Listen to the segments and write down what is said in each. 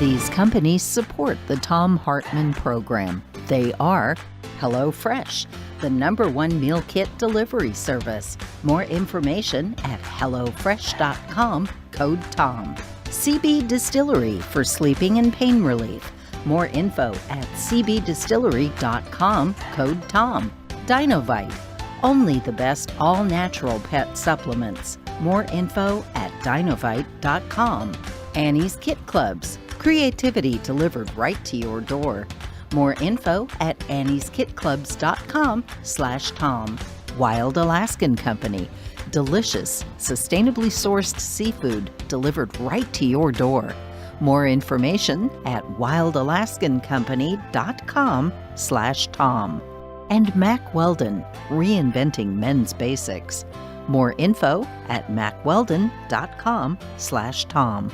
These companies support the Thom Hartmann Program. They are HelloFresh, the #1 meal kit delivery service. More information at hellofresh.com, code TOM. CB Distillery for sleeping and pain relief. More info at cbdistillery.com, code TOM. Dinovite, only the best all-natural pet supplements. More info at dinovite.com. Annie's Kit Clubs, creativity delivered right to your door. More info at annieskitclubs.com/Tom. Wild Alaskan Company, delicious, sustainably sourced seafood delivered right to your door. More information at wildalaskancompany.com/Tom. And Mack Weldon, reinventing men's basics. More info at mackweldon.com/Tom.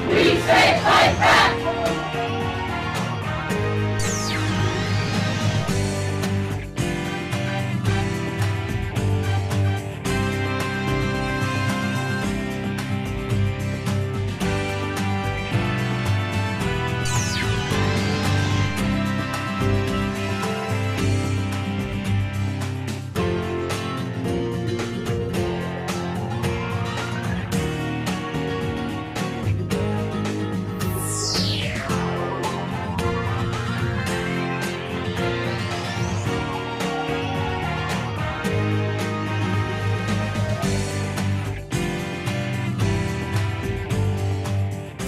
We say fight back!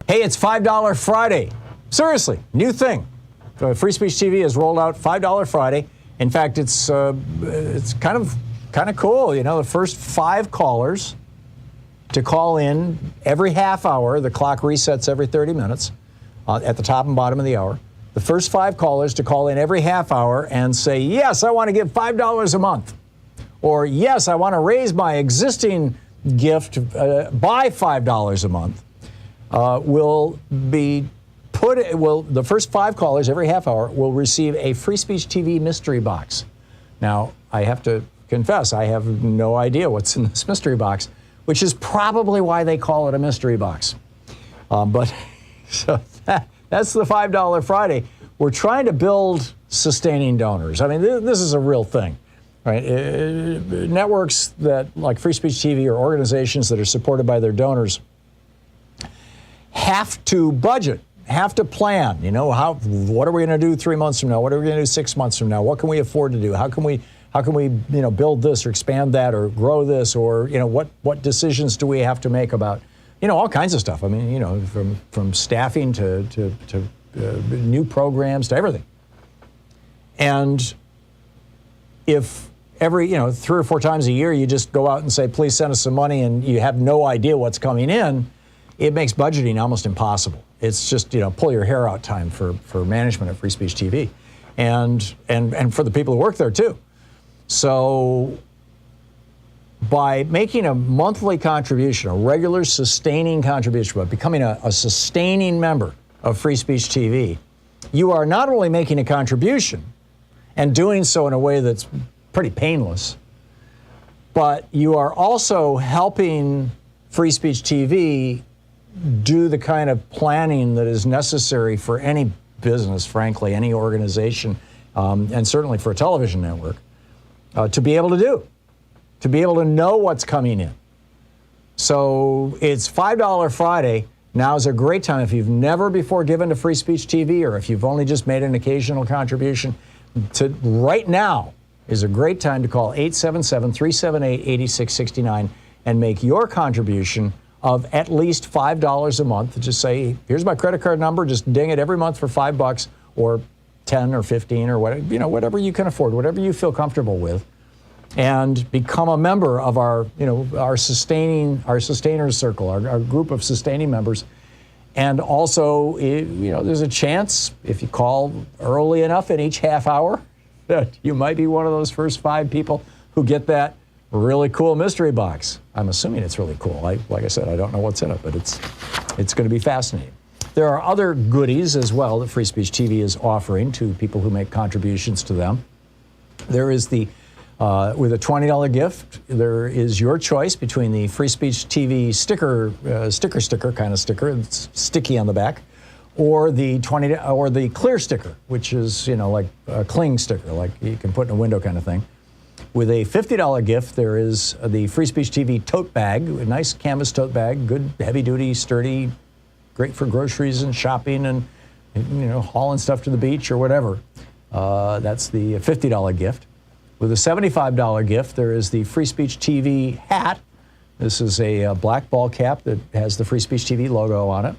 Hey, it's $5 Friday. Seriously, new thing. Free Speech TV has rolled out $5 Friday. In fact, it's kind of cool. You know, the first 5 callers to call in every half hour. The clock resets every 30 minutes at the top and bottom of the hour. The first 5 callers to call in every half hour and say, yes, I want to give $5 a month. Or, yes, I want to raise my existing gift by $5 a month. The first 5 callers every half hour will receive a Free Speech TV mystery box. Now, I have to confess, I have no idea what's in this mystery box, which is probably why they call it a mystery box. But so that's the $5 Friday. We're trying to build sustaining donors. I mean, this is a real thing, right? Networks that, like Free Speech TV, or organizations that are supported by their donors, have to budget, have to plan. You know, what are we going to do 3 months from now? What are we going to do 6 months from now? What can we afford to do? How can we build this or expand that or grow this, or what decisions do we have to make about all kinds of stuff? I mean, from staffing to new programs to everything. And if every 3 or 4 times a year you just go out and say, please send us some money, and you have no idea what's coming in, it makes budgeting almost impossible. It's just, pull your hair out time for management at Free Speech TV and for the people who work there too. So by making a monthly contribution, a regular sustaining contribution, by becoming a sustaining member of Free Speech TV, you are not only making a contribution and doing so in a way that's pretty painless, but you are also helping Free Speech TV do the kind of planning that is necessary for any business, frankly, any organization, and certainly for a television network, to be able to be able to know what's coming in. So it's $5 Friday. Now is a great time, if you've never before given to Free Speech TV, or if you've only just made an occasional contribution, right now is a great time to call 877-378-8669 and make your contribution of at least $5 a month. Just say, here's my credit card number, just ding it every month for $5 or 10 or 15 or whatever, whatever you can afford, whatever you feel comfortable with, and become a member of our sustainers circle, our group of sustaining members. And also, there's a chance, if you call early enough in each half hour, that you might be one of those first 5 people who get that really cool mystery box. I'm assuming it's really cool. Like I said, I don't know what's in it, but it's going to be fascinating. There are other goodies as well that Free Speech TV is offering to people who make contributions to them. There is the, with a $20 gift, there is your choice between the Free Speech TV sticker kind of sticker, it's sticky on the back, or the clear sticker, which is, like a cling sticker, like you can put in a window kind of thing. With a $50 gift, there is the Free Speech TV tote bag, a nice canvas tote bag, good, heavy-duty, sturdy, great for groceries and shopping and, hauling stuff to the beach or whatever. That's the $50 gift. With a $75 gift, there is the Free Speech TV hat. This is a black ball cap that has the Free Speech TV logo on it.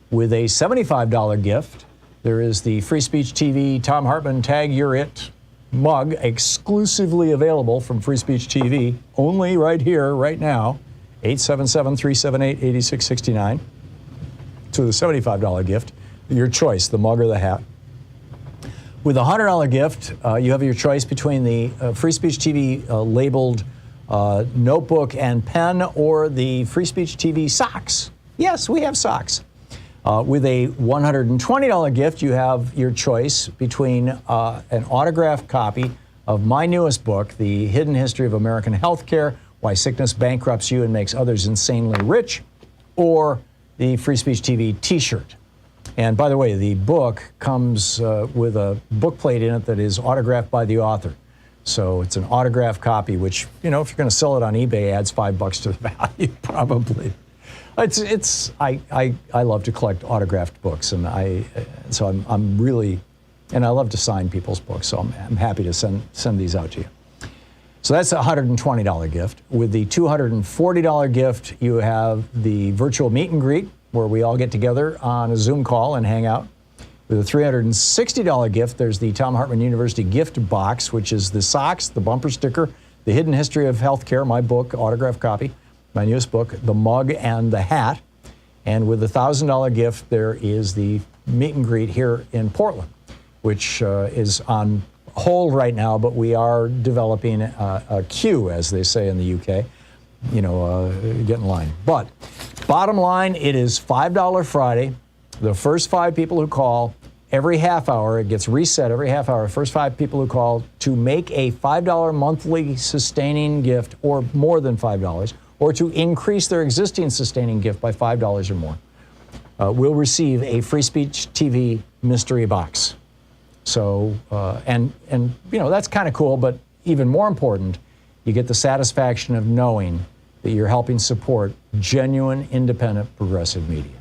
With a $75 gift, there is the Free Speech TV Thom Hartmann Tag You're It mug, exclusively available from Free Speech TV, only right here, right now, 877-378-8669. To the $75 gift, your choice, the mug or the hat. With a $100 gift, you have your choice between the Free Speech TV labeled notebook and pen or the Free Speech TV socks. Yes, we have socks. With a $120 gift, you have your choice between an autographed copy of my newest book, The Hidden History of American Healthcare, Why Sickness Bankrupts You and Makes Others Insanely Rich, or the Free Speech TV t-shirt. And by the way, the book comes with a bookplate in it that is autographed by the author. So it's an autographed copy, which, if you're going to sell it on eBay, adds $5 to the value, probably. I love to collect autographed books, and I'm really, and I love to sign people's books, so I'm happy to send these out to you. So that's a $120 gift. With the $240 gift, you have the virtual meet and greet, where we all get together on a Zoom call and hang out. With a $360 gift, there's the Thom Hartmann University gift box, which is the socks, the bumper sticker, The Hidden History of Healthcare, my book, autographed copy, my newest book, the mug and the hat. And with the $1,000 gift, there is the meet and greet here in Portland, which is on hold right now, but we are developing a queue, as they say in the UK, get in line. But bottom line, it is $5 Friday. The first 5 people who call every half hour, it gets reset every half hour. First 5 people who call to make a $5 monthly sustaining gift or more than $5, or to increase their existing sustaining gift by $5 or more, will receive a Free Speech TV mystery box. So, that's kind of cool, but even more important, you get the satisfaction of knowing that you're helping support genuine, independent, progressive media.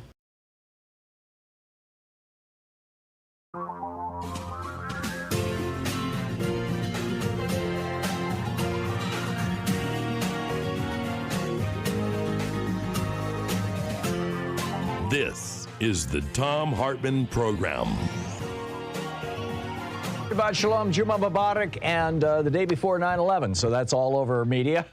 This is the Thom Hartmann Program. Shabbat Shalom, Juma Mubarak, and the day before 9/11, so that's all over media.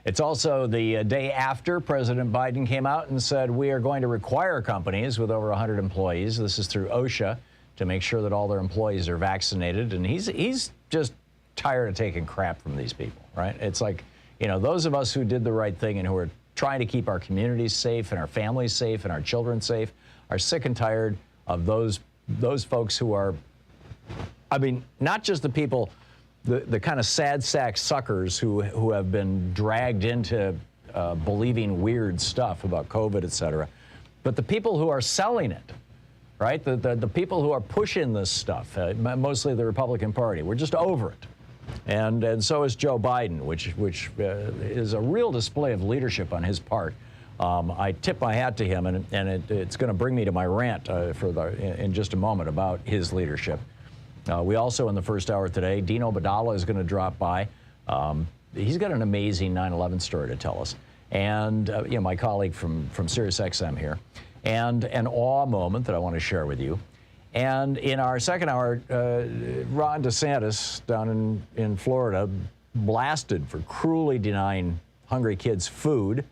It's also the day after President Biden came out and said we are going to require companies with over 100 employees, this is through OSHA, to make sure that all their employees are vaccinated. And he's just tired of taking crap from these people, right? It's like, those of us who did the right thing and who are trying to keep our communities safe and our families safe and our children safe are sick and tired of those folks who are, not just the people, the kind of sad sack suckers who have been dragged into believing weird stuff about COVID, et cetera, but the people who are selling it, right? The people who are pushing this stuff, mostly the Republican Party. We're just over it. And so is Joe Biden, which is a real display of leadership on his part. I tip my hat to him, and it's going to bring me to my rant in just a moment about his leadership. We also, in the first hour today, Dean Obeidallah is going to drop by. He's got an amazing 9/11 story to tell us. And, my colleague from SiriusXM here. And an awe moment that I want to share with you. And in our second hour, Ron DeSantis down in Florida blasted for cruelly denying hungry kids food.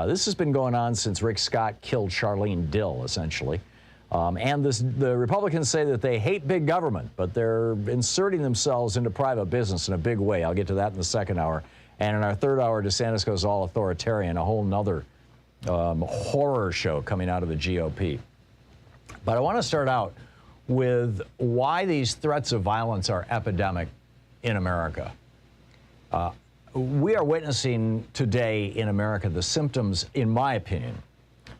This has been going on since Rick Scott killed Charlene Dill, essentially. And the Republicans say that they hate big government, but they're inserting themselves into private business in a big way. I'll get to that in the second hour. And in our third hour, DeSantis goes all authoritarian, a whole nother horror show coming out of the GOP. But I want to start out with why these threats of violence are epidemic in America. We are witnessing today in America the symptoms, in my opinion,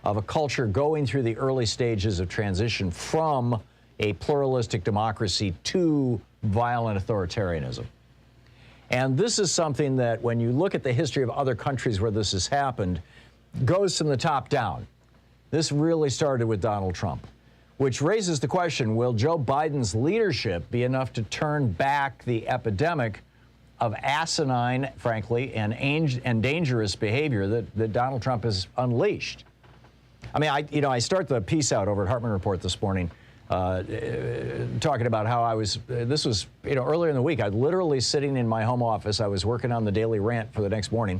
of a culture going through the early stages of transition from a pluralistic democracy to violent authoritarianism. And this is something that, when you look at the history of other countries where this has happened, goes from the top down. This really started with Donald Trump, which raises the question, will Joe Biden's leadership be enough to turn back the epidemic of asinine, frankly, and dangerous behavior that Donald Trump has unleashed? I mean, I start the piece out over at Hartmann Report this morning talking about how this was, earlier in the week, I was literally sitting in my home office. I was working on the daily rant for the next morning.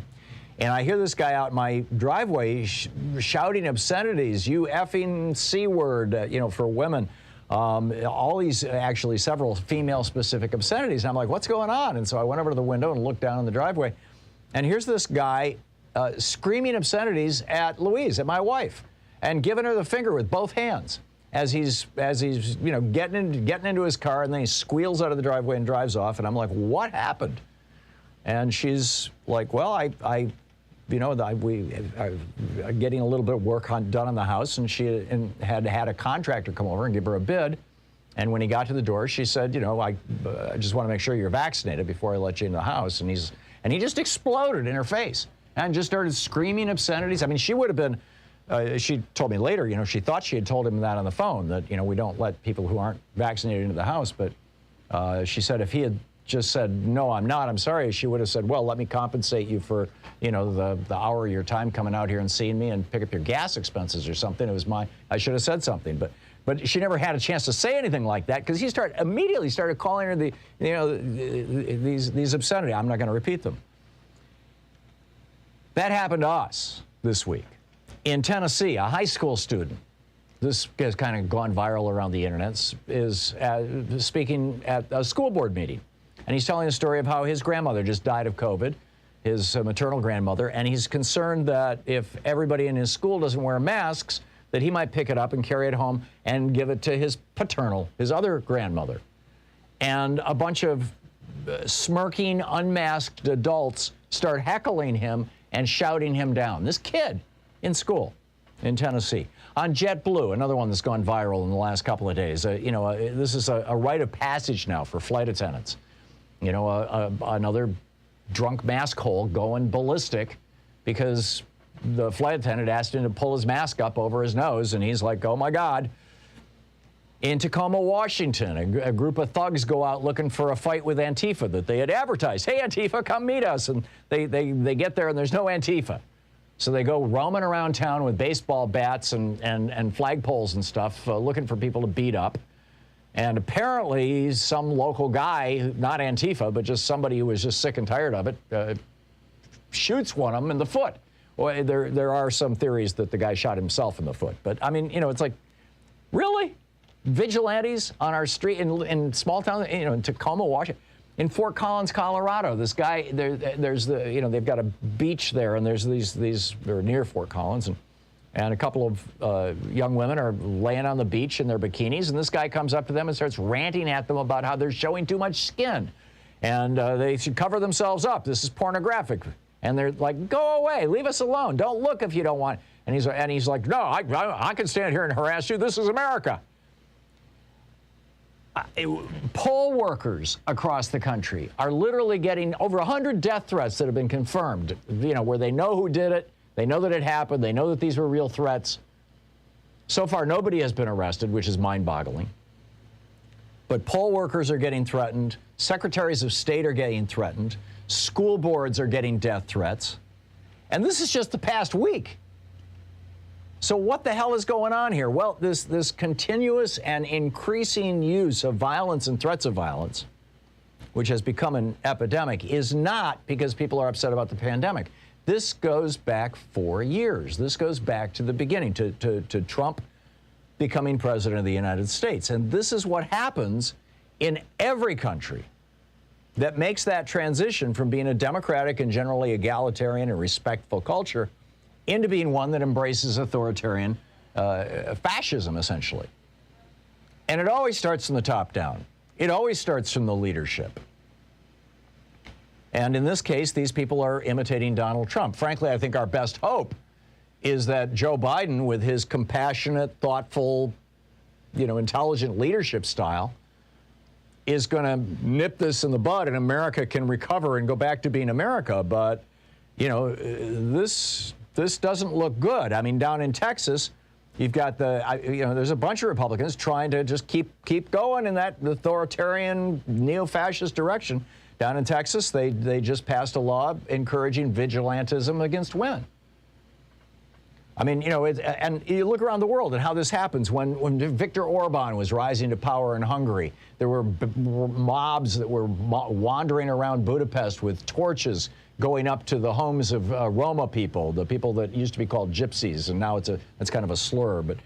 And I hear this guy out in my driveway shouting obscenities, you effing C word, for women. All these, actually several female-specific obscenities. And I'm like, what's going on? And so I went over to the window and looked down in the driveway. And here's this guy screaming obscenities at Louise, at my wife, and giving her the finger with both hands as he's getting into his car, and then he squeals out of the driveway and drives off. And I'm like, what happened? And she's like, well, we are getting a little bit of work done on the house, and she had a contractor come over and give her a bid. And when he got to the door, she said, I just want to make sure you're vaccinated before I let you in the house. And he just exploded in her face and just started screaming obscenities. I mean, she would have been, she told me later, she thought she had told him that on the phone, that, we don't let people who aren't vaccinated into the house. But she said if he had just said, no, I'm not, I'm sorry, she would have said, well, let me compensate you for, the hour of your time coming out here and seeing me and pick up your gas expenses or something. It was I should have said something. But she never had a chance to say anything like that, because he immediately started calling her these obscenities. I'm not going to repeat them. That happened to us this week. In Tennessee, a high school student, this has kind of gone viral around the internet, is speaking at a school board meeting. And he's telling a story of how his grandmother just died of COVID, his maternal grandmother, and he's concerned that if everybody in his school doesn't wear masks, that he might pick it up and carry it home and give it to his other grandmother. And a bunch of smirking, unmasked adults start heckling him and shouting him down. This kid in school in Tennessee. On JetBlue, another one that's gone viral in the last couple of days. This is a rite of passage now for flight attendants. Another drunk mask hole going ballistic because the flight attendant asked him to pull his mask up over his nose, and he's like, oh my God. In Tacoma, Washington, a group of thugs go out looking for a fight with Antifa that they had advertised. Hey, Antifa, come meet us. And they get there and there's no Antifa. So they go roaming around town with baseball bats and flagpoles and stuff, looking for people to beat up. And apparently some local guy, not Antifa, but just somebody who was just sick and tired of it, shoots one of them in the foot. Well, there are some theories that the guy shot himself in the foot. But, I mean, it's like, really? Vigilantes on our street in small town, in Tacoma, Washington. In Fort Collins, Colorado, this guy, there's they've got a beach there, and there's they're near Fort Collins, and a couple of young women are laying on the beach in their bikinis, and this guy comes up to them and starts ranting at them about how they're showing too much skin, and they should cover themselves up. This is pornographic. And they're like, go away, leave us alone. Don't look if you don't want. And he's like, no, I can stand here and harass you. This is America. Poll workers across the country are literally getting over 100 death threats that have been confirmed, where they know who did it, they know that it happened, they know that these were real threats. So far, nobody has been arrested, which is mind-boggling. But poll workers are getting threatened, secretaries of state are getting threatened, school boards are getting death threats, and this is just the past week. So what the hell is going on here? Well, this continuous and increasing use of violence and threats of violence, which has become an epidemic, is not because people are upset about the pandemic. This goes back 4 years. This goes back to the beginning, to Trump becoming president of the United States. And this is what happens in every country that makes that transition from being a democratic and generally egalitarian and respectful culture into being one that embraces authoritarian fascism, essentially. And it always starts from the top down. It always starts from the leadership. And in this case, these people are imitating Donald Trump. Frankly, I think our best hope is that Joe Biden, with his compassionate, thoughtful, intelligent leadership style, is going to nip this in the bud and America can recover and go back to being America. But, this doesn't look good. I mean, down in Texas, you've got there's a bunch of Republicans trying to just keep going in that authoritarian, neo-fascist direction. Down in Texas, they just passed a law encouraging vigilantism against women. I mean, and you look around the world at how this happens. When Viktor Orban was rising to power in Hungary, there were mobs that were wandering around Budapest with torches going up to the homes of Roma people, the people that used to be called gypsies, and now it's kind of a slur, but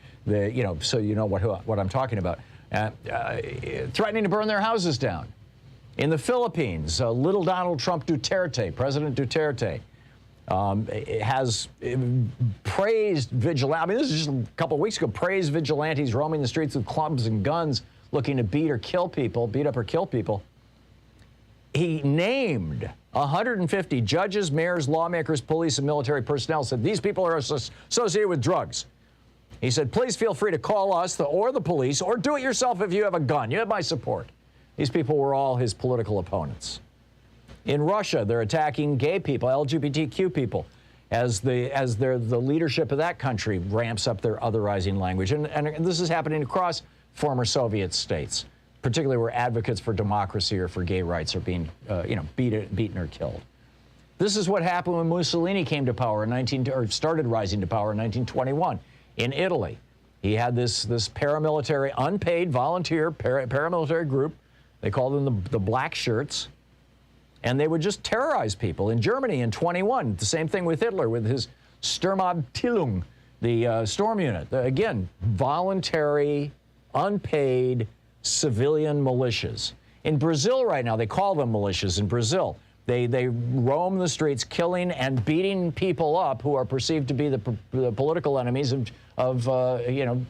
so you know what I'm talking about. Threatening to burn their houses down. In the Philippines, little Donald Trump Duterte, President Duterte, has praised vigilantes. I mean, this is just a couple of weeks ago. Praised vigilantes roaming the streets with clubs and guns, looking to beat up or kill people. He named 150 judges, mayors, lawmakers, police, and military personnel. Said these people are associated with drugs. He said, please feel free to call us or the police, or do it yourself if you have a gun. You have my support. These people were all his political opponents. In Russia, they're attacking gay people, LGBTQ people, as the leadership of that country ramps up their otherizing language. And this is happening across former Soviet states, particularly where advocates for democracy or for gay rights are being beaten or killed. This is what happened when Mussolini came to power started rising to power in 1921 in Italy. He had this paramilitary, unpaid volunteer paramilitary group. They called them the Black Shirts. And they would just terrorize people. In Germany in 21, the same thing with Hitler, with his Sturmabteilung, the storm unit. Again, voluntary, unpaid civilian militias. In Brazil right now, they call them militias in Brazil. They roam the streets, killing and beating people up who are perceived to be the political enemies of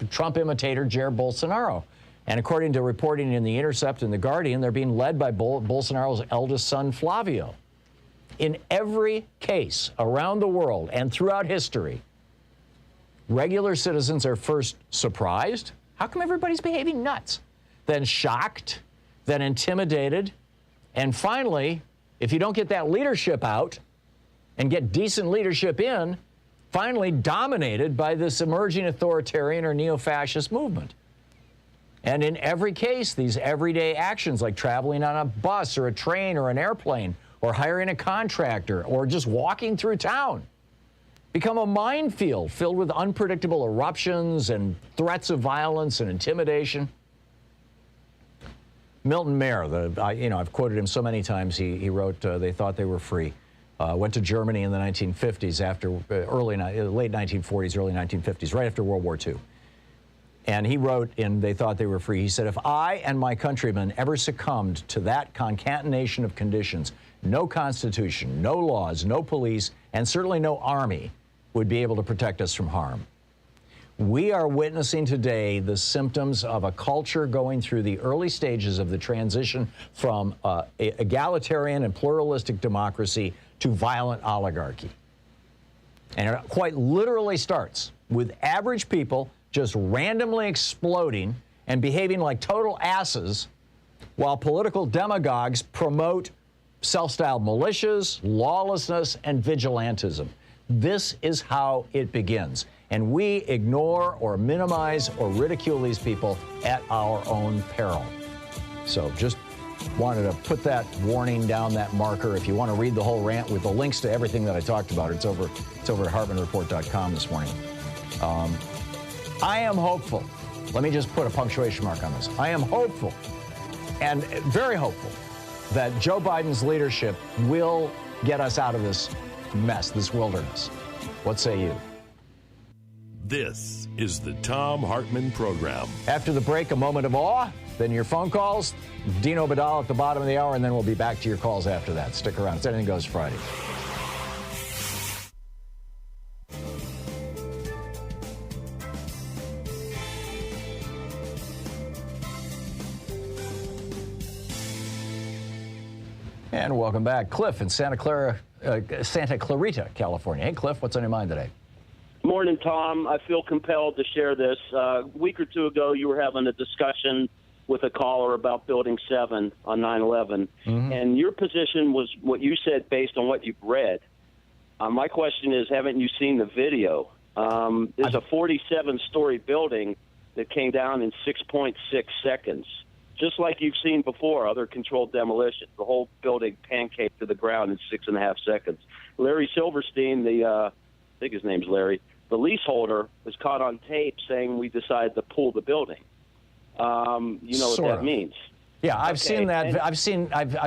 Trump imitator Jair Bolsonaro. And according to reporting in The Intercept and The Guardian, they're being led by Bolsonaro's eldest son, Flavio. In every case around the world and throughout history, regular citizens are first surprised. How come everybody's behaving nuts? Then shocked, then intimidated, and finally, if you don't get that leadership out and get decent leadership in, finally dominated by this emerging authoritarian or neo-fascist movement. And in every case, these everyday actions like traveling on a bus or a train or an airplane or hiring a contractor or just walking through town become a minefield filled with unpredictable eruptions and threats of violence and intimidation. Milton Mayer, I've quoted him so many times, he wrote, they thought they were free. Went to Germany in the 1950s late 1940s, early 1950s, right after World War II. And he wrote in They Thought They Were Free, he said, if I and my countrymen ever succumbed to that concatenation of conditions, no constitution, no laws, no police, and certainly no army would be able to protect us from harm. We are witnessing today the symptoms of a culture going through the early stages of the transition from egalitarian and pluralistic democracy to violent oligarchy. And it quite literally starts with average people just randomly exploding and behaving like total asses while political demagogues promote self-styled militias, lawlessness, and vigilantism. This is how it begins. And we ignore or minimize or ridicule these people at our own peril. So just wanted to put that warning down, that marker. If you want to read the whole rant with the links to everything that I talked about, it's over at HartmannReport.com this morning. I am hopeful. Let me just put a punctuation mark on this. I am hopeful and very hopeful that Joe Biden's leadership will get us out of this mess, this wilderness. What say you? This is the Thom Hartmann Program. After the break, a moment of awe, then your phone calls, Dean Obeidallah at the bottom of the hour, and then we'll be back to your calls after that. Stick around. It's Anything Goes Friday. And welcome back. Cliff in Santa Clarita, California. Hey, Cliff, what's on your mind today? Morning, Tom. I feel compelled to share this. A week or two ago, you were having a discussion with a caller about Building 7 on 9/11, and your position was what you said based on what you've read. My question is, haven't you seen the video? There's a 47-story building that came down in 6.6 seconds. Just like you've seen before, other controlled demolitions. The whole building pancaked to the ground in 6.5 seconds. Larry Silverstein, I think his name's Larry, the leaseholder, was caught on tape saying we decided to pull the building. You know what that means? Yeah, I've seen that. I've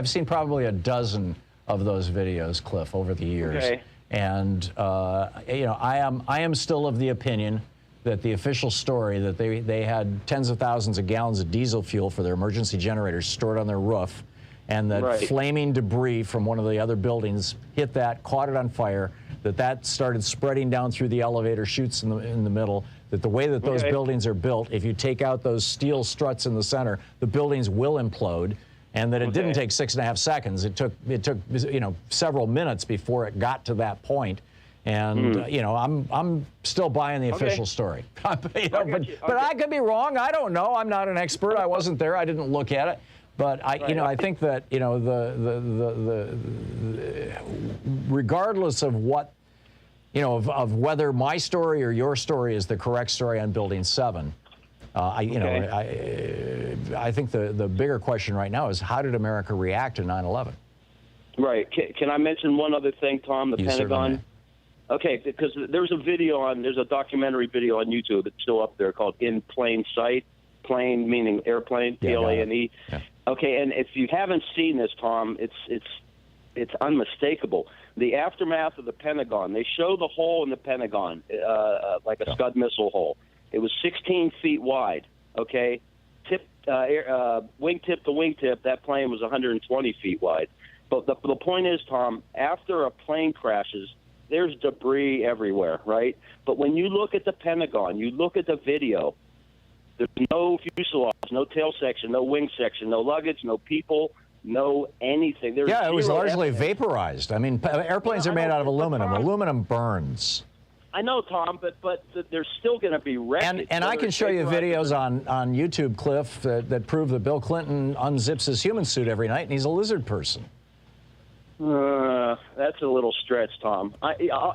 seen probably a dozen of those videos, Cliff, over the years. Okay. And I am still of the opinion that the official story that they had tens of thousands of gallons of diesel fuel for their emergency generators stored on their roof, and that flaming debris from one of the other buildings hit that, caught it on fire, that started spreading down through the elevator chutes in the middle, that the way that those buildings are built, if you take out those steel struts in the center, the buildings will implode, and that it didn't take 6.5 seconds. It took several minutes before it got to that point. And I'm still buying the official story. But I could be wrong. I don't know. I'm not an expert. I wasn't there. I didn't look at it. But I think that regardless of what of whether my story or your story is the correct story on Building 7, I think the bigger question right now is, how did America react to 9/11? Right. Can I mention one other thing, Tom? The Pentagon. Okay, because there's a documentary video on YouTube. It's still up there called In Plain Sight. Plain meaning airplane, Plane. Yeah. Okay, and if you haven't seen this, Tom, it's unmistakable. The aftermath of the Pentagon. They show the hole in the Pentagon, like a Scud missile hole. It was 16 feet wide. Okay, wingtip to wingtip, that plane was 120 feet wide. But the point is, Tom, after a plane crashes, there's debris everywhere, right? But when you look at the Pentagon, you look at the video, there's no fuselage, no tail section, no wing section, no luggage, no people, no anything. It was largely vaporized. I mean, airplanes are made out of aluminum. Aluminum burns. I know, Tom, but there's still going to be wreckage. And I can show you videos on YouTube, Cliff, that prove that Bill Clinton unzips his human suit every night and he's a lizard person. That's a little stretch, Tom.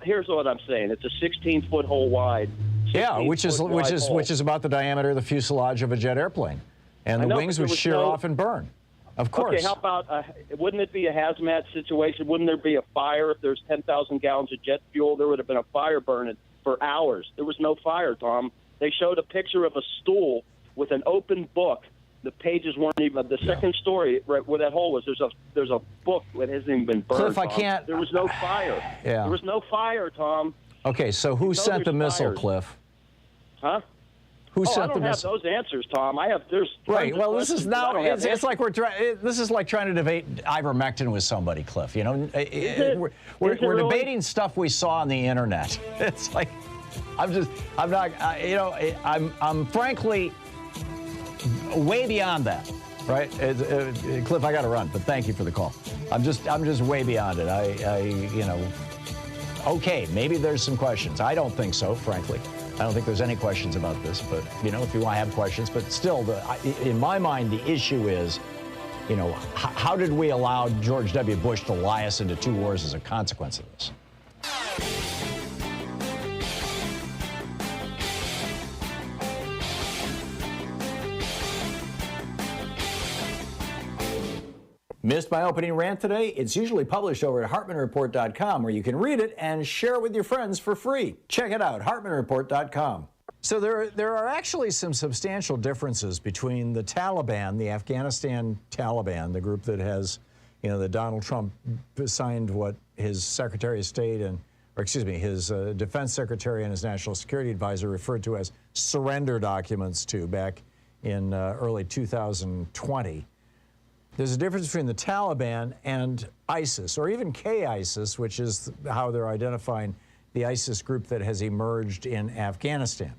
Here's what I'm saying. It's a 16-foot hole wide. Yeah, which is about the diameter of the fuselage of a jet airplane, and the wings would shear off and burn. Of course. Okay, how about wouldn't it be a hazmat situation? Wouldn't there be a fire if there's 10,000 gallons of jet fuel? There would have been a fire burning for hours. There was no fire, Tom. They showed a picture of a stool with an open book. The pages weren't even the second story, right where that hole was. There's a book that hasn't even been burned. Cliff, I can't. There was no fire. Yeah. There was no fire, Tom. Okay, so who sent the missile, fires. Cliff? Huh? Who sent I the don't missile? have those answers, Tom. There's right. Well, this is now. It's like this is like trying to debate ivermectin with somebody, Cliff. You know, we're really? debating stuff we saw on the internet. It's like I'm frankly way beyond that. Right, Cliff, I got to run, but thank you for the call. I'm just way beyond it. Okay, maybe there's some questions. I don't think so, frankly. I don't think there's any questions about this, but if you want to have questions, but still, in my mind, the issue is, how did we allow George W. Bush to lie us into 2 wars as a consequence of this? Missed my opening rant today? It's usually published over at HartmannReport.com, where you can read it and share it with your friends for free. Check it out, HartmannReport.com. So there are actually some substantial differences between the Taliban, the Afghanistan Taliban, the group that has, that Donald Trump signed what his Secretary of State his Defense Secretary and his National Security Advisor referred to as surrender documents to back in early 2020. There's a difference between the Taliban and ISIS, or even K-ISIS, which is how they're identifying the ISIS group that has emerged in Afghanistan.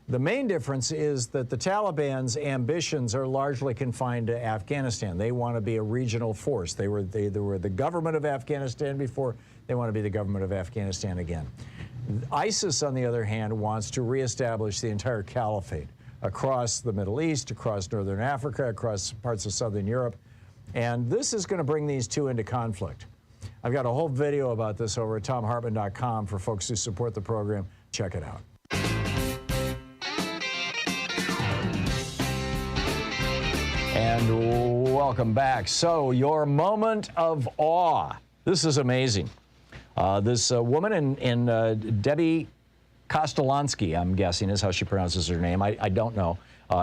The main difference is that the Taliban's ambitions are largely confined to Afghanistan. They want to be a regional force. They were the government of Afghanistan before. They want to be the government of Afghanistan again. ISIS, on the other hand, wants to reestablish the entire caliphate across the Middle East, across northern Africa, across parts of southern Europe. And this is going to bring these two into conflict. I've got a whole video about this over at thomhartmann.com for folks who support the program. Check it out. And welcome back. So, your moment of awe. This is amazing. This woman in Debbie Kostolansky, I'm guessing is how she pronounces her name. I don't know.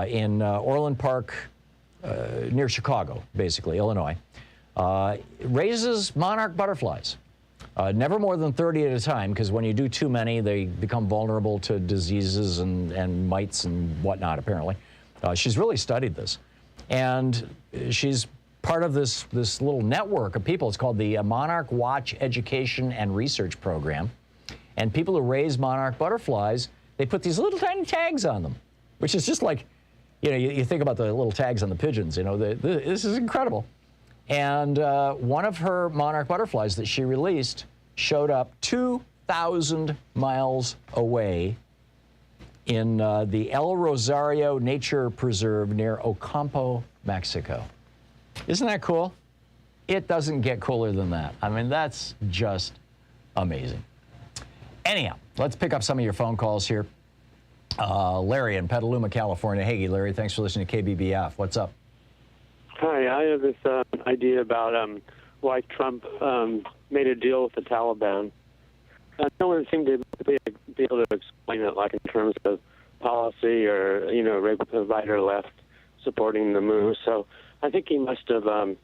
In Orland Park, near Chicago, basically, Illinois, raises monarch butterflies. Never more than 30 at a time, because when you do too many, they become vulnerable to diseases and mites and whatnot, apparently. She's really studied this. And she's part of this little network of people. It's called the Monarch Watch Education and Research Program. And people who raise monarch butterflies, they put these little tiny tags on them, which is just like, you think about the little tags on the pigeons, this is incredible. And one of her monarch butterflies that she released showed up 2,000 miles away in the El Rosario Nature Preserve near Ocampo, Mexico. Isn't that cool? It doesn't get cooler than that. I mean, that's just amazing. Anyhow, let's pick up some of your phone calls here. Larry in Petaluma, California. Hey, Larry, thanks for listening to KBBF. What's up? Hi, I have this idea about why Trump made a deal with the Taliban. No one seemed to be able to explain it, like in terms of policy or, right or left supporting the move. So I think he must have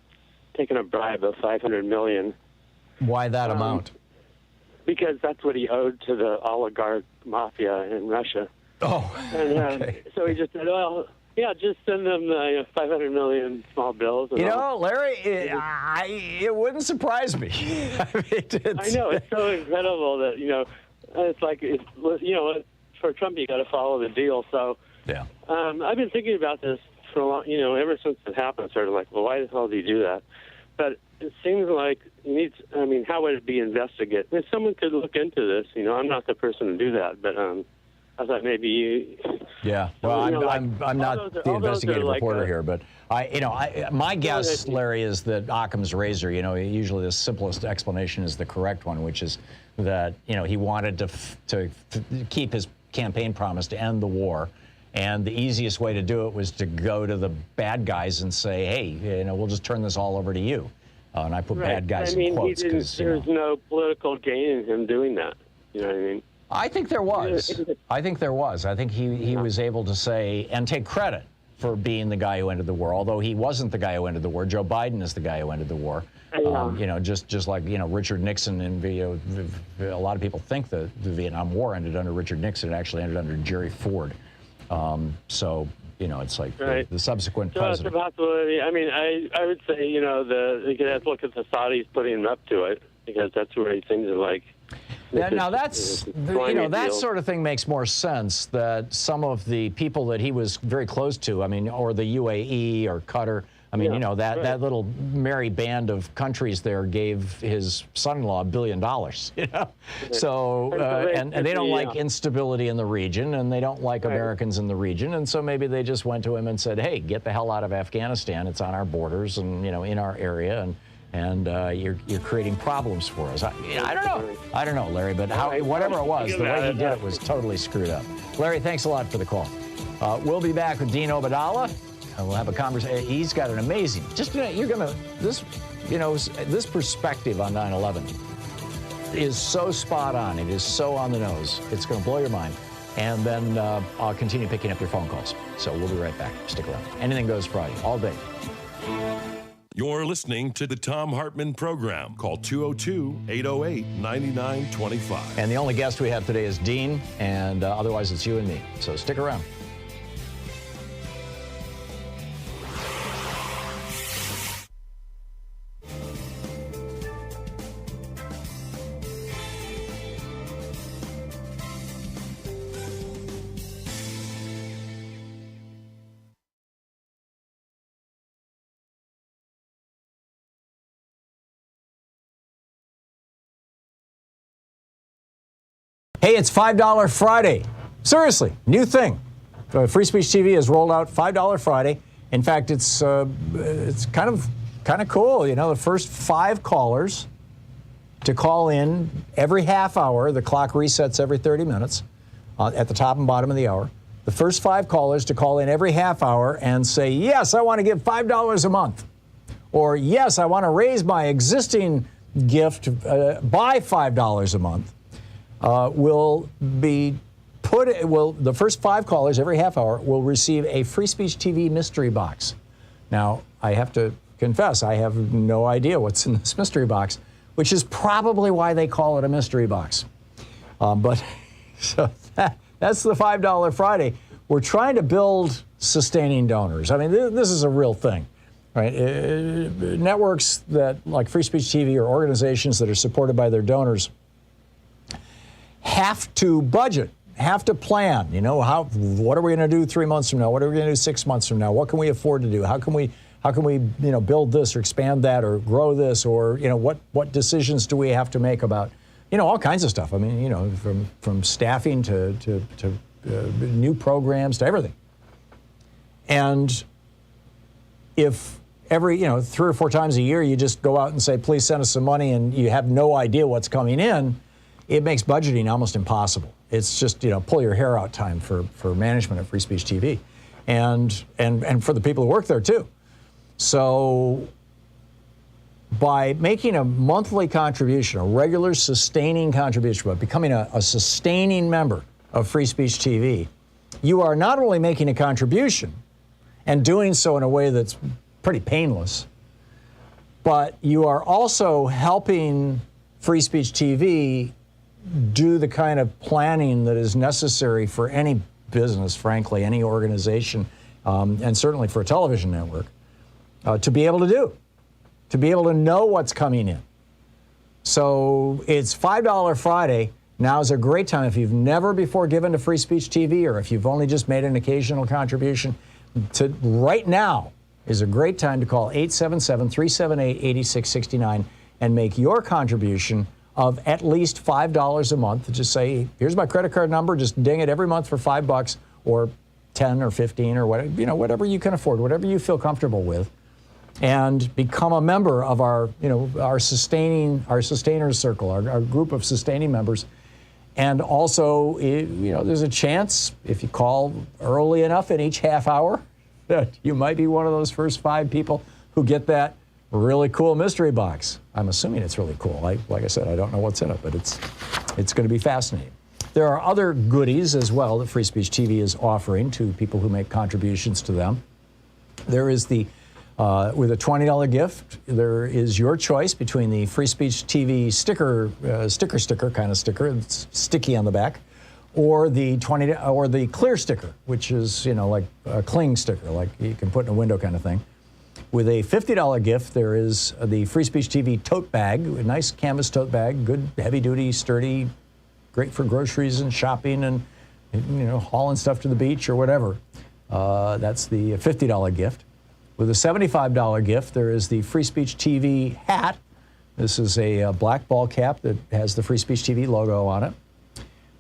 taken a bribe of $500 million. Why that amount? Because that's what he owed to the oligarch mafia in Russia. Oh, okay. So he just said, well, yeah, just send them $500 million small bills. Larry, it wouldn't surprise me. I know, it's so incredible that, it's like, for Trump, you got to follow the deal. So yeah, I've been thinking about this for a long, ever since it happened, sort of like, well, why the hell do you do that? But it seems like how would it be investigated? If someone could look into this, I'm not the person to do that, but I thought maybe you. Yeah, well, I'm not the investigative reporter here, but my guess, Larry, is that Occam's razor. Usually the simplest explanation is the correct one, which is that he wanted to keep his campaign promise to end the war, and the easiest way to do it was to go to the bad guys and say, hey, we'll just turn this all over to you. And I put bad guys in quotes because there's no political gain in him doing that. You know what I mean? I think there was. I think he was able to say and take credit for being the guy who ended the war, although he wasn't the guy who ended the war. Joe Biden is the guy who ended the war. Just like Richard Nixon and a lot of people think the Vietnam War ended under Richard Nixon. It actually ended under Jerry Ford. It's like the subsequent president. So it's a possibility. I mean, I would say you could have to look at the Saudis putting him up to it, because that's where things are like. Now that's that sort of thing makes more sense. That some of the people that he was very close to, or the UAE or Qatar, that little merry band of countries there gave his son-in-law $1 billion. So and they don't like instability in the region, and they don't like Americans in the region, and so maybe they just went to him and said, "Hey, get the hell out of Afghanistan. It's on our borders, and in our area, and you're creating problems for us." I don't know, Larry, but whatever it was, the way he did it was totally screwed up. Larry, thanks a lot for the call. We'll be back with Dean Obeidallah. We'll have a conversation. He's got an amazing, this perspective on 9/11 is so spot on. It is so on the nose. It's going to blow your mind. And then I'll continue picking up your phone calls. So we'll be right back. Stick around. Anything Goes Friday, all day. You're listening to the Thom Hartmann Program. Call 202-808-9925. And the only guest we have today is Dean, and otherwise it's you and me. So stick around. Hey, it's $5 Friday. Seriously, new thing. Free Speech TV has rolled out $5 Friday. In fact, it's kind of cool. You know, the first 5 callers to call in every half hour. The clock resets every 30 minutes at the top and bottom of the hour. The first 5 callers to call in every half hour and say, yes, I want to give $5 a month. Or, yes, I want to raise my existing gift by $5 a month. The first 5 callers every half hour will receive a Free Speech TV mystery box. Now, I have to confess, I have no idea what's in this mystery box, which is probably why they call it a mystery box. But so that's the $5 Friday. We're trying to build sustaining donors. I mean, this is a real thing, right? Networks that, like Free Speech TV, or organizations that are supported by their donors, have to budget, have to plan. You know, what are we going to do 3 months from now? What are we going to do 6 months from now? What can we afford to do? How can we build this or expand that or grow this, or what decisions do we have to make about all kinds of stuff. I mean, from staffing to new programs to everything. And if every 3 or 4 times a year you just go out and say, please send us some money, and you have no idea what's coming in, it makes budgeting almost impossible. It's just pull your hair out time for management at Free Speech TV, and for the people who work there too. So by making a monthly contribution, a regular sustaining contribution, by becoming a sustaining member of Free Speech TV, you are not only making a contribution and doing so in a way that's pretty painless, but you are also helping Free Speech TV do the kind of planning that is necessary for any business, frankly, any organization, and certainly for a television network, to be able to know what's coming in. So it's $5 Friday. Now is a great time, if you've never before given to Free Speech TV, or if you've only just made an occasional contribution, right now is a great time to call 877-378-8669 and make your contribution of at least $5 a month. Just say, here's my credit card number, just ding it every month for $5 or 10 or 15 or whatever, whatever you can afford, whatever you feel comfortable with, and become a member of our sustainers circle, our group of sustaining members. And also, there's a chance, if you call early enough in each half hour, that you might be one of those first 5 people who get that really cool mystery box. I'm assuming it's really cool. Like I said, I don't know what's in it, but it's going to be fascinating. There are other goodies as well that Free Speech TV is offering to people who make contributions to them. There is with a $20 gift, there is your choice between the Free Speech TV sticker kind of sticker, it's sticky on the back, or the clear sticker, which is like a cling sticker, like you can put in a window kind of thing. With a $50 gift, there is the Free Speech TV tote bag, a nice canvas tote bag, good, heavy-duty, sturdy, great for groceries and shopping and hauling stuff to the beach or whatever. That's the $50 gift. With a $75 gift, there is the Free Speech TV hat. This is a black ball cap that has the Free Speech TV logo on it.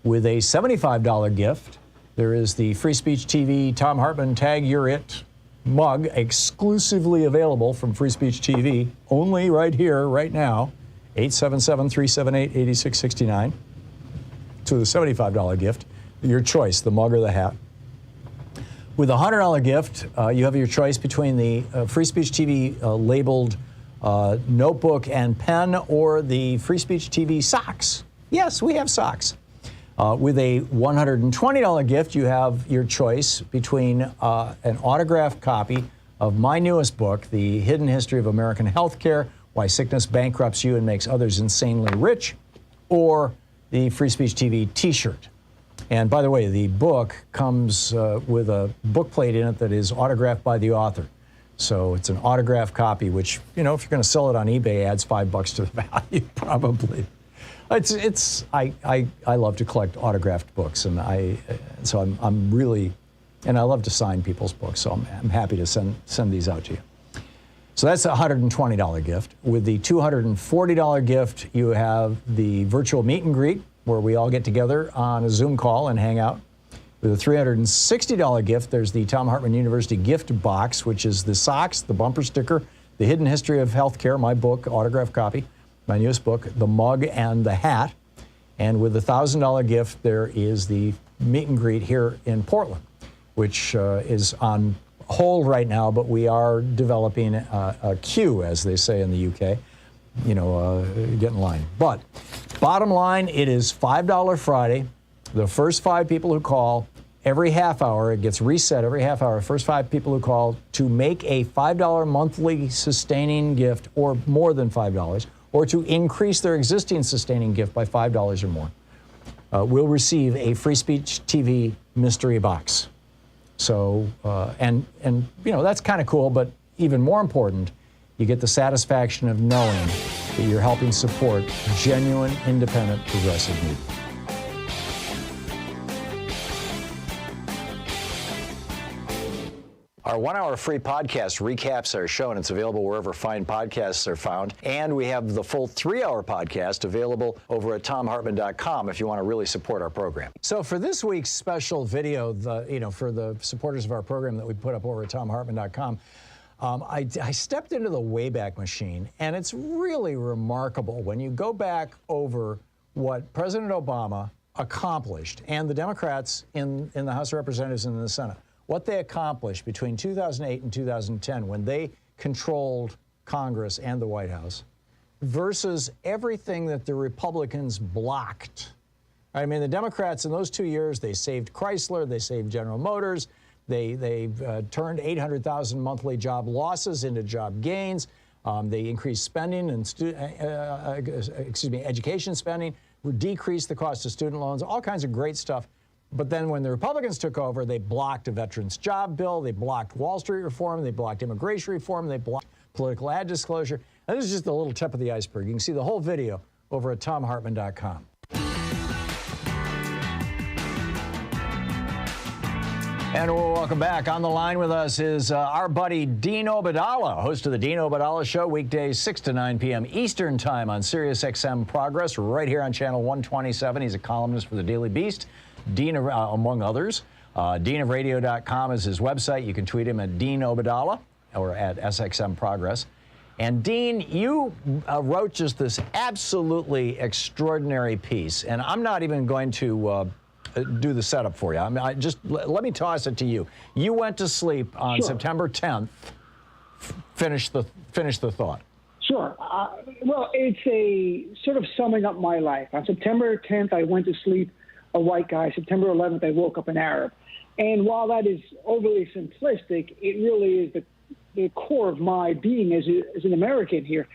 With a $75 gift, there is the Free Speech TV Thom Hartmann Tag You're It mug, exclusively available from Free Speech TV, only right here, right now, 877-378-8669. To the $75 gift, your choice, the mug or the hat. With a $100 gift, you have your choice between the Free Speech TV labeled notebook and pen, or the Free Speech TV socks. Yes, we have socks. With a $120 gift, you have your choice between an autographed copy of my newest book, The Hidden History of American Healthcare, Why Sickness Bankrupts You and Makes Others Insanely Rich, or the Free Speech TV t-shirt. And by the way, the book comes with a book plate in it that is autographed by the author. So it's an autographed copy, which, if you're going to sell it on eBay, adds $5 to the value, probably. I love to collect autographed books, and I'm really, and I love to sign people's books, so I'm happy to send these out to you. So that's a $120 gift. With the $240 gift, you have the virtual meet and greet where we all get together on a Zoom call and hang out. With a $360 gift, there's the Thom Hartmann University gift box, which is the socks, the bumper sticker, the hidden history of healthcare, my book, autographed copy, my newest book, the mug and the hat. And with the $1,000 gift, there is the meet and greet here in Portland, which is on hold right now, but we are developing a queue, as they say in the UK. Get in line. But bottom line, it is $5 Friday. The first 5 people who call every half hour, it gets reset every half hour, first 5 people who call to make a $5 monthly sustaining gift or more than $5, or to increase their existing sustaining gift by $5 or more, will receive a Free Speech TV mystery box. So, that's kind of cool, but even more important, you get the satisfaction of knowing that you're helping support genuine, independent, progressive media. Our 1-hour free podcast recaps our show, and it's available wherever fine podcasts are found. And we have the full 3-hour podcast available over at thomhartmann.com if you want to really support our program. So for this week's special video, for the supporters of our program that we put up over at thomhartmann.com, I stepped into the Wayback Machine, and it's really remarkable when you go back over what President Obama accomplished and the Democrats in the House of Representatives and in the Senate. What they accomplished between 2008 and 2010 when they controlled Congress and the White House versus everything that the Republicans blocked. I mean, the Democrats in those 2 years, they saved Chrysler, they saved General Motors, they turned 800,000 monthly job losses into job gains. They increased spending and education spending, decreased the cost of student loans, all kinds of great stuff. But then when the Republicans took over, they blocked a veterans job bill, they blocked Wall Street reform, they blocked immigration reform, they blocked political ad disclosure. And this is just a little tip of the iceberg. You can see the whole video over at thomhartmann.com. And welcome back. On the line with us is our buddy Dean Obeidallah, host of the Dean Obeidallah Show, weekdays 6 to 9 p.m. Eastern Time on SiriusXM Progress, right here on Channel 127. He's a columnist for the Daily Beast, Dean, among others. DeanOfRadio.com is his website. You can tweet him at Dean Obeidallah or at SXM Progress. And Dean, you wrote just this absolutely extraordinary piece, and I'm not even going to do the setup for you. I mean, let me toss it to you. You went to sleep on September 10th. Finish the thought. Sure. Well, it's a sort of summing up my life. On September 10th, I went to sleep a white guy. September 11th, I woke up an Arab. And while that is overly simplistic, it really is the core of my being as an American here.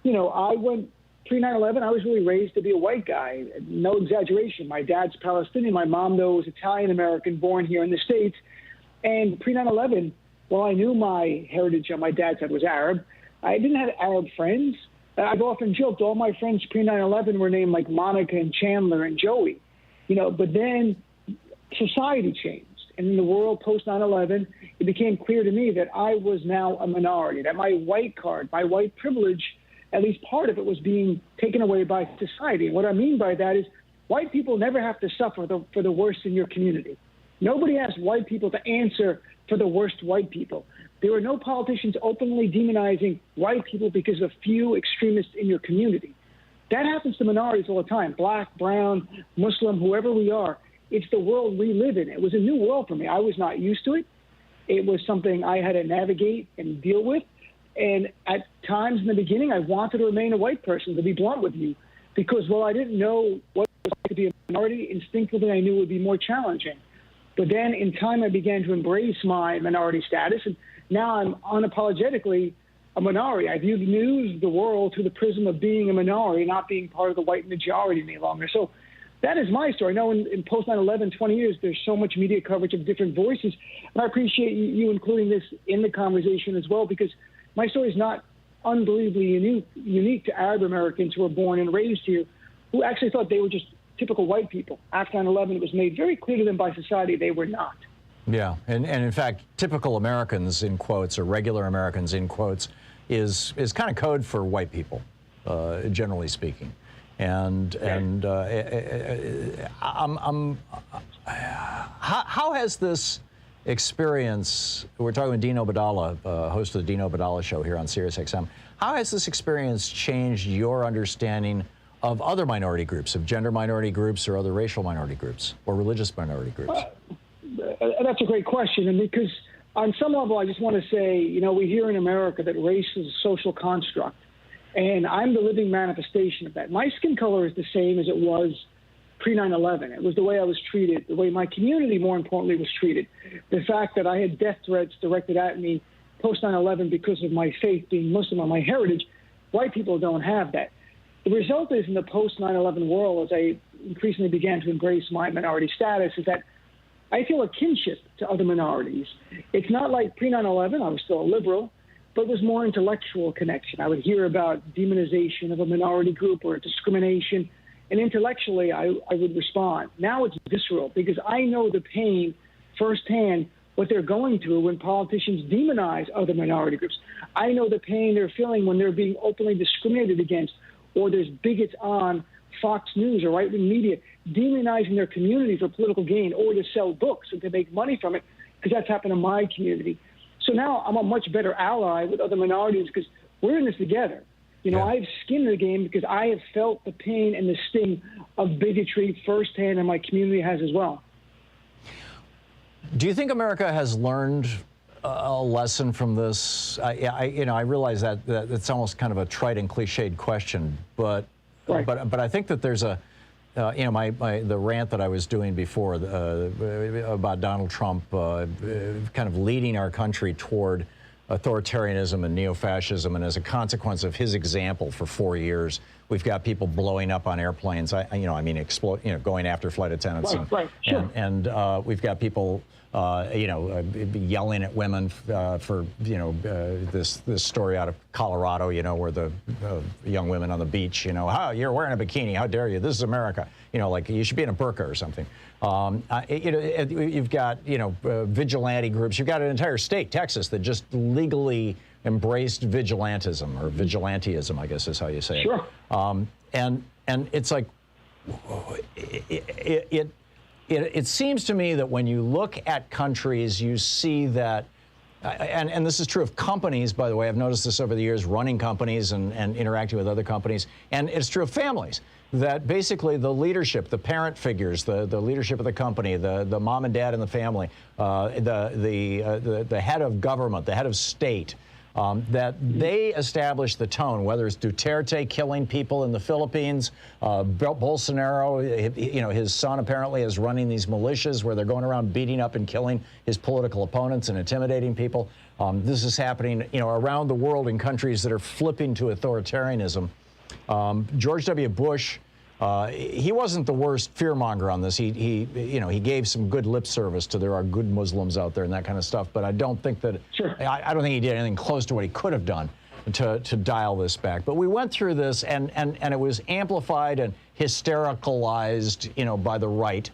I went pre-9/11, I was really raised to be a white guy. No exaggeration. My dad's Palestinian. My mom, though, was Italian-American, born here in the States. And pre-9/11, while I knew my heritage on my dad's side was Arab, I didn't have Arab friends. I've often joked all my friends pre-9/11 were named like Monica and Chandler and Joey. But then society changed. And in the world post-9/11, it became clear to me that I was now a minority, that my white card, my white privilege, at least part of it was being taken away by society. And what I mean by that is white people never have to suffer for the worst in your community. Nobody asked white people to answer for the worst white people. There were no politicians openly demonizing white people because of a few extremists in your community. That happens to minorities all the time, black, brown, Muslim, whoever we are. It's the world we live in. It was a new world for me. I was not used to it. It was something I had to navigate and deal with. And at times in the beginning, I wanted to remain a white person, to be blunt with you, because while I didn't know what it was like to be a minority, instinctively I knew it would be more challenging. But then in time, I began to embrace my minority status, and now I'm unapologetically a minority. I view the news, the world, through the prism of being a minority, not being part of the white majority any longer. So that is my story. I know in post-9/11, 20 years, there's so much media coverage of different voices, and I appreciate you including this in the conversation as well, because my story is not unbelievably unique to Arab Americans who were born and raised here, who actually thought they were just typical white people. After 9/11, it was made very clear to them by society they were not. Yeah, and in fact, typical Americans, in quotes, or regular Americans, in quotes, is kind of code for white people, generally speaking. And how has this experience, we're talking with Dean Obeidallah, host of the Dean Obeidallah Show here on SiriusXM, how has this experience changed your understanding of other minority groups, of gender minority groups or other racial minority groups or religious minority groups? That's a great question. And because on some level, I just want to say, you know, we hear in America that race is a social construct. And I'm the living manifestation of that. My skin color is the same as it was pre-9/11. It was the way I was treated, the way my community, more importantly, was treated. The fact that I had death threats directed at me post-9/11 because of my faith, being Muslim or my heritage, white people don't have that. The result is in the post-9/11 world, as I increasingly began to embrace my minority status, is that I feel a kinship to other minorities. It's not like pre-9/11, I was still a liberal, but it was more intellectual connection. I would hear about demonization of a minority group or discrimination, and intellectually I would respond. Now it's visceral because I know the pain firsthand, what they're going through when politicians demonize other minority groups. I know the pain they're feeling when they're being openly discriminated against, or there's bigots on Fox News or right-wing media demonizing their community for political gain or to sell books and to make money from it, because that's happened in my community. So now I'm a much better ally with other minorities because we're in this together. You know, I've skinned the game because I have felt the pain and the sting of bigotry firsthand, and my community has as well. Do you think America has learned a lesson from this? I realize that it's almost kind of a trite and cliched question, but I think that there's a the rant that I was doing before about Donald Trump kind of leading our country toward authoritarianism and neo-fascism, and as a consequence of his example for 4 years, we've got people blowing up on airplanes. Going after flight attendants, and we've got people yelling at women for this story out of Colorado, where the young women on the beach, how you're wearing a bikini, how dare you? This is America, like you should be in a burqa or something. You've got vigilante groups. You've got an entire state, Texas, that just legally embraced vigilantism, or vigilantism, I guess is how you say it. Sure. And it's like it seems to me that when you look at countries, you see that, and this is true of companies, by the way. I've noticed this over the years, running companies and interacting with other companies, and it's true of families, that basically the leadership, the parent figures, the leadership of the company, the mom and dad in the family, the head of government, the head of state, that they establish the tone, whether it's Duterte killing people in the Philippines, Bolsonaro, his son apparently is running these militias where they're going around beating up and killing his political opponents and intimidating people. This is happening, around the world in countries that are flipping to authoritarianism. George W. Bush, he wasn't the worst fearmonger on this. He gave some good lip service to there are good Muslims out there and that kind of stuff. But I don't think that I don't think he did anything close to what he could have done to dial this back. But we went through this, and it was amplified and hystericalized, by the right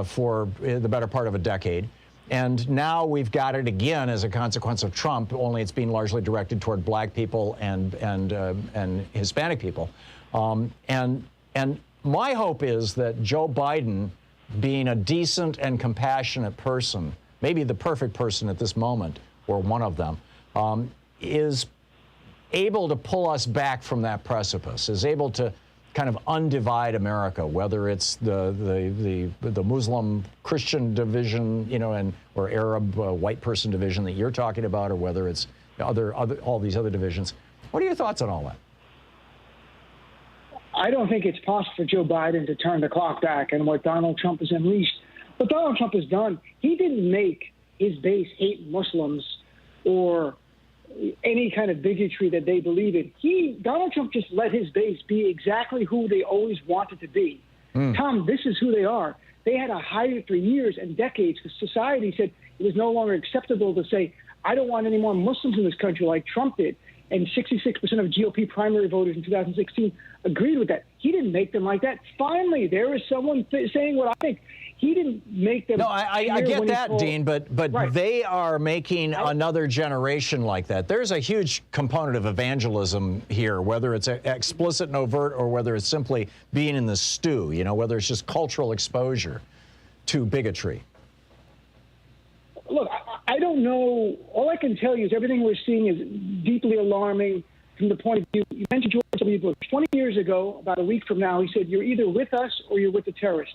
for the better part of a decade. And now we've got it again as a consequence of Trump, only it's being largely directed toward black people and Hispanic people. And my hope is that Joe Biden, being a decent and compassionate person, maybe the perfect person at this moment, or one of them, is able to pull us back from that precipice, is able to kind of undivide America, whether it's the Muslim Christian division, or Arab white person division that you're talking about, or whether it's all these other divisions. What are your thoughts on all that? I don't think it's possible for Joe Biden to turn the clock back and what Donald Trump has unleashed. What Donald Trump has done, he didn't make his base hate Muslims or any kind of bigotry that they believe in. Donald Trump just let his base be exactly who they always wanted to be. Tom, this is who they are. They had to hide it for years and decades because society said it was no longer acceptable to say, I don't want any more Muslims in this country like Trump did. And 66% of GOP primary voters in 2016 agreed with that. He didn't make them like that. Finally, there is someone saying what I think. He didn't make them. No, I get that, Dean, but Right. they are making another generation like that. There's a huge component of evangelism here, whether it's explicit and overt or whether it's simply being in the stew, whether it's just cultural exposure to bigotry. Look, I don't know. All I can tell you is everything we're seeing is deeply alarming from the point of view. You mentioned George W. Bush. 20 years ago, about a week from now, he said, you're either with us or you're with the terrorists.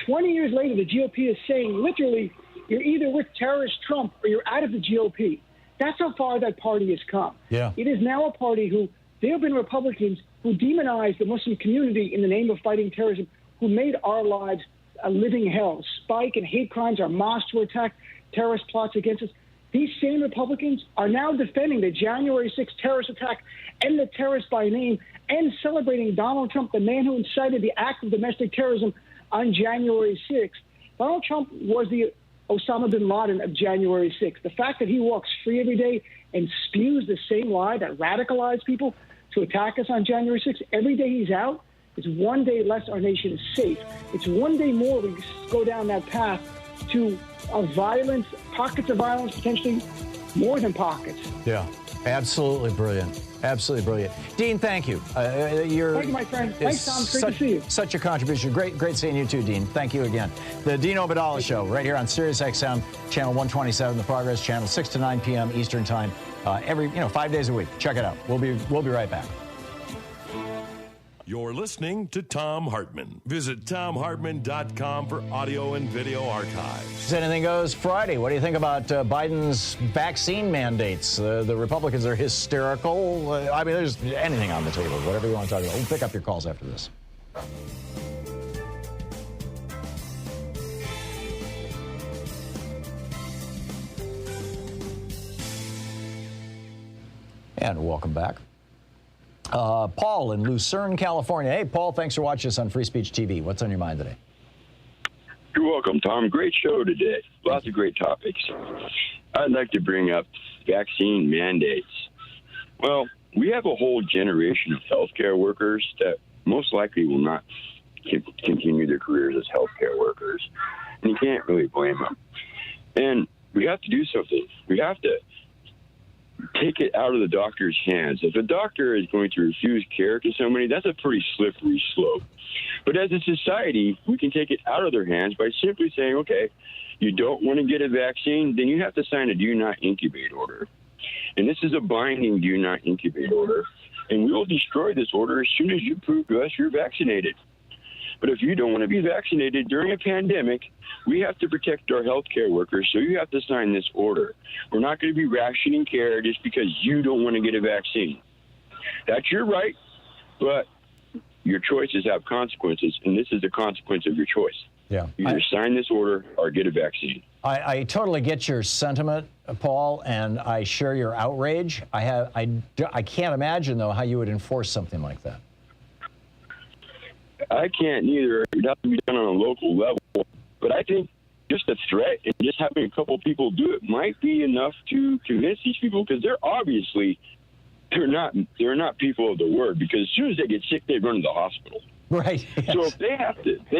20 years later, the GOP is saying, literally, you're either with terrorist Trump or you're out of the GOP. That's how far that party has come. Yeah. It is now a party who, there have been Republicans who demonize the Muslim community in the name of fighting terrorism, who made our lives a living hell. Spike and hate crimes are mosques were attacked, terrorist plots against us. These same Republicans are now defending the January 6th terrorist attack and the terrorists by name and celebrating Donald Trump, the man who incited the act of domestic terrorism on January 6th. Donald Trump was the Osama bin Laden of January 6th. The fact that he walks free every day and spews the same lie that radicalized people to attack us on January 6th, every day he's out, is one day less our nation is safe. It's one day more we go down that path to a violence, pockets of violence, potentially more than pockets. Yeah, absolutely brilliant. Absolutely brilliant. Dean, thank you. Thank you, my friend. Thanks, Tom. Great to see you. Such a contribution. Great seeing you too, Dean. Thank you again. The Dean Obeidallah Show, right here on Sirius XM, channel 127, the Progress Channel, 6 to 9 p.m. Eastern Time, every 5 days a week. Check it out. We'll be right back. You're listening to Thom Hartmann. Visit thomhartmann.com for audio and video archives. It's Anything Goes Friday. What do you think about Biden's vaccine mandates? The Republicans are hysterical. There's anything on the table, whatever you want to talk about. We'll pick up your calls after this. And welcome back. Paul in Lucerne, California. Hey, Paul, thanks for watching us on Free Speech TV. What's on your mind today? You're welcome, Tom. Great show today. Lots of great topics. I'd like to bring up vaccine mandates. Well, we have a whole generation of healthcare workers that most likely will not continue their careers as healthcare workers, and you can't really blame them. And we have to do something. We have to take it out of the doctor's hands. If a doctor is going to refuse care to somebody, that's a pretty slippery slope. But as a society, we can take it out of their hands by simply saying, okay, you don't want to get a vaccine, then you have to sign a do not incubate order. And this is a binding do not incubate order. And we will destroy this order as soon as you prove to us you're vaccinated. But if you don't want to be vaccinated during a pandemic, we have to protect our healthcare workers, so you have to sign this order. We're not going to be rationing care just because you don't want to get a vaccine. That's your right, but your choices have consequences, and this is the consequence of your choice. Yeah. Either sign this order or get a vaccine. I totally get your sentiment, Paul, and I share your outrage. I can't imagine, though, how you would enforce something like that. I can't either. It has to be done on a local level. But I think just a threat and just having a couple people do it might be enough to convince these people, because they're not people of the word, because as soon as they get sick, they run to the hospital. Right. Yes. So if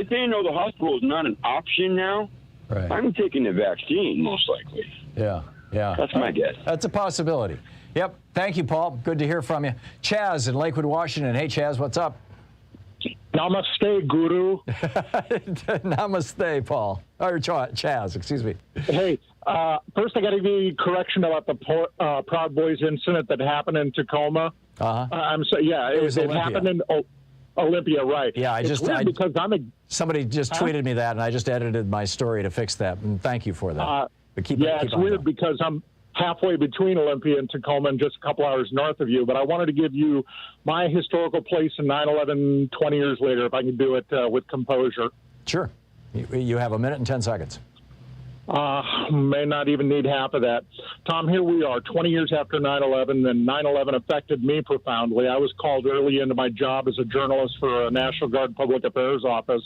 they know the hospital is not an option now, right, I'm taking the vaccine most likely. Yeah. That's my guess. That's a possibility. Yep. Thank you, Paul. Good to hear from you. Chaz in Lakewood, Washington. Hey, Chaz, what's up? Namaste, Guru. Namaste, Paul. Or Chaz, excuse me. Hey, first I got to give you a correction about the Proud Boys incident that happened in Tacoma. It happened in Olympia, right? Yeah, somebody just tweeted me that, and I just edited my story to fix that. And thank you for that. But keep it's weird because I'm halfway between Olympia and Tacoma and just a couple hours north of you. But I wanted to give you my historical place in 9/11 20 years later, if I can do it with composure. Sure. You have a minute and 10 seconds. May not even need half of that. Tom, here we are, 20 years after 9/11, and 9/11 affected me profoundly. I was called early into my job as a journalist for a National Guard Public Affairs office.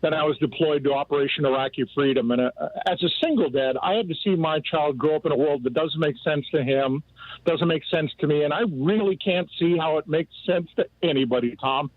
Then I was deployed to Operation Iraqi Freedom. And as a single dad, I had to see my child grow up in a world that doesn't make sense to him, doesn't make sense to me, and I really can't see how it makes sense to anybody, Tom.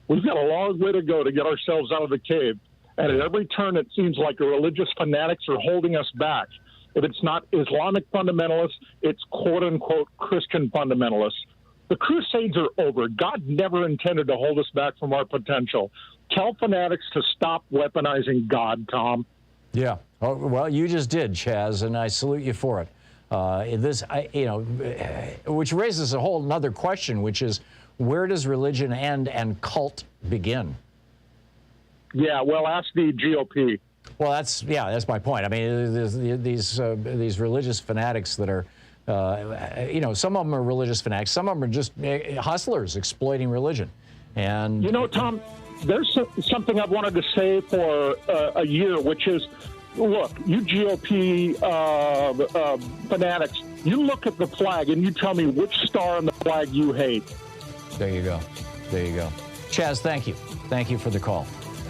We've got a long way to go to get ourselves out of the cave. And at every turn, it seems like the religious fanatics are holding us back. If it's not Islamic fundamentalists, it's quote-unquote Christian fundamentalists. The Crusades are over. God never intended to hold us back from our potential. Tell fanatics to stop weaponizing God, Tom. Yeah. Oh, well, you just did, Chaz, and I salute you for it. Which raises a whole another question, which is, where does religion end and cult begin? Yeah, well, ask the GOP. Well, that's my point. I mean, these religious fanatics that are, some of them are religious fanatics, some of them are just hustlers exploiting religion. And Tom, there's something I've wanted to say for a year, which is, look, you GOP fanatics, you look at the flag and you tell me which star on the flag you hate. There you go. Chaz, thank you. Thank you for the call.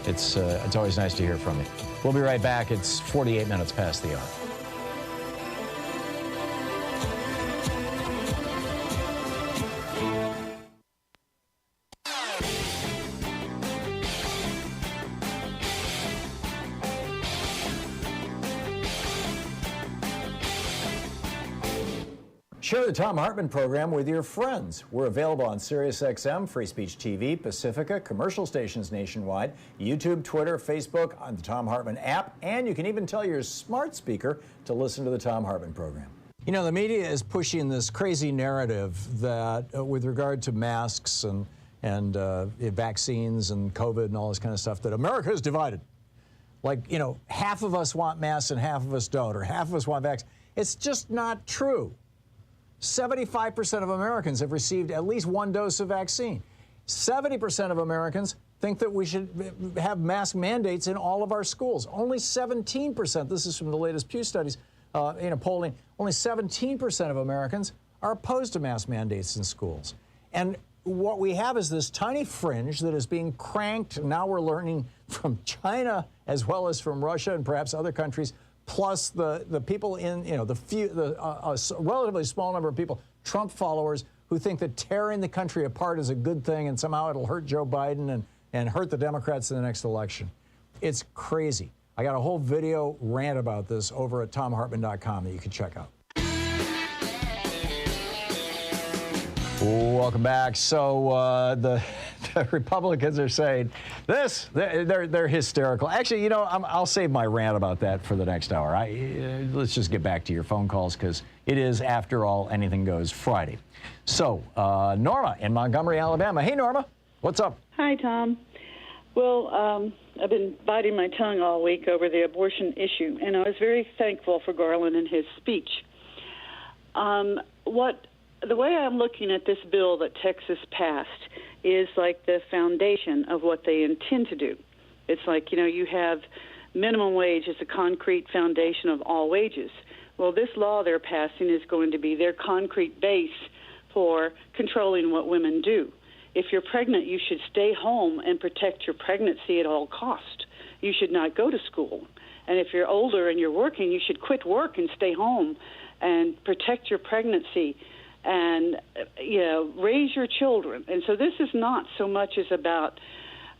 It's always nice to hear from you. We'll be right back. It's 48 minutes past the hour. Share the Thom Hartmann Program with your friends. We're available on SiriusXM, Free Speech TV, Pacifica, commercial stations nationwide, YouTube, Twitter, Facebook, on the Thom Hartmann app, and you can even tell your smart speaker to listen to the Thom Hartmann Program. You know, the media is pushing this crazy narrative that with regard to masks and vaccines and COVID and all this kind of stuff, that America is divided. Like, half of us want masks and half of us don't, or half of us want vaccines. It's just not true. 75% of Americans have received at least one dose of vaccine. 70% of Americans think that we should have mask mandates in all of our schools. Only 17%, this is from the latest Pew studies, polling, only 17% of Americans are opposed to mask mandates in schools. And what we have is this tiny fringe that is being cranked. Now we're learning from China as well as from Russia and perhaps other countries, plus the people in, a relatively small number of people, Trump followers, who think that tearing the country apart is a good thing and somehow it'll hurt Joe Biden and hurt the Democrats in the next election. It's crazy. I got a whole video rant about this over at ThomHartmann.com that you can check out. Welcome back. So the Republicans are saying this. They're hysterical. Actually, I'll save my rant about that for the next hour. Let's just get back to your phone calls because it is, after all, Anything Goes Friday. So Norma in Montgomery, Alabama. Hey, Norma. What's up? Hi, Tom. Well, I've been biting my tongue all week over the abortion issue, and I was very thankful for Garland and his speech. The way I'm looking at this bill that Texas passed is like the foundation of what they intend to do. It's like, you have minimum wage as a concrete foundation of all wages. Well, this law they're passing is going to be their concrete base for controlling what women do. If you're pregnant, you should stay home and protect your pregnancy at all cost. You should not go to school. And if you're older and you're working, you should quit work and stay home and protect your pregnancy and, raise your children. And so this is not so much as about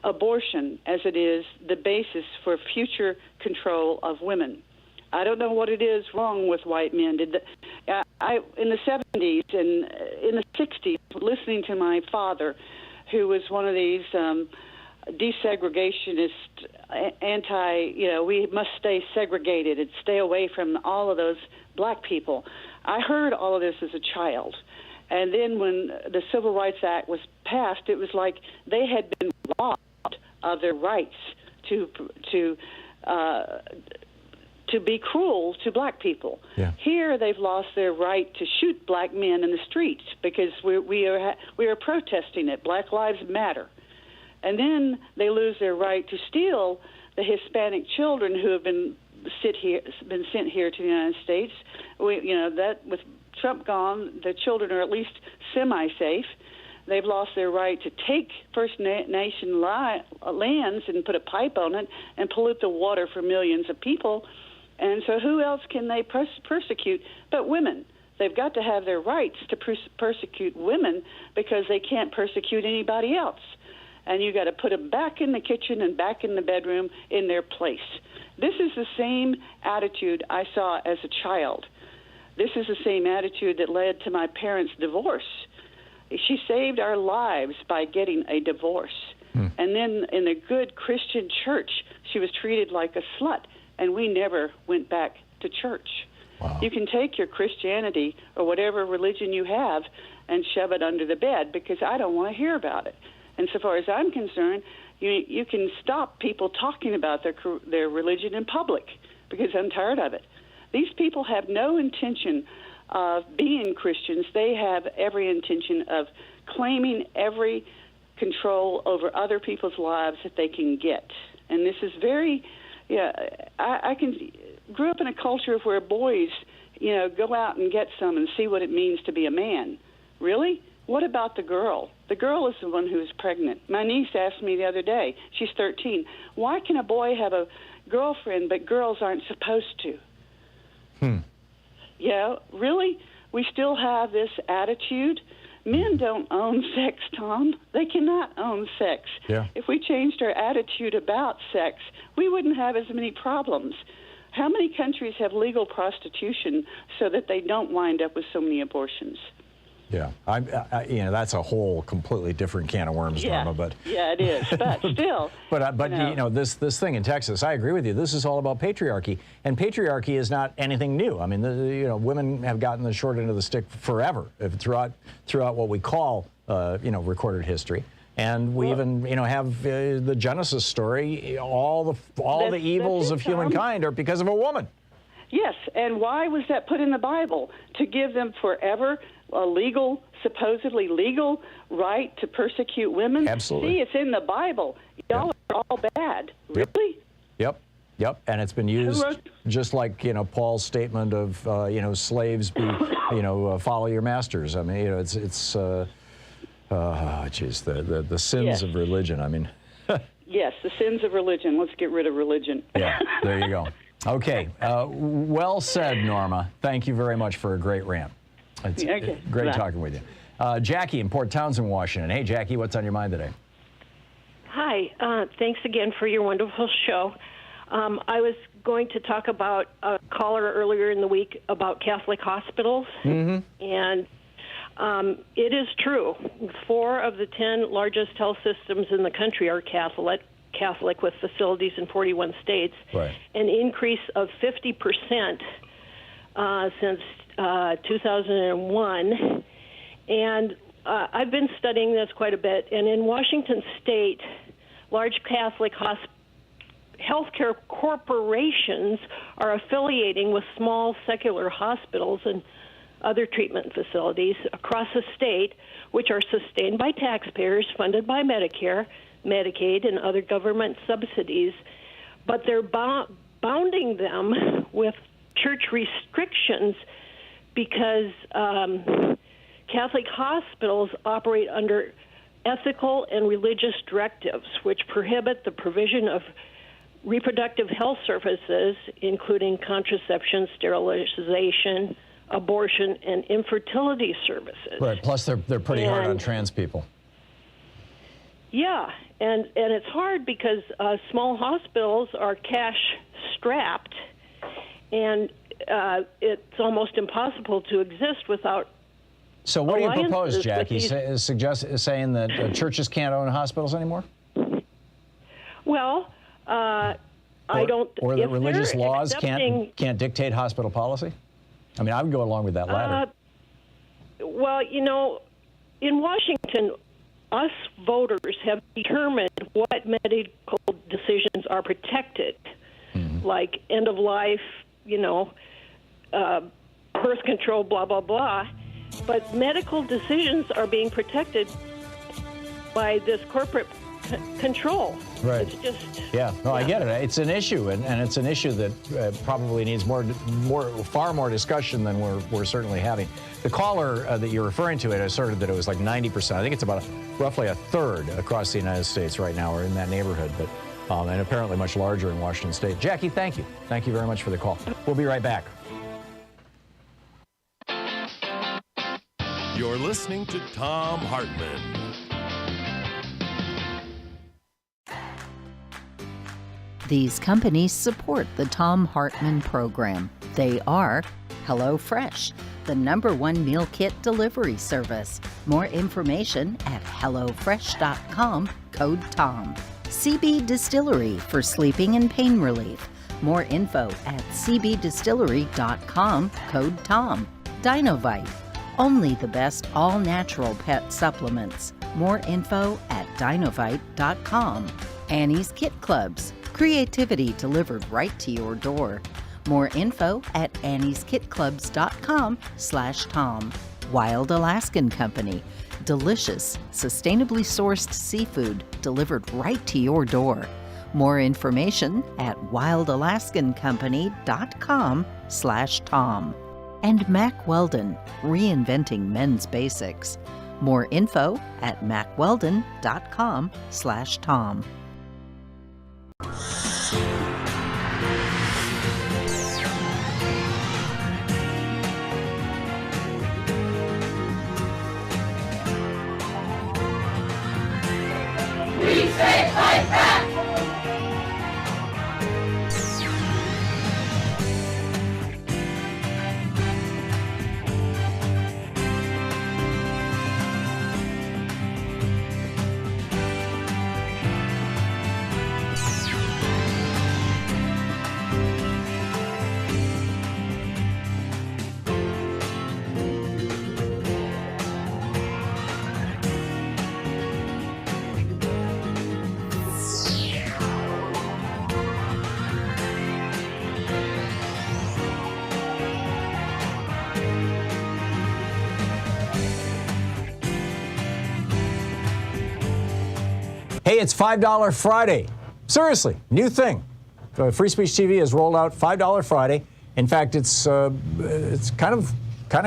abortion as it is the basis for future control of women. I don't know what it is wrong with white men. In the 70s and in the 60s, listening to my father, who was one of these desegregationist, we must stay segregated and stay away from all of those black people. I heard all of this as a child. And then when the Civil Rights Act was passed, it was like they had been robbed of their rights to be cruel to black people. Yeah. Here they've lost their right to shoot black men in the streets because we are protesting it. Black Lives Matter. And then they lose their right to steal the Hispanic children who have been sent here to the United States. That with Trump gone, the children are at least semi-safe. They've lost their right to take First Nation lands and put a pipe on it and pollute the water for millions of people. And so who else can they persecute but women? They've got to have their rights to persecute women because they can't persecute anybody else. and you got to put them back in the kitchen and back in the bedroom in their place. This is the same attitude I saw as a child. This is the same attitude that led to my parents' divorce. She saved our lives by getting a divorce. And then in a good Christian church, she was treated like a slut, and we never went back to church. Wow. You can take your Christianity or whatever religion you have and shove it under the bed because I don't want to hear about it. And so far as I'm concerned, you can stop people talking about their religion in public because I'm tired of it. These people have no intention of being Christians. They have every intention of claiming every control over other people's lives that they can get. And this is very, I grew up in a culture where boys, go out and get some and see what it means to be a man. Really? What about the girl? The girl is the one who is pregnant. My niece asked me the other day, she's 13, why can a boy have a girlfriend but girls aren't supposed to? Yeah, really? We still have this attitude? Men don't own sex, Tom. They cannot own sex. Yeah. If we changed our attitude about sex, we wouldn't have as many problems. How many countries have legal prostitution so that they don't wind up with so many abortions? Yeah, that's a whole completely different can of worms, Norma. But yeah, it is. But still, this thing in Texas, I agree with you. This is all about patriarchy, and patriarchy is not anything new. I mean, women have gotten the short end of the stick forever throughout what we call recorded history. And we even have the Genesis story. All the evils of humankind are because of a woman. Yes, and why was that put in the Bible? To give them forever a supposedly legal right to persecute women? Absolutely. See, it's in the Bible. Y'all are all bad. Really? Yep. And it's been used just like, Paul's statement of, slaves be, follow your masters. I mean, it's the sins of religion. I mean. Yes, the sins of religion. Let's get rid of religion. Yeah, there you go. Okay. Well said, Norma. Thank you very much for a great rant. It's great talking with you. Jackie in Port Townsend, Washington. Hey, Jackie, what's on your mind today? Hi. Thanks again for your wonderful show. I was going to talk about a caller earlier in the week about Catholic hospitals. Mm-hmm. And it is true. 4 of the 10 largest health systems in the country are Catholic with facilities in 41 states. Right. An increase of 50% since 2001. And I've been studying this quite a bit. And in Washington State, large Catholic healthcare corporations are affiliating with small secular hospitals and other treatment facilities across the state, which are sustained by taxpayers, funded by Medicare, Medicaid, and other government subsidies. But they're bounding them with church restrictions because Catholic hospitals operate under ethical and religious directives, which prohibit the provision of reproductive health services, including contraception, sterilization, abortion, and infertility services. Right. Plus, they're pretty hard on trans people. Yeah, and it's hard because small hospitals are cash-strapped, and it's almost impossible to exist without. So what do you propose, Jackie? Saying that churches can't own hospitals anymore? Well, I don't. Or that religious laws can't dictate hospital policy? I mean, I would go along with that latter. Well, in Washington, us voters have determined what medical decisions are protected, like end of life, birth control, blah, blah, blah. But medical decisions are being protected by this corporate control. Right. It's just. Yeah. No, I get it. It's an issue, and it's an issue that probably needs far more discussion than we're certainly having. The caller that you're referring to, it asserted that it was like 90%. I think it's about roughly a third across the United States right now, or in that neighborhood, but and apparently much larger in Washington State. Jackie, thank you. Thank you very much for the call. We'll be right back. You're listening to Thom Hartmann. These companies support the Thom Hartmann Program. They are HelloFresh, the #1 meal kit delivery service. More information at HelloFresh.com, code TOM. CB Distillery for sleeping and pain relief. More info at cbdistillery.com, code TOM. Dinovite, only the best all-natural pet supplements. More info at dinovite.com. Annie's Kit Clubs, creativity delivered right to your door. More info at annieskitclubs.com/Tom. Wild Alaskan Company, delicious, sustainably sourced seafood delivered right to your door. More information at wildalaskancompany.com/Tom. And Mack Weldon, reinventing men's basics. More info at mackweldon.com/Tom. Hey, it's $5 Friday. Seriously, new thing. Free Speech TV has rolled out $5 Friday. In fact, it's kind of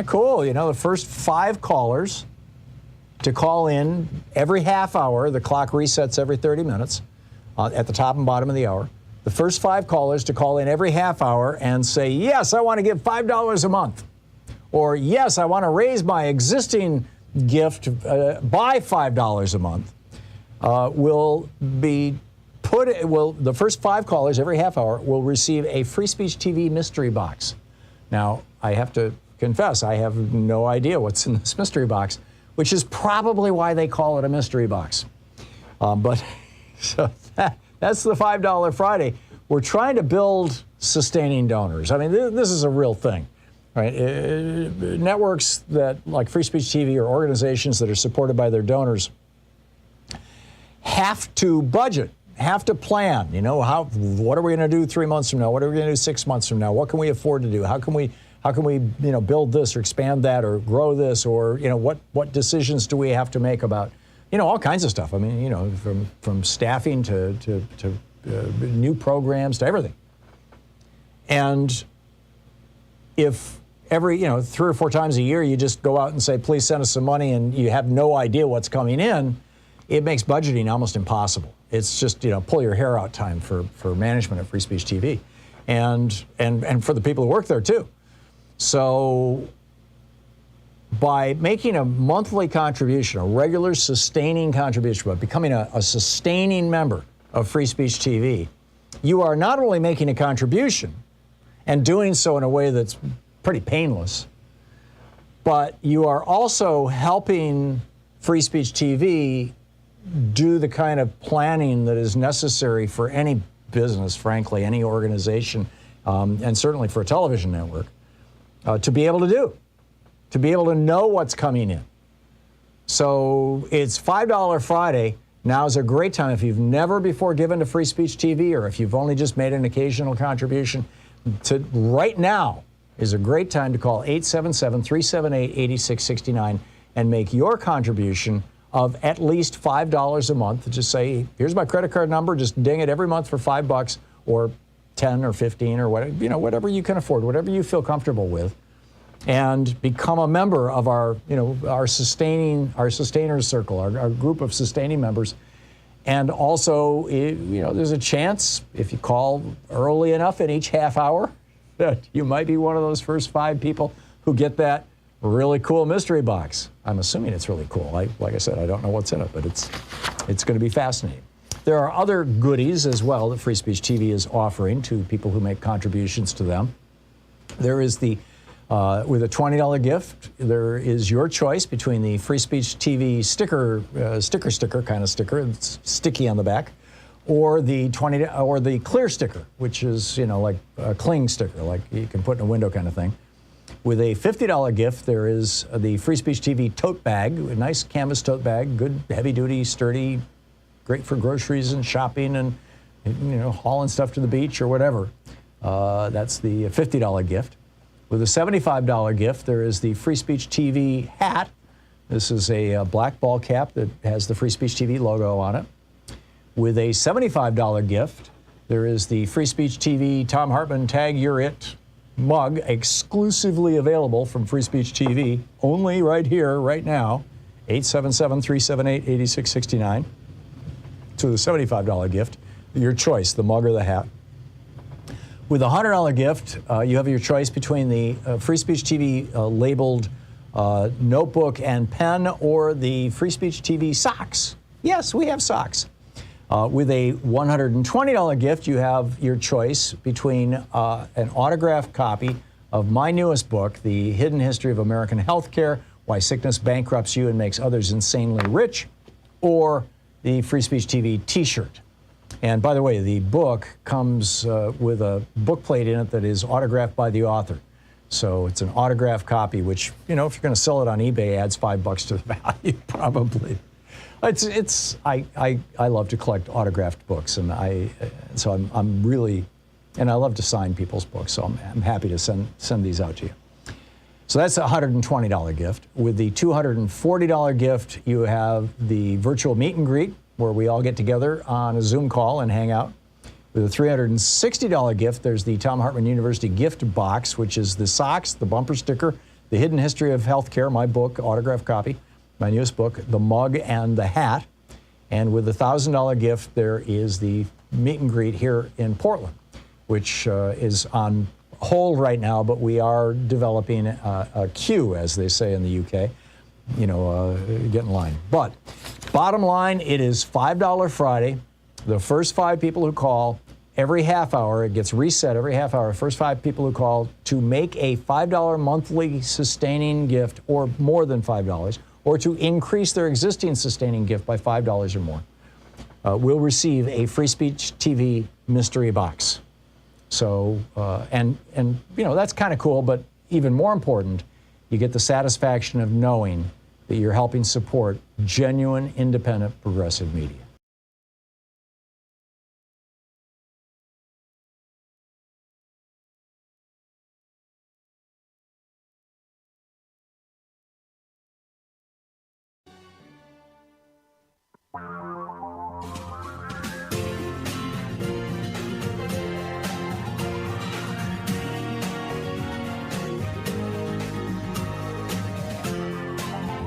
cool. You know, the first 5 callers to call in every half hour. The clock resets every 30 minutes at the top and bottom of the hour. The first 5 callers to call in every half hour and say, yes, I want to give $5 a month. Or, yes, I want to raise my existing gift by $5 a month. The first 5 callers every half hour will receive a Free Speech TV mystery box. Now, I have to confess, I have no idea what's in this mystery box, which is probably why they call it a mystery box. But so that's the $5 Friday. We're trying to build sustaining donors. I mean, this is a real thing, right? Networks that, like Free Speech TV, or organizations that are supported by their donors, have to budget, have to plan. You know, what are we going to do 3 months from now? What are we going to do 6 months from now? What can we afford to do? How can we build this or expand that or grow this, or what decisions do we have to make about all kinds of stuff? I mean, from staffing to new programs to everything. And if every 3 or 4 times a year you just go out and say, please send us some money, and you have no idea what's coming in, it makes budgeting almost impossible. It's just, pull your hair out time for management at Free Speech TV and for the people who work there too. So by making a monthly contribution, a regular sustaining contribution, by becoming a sustaining member of Free Speech TV, you are not only making a contribution and doing so in a way that's pretty painless, but you are also helping Free Speech TV do the kind of planning that is necessary for any business, frankly, any organization, and certainly for a television network, to be able to be able to know what's coming in. So it's $5 Friday. Now is a great time. If you've never before given to Free Speech TV, or if you've only just made an occasional contribution, right now is a great time to call 877-378-8669 and make your contribution of at least $5 a month. Just say, here's my credit card number. Just ding it every month for $5 or 10 or 15 or whatever, whatever you can afford, whatever you feel comfortable with, and become a member of our sustainers circle, our group of sustaining members. And also, there's a chance if you call early enough in each half hour that you might be one of those first 5 people who get that really cool mystery box. I'm assuming it's really cool. Like I said, I don't know what's in it, but it's going to be fascinating. There are other goodies as well that Free Speech TV is offering to people who make contributions to them. There is the, with a $20 gift, there is your choice between the Free Speech TV sticker kind of sticker, it's sticky on the back, or the clear sticker, which is, you know, like a cling sticker, like you can put in a window kind of thing. With a $50 gift, there is the Free Speech TV tote bag, a nice canvas tote bag, good, heavy-duty, sturdy, great for groceries and shopping and, you know, hauling stuff to the beach or whatever. That's the $50 gift. With a $75 gift, there is the Free Speech TV hat. This is a black ball cap that has the Free Speech TV logo on it. With a $75 gift, there is the Free Speech TV Thom Hartmann Tag You're It mug, exclusively available from Free Speech TV, only right here, right now, 877-378-8669. To the $75 gift, your choice, the mug or the hat. With a $100 gift, you have your choice between the Free Speech TV labeled notebook and pen or the Free Speech TV socks. Yes, we have socks. With a $120 gift, you have your choice between an autographed copy of my newest book, The Hidden History of American Healthcare, Why Sickness Bankrupts You and Makes Others Insanely Rich, or the Free Speech TV t-shirt. And by the way, the book comes with a bookplate in it that is autographed by the author. So it's an autographed copy, which, you know, if you're going to sell it on eBay, adds $5 to the value, probably. I love to collect autographed books, and I'm really, and I love to sign people's books, so I'm happy to send these out to you. So that's a $120 gift. With the $240 gift, you have the virtual meet and greet, where we all get together on a Zoom call and hang out. With a $360 gift, there's the Thom Hartmann University gift box, which is the socks, the bumper sticker, The Hidden History of Healthcare, my book, autographed copy, my newest book, the mug and the hat. And with the $1,000 gift, there is the meet and greet here in Portland, which is on hold right now, but we are developing a queue, as they say in the UK. You know, get in line. But bottom line, it is $5 Friday. The first 5 people who call every half hour, it gets reset every half hour. First 5 people who call to make a $5 monthly sustaining gift, or more than $5, or to increase their existing sustaining gift by $5 or more, will receive a Free Speech TV mystery box. So, and you know, that's kind of cool, but even more important, you get the satisfaction of knowing that you're helping support genuine, independent, progressive media.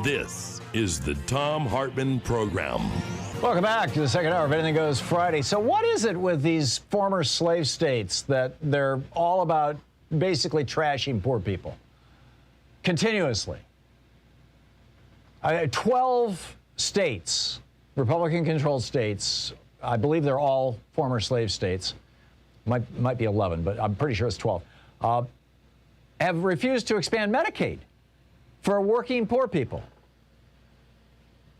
This is the Thom Hartmann Program. Welcome back to the second hour of Anything Goes Friday. So what is it with these former slave states that they're all about basically trashing poor people continuously? 12 states, Republican-controlled states, I believe they're all former slave states, might be 11, but I'm pretty sure it's 12, have refused to expand Medicaid for working poor people.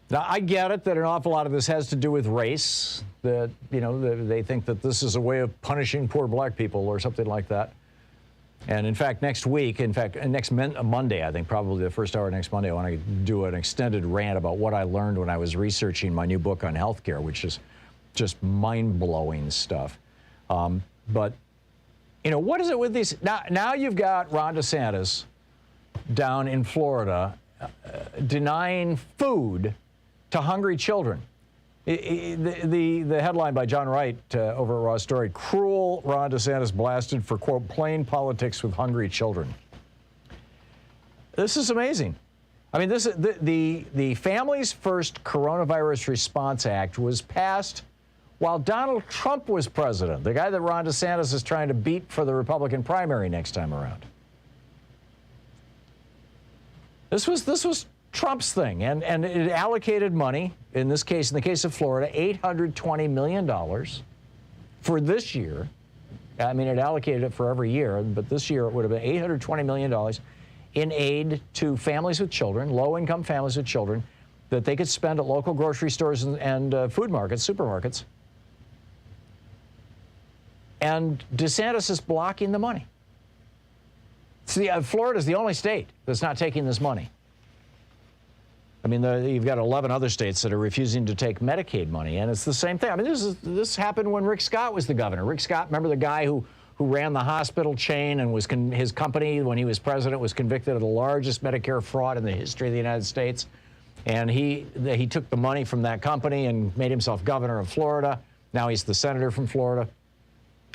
Now, I get it that an awful lot of this has to do with race, that, you know, they think that this is a way of punishing poor black people or something like that. And in fact, next Monday, I think probably the first hour next Monday, I want to do an extended rant about what I learned when I was researching my new book on healthcare, which is just mind-blowing stuff. But, you know, what is it with these? Now you've got Ron DeSantis down in Florida denying food to hungry children. The headline by John Wright over at Raw Story, cruel Ron DeSantis blasted for, quote, playing politics with hungry children. This is amazing. I mean, this is the Families First Coronavirus Response Act was passed while Donald Trump was president, the guy that Ron DeSantis is trying to beat for the Republican primary next time around. This was Trump's thing, and it allocated money, in this case, in the case of Florida, $820 million for this year. I mean, it allocated it for every year, but this year it would have been $820 million in aid to families with children, low-income families with children, that they could spend at local grocery stores and food markets, supermarkets. And DeSantis is blocking the money. See, Florida's the only state that's not taking this money. I mean, you've got 11 other states that are refusing to take Medicaid money, and it's the same thing. I mean, this happened when Rick Scott was the governor. Rick Scott, remember the guy who ran the hospital chain and was his company, when he was president, was convicted of the largest Medicare fraud in the history of the United States. And he took the money from that company and made himself governor of Florida. Now he's the senator from Florida.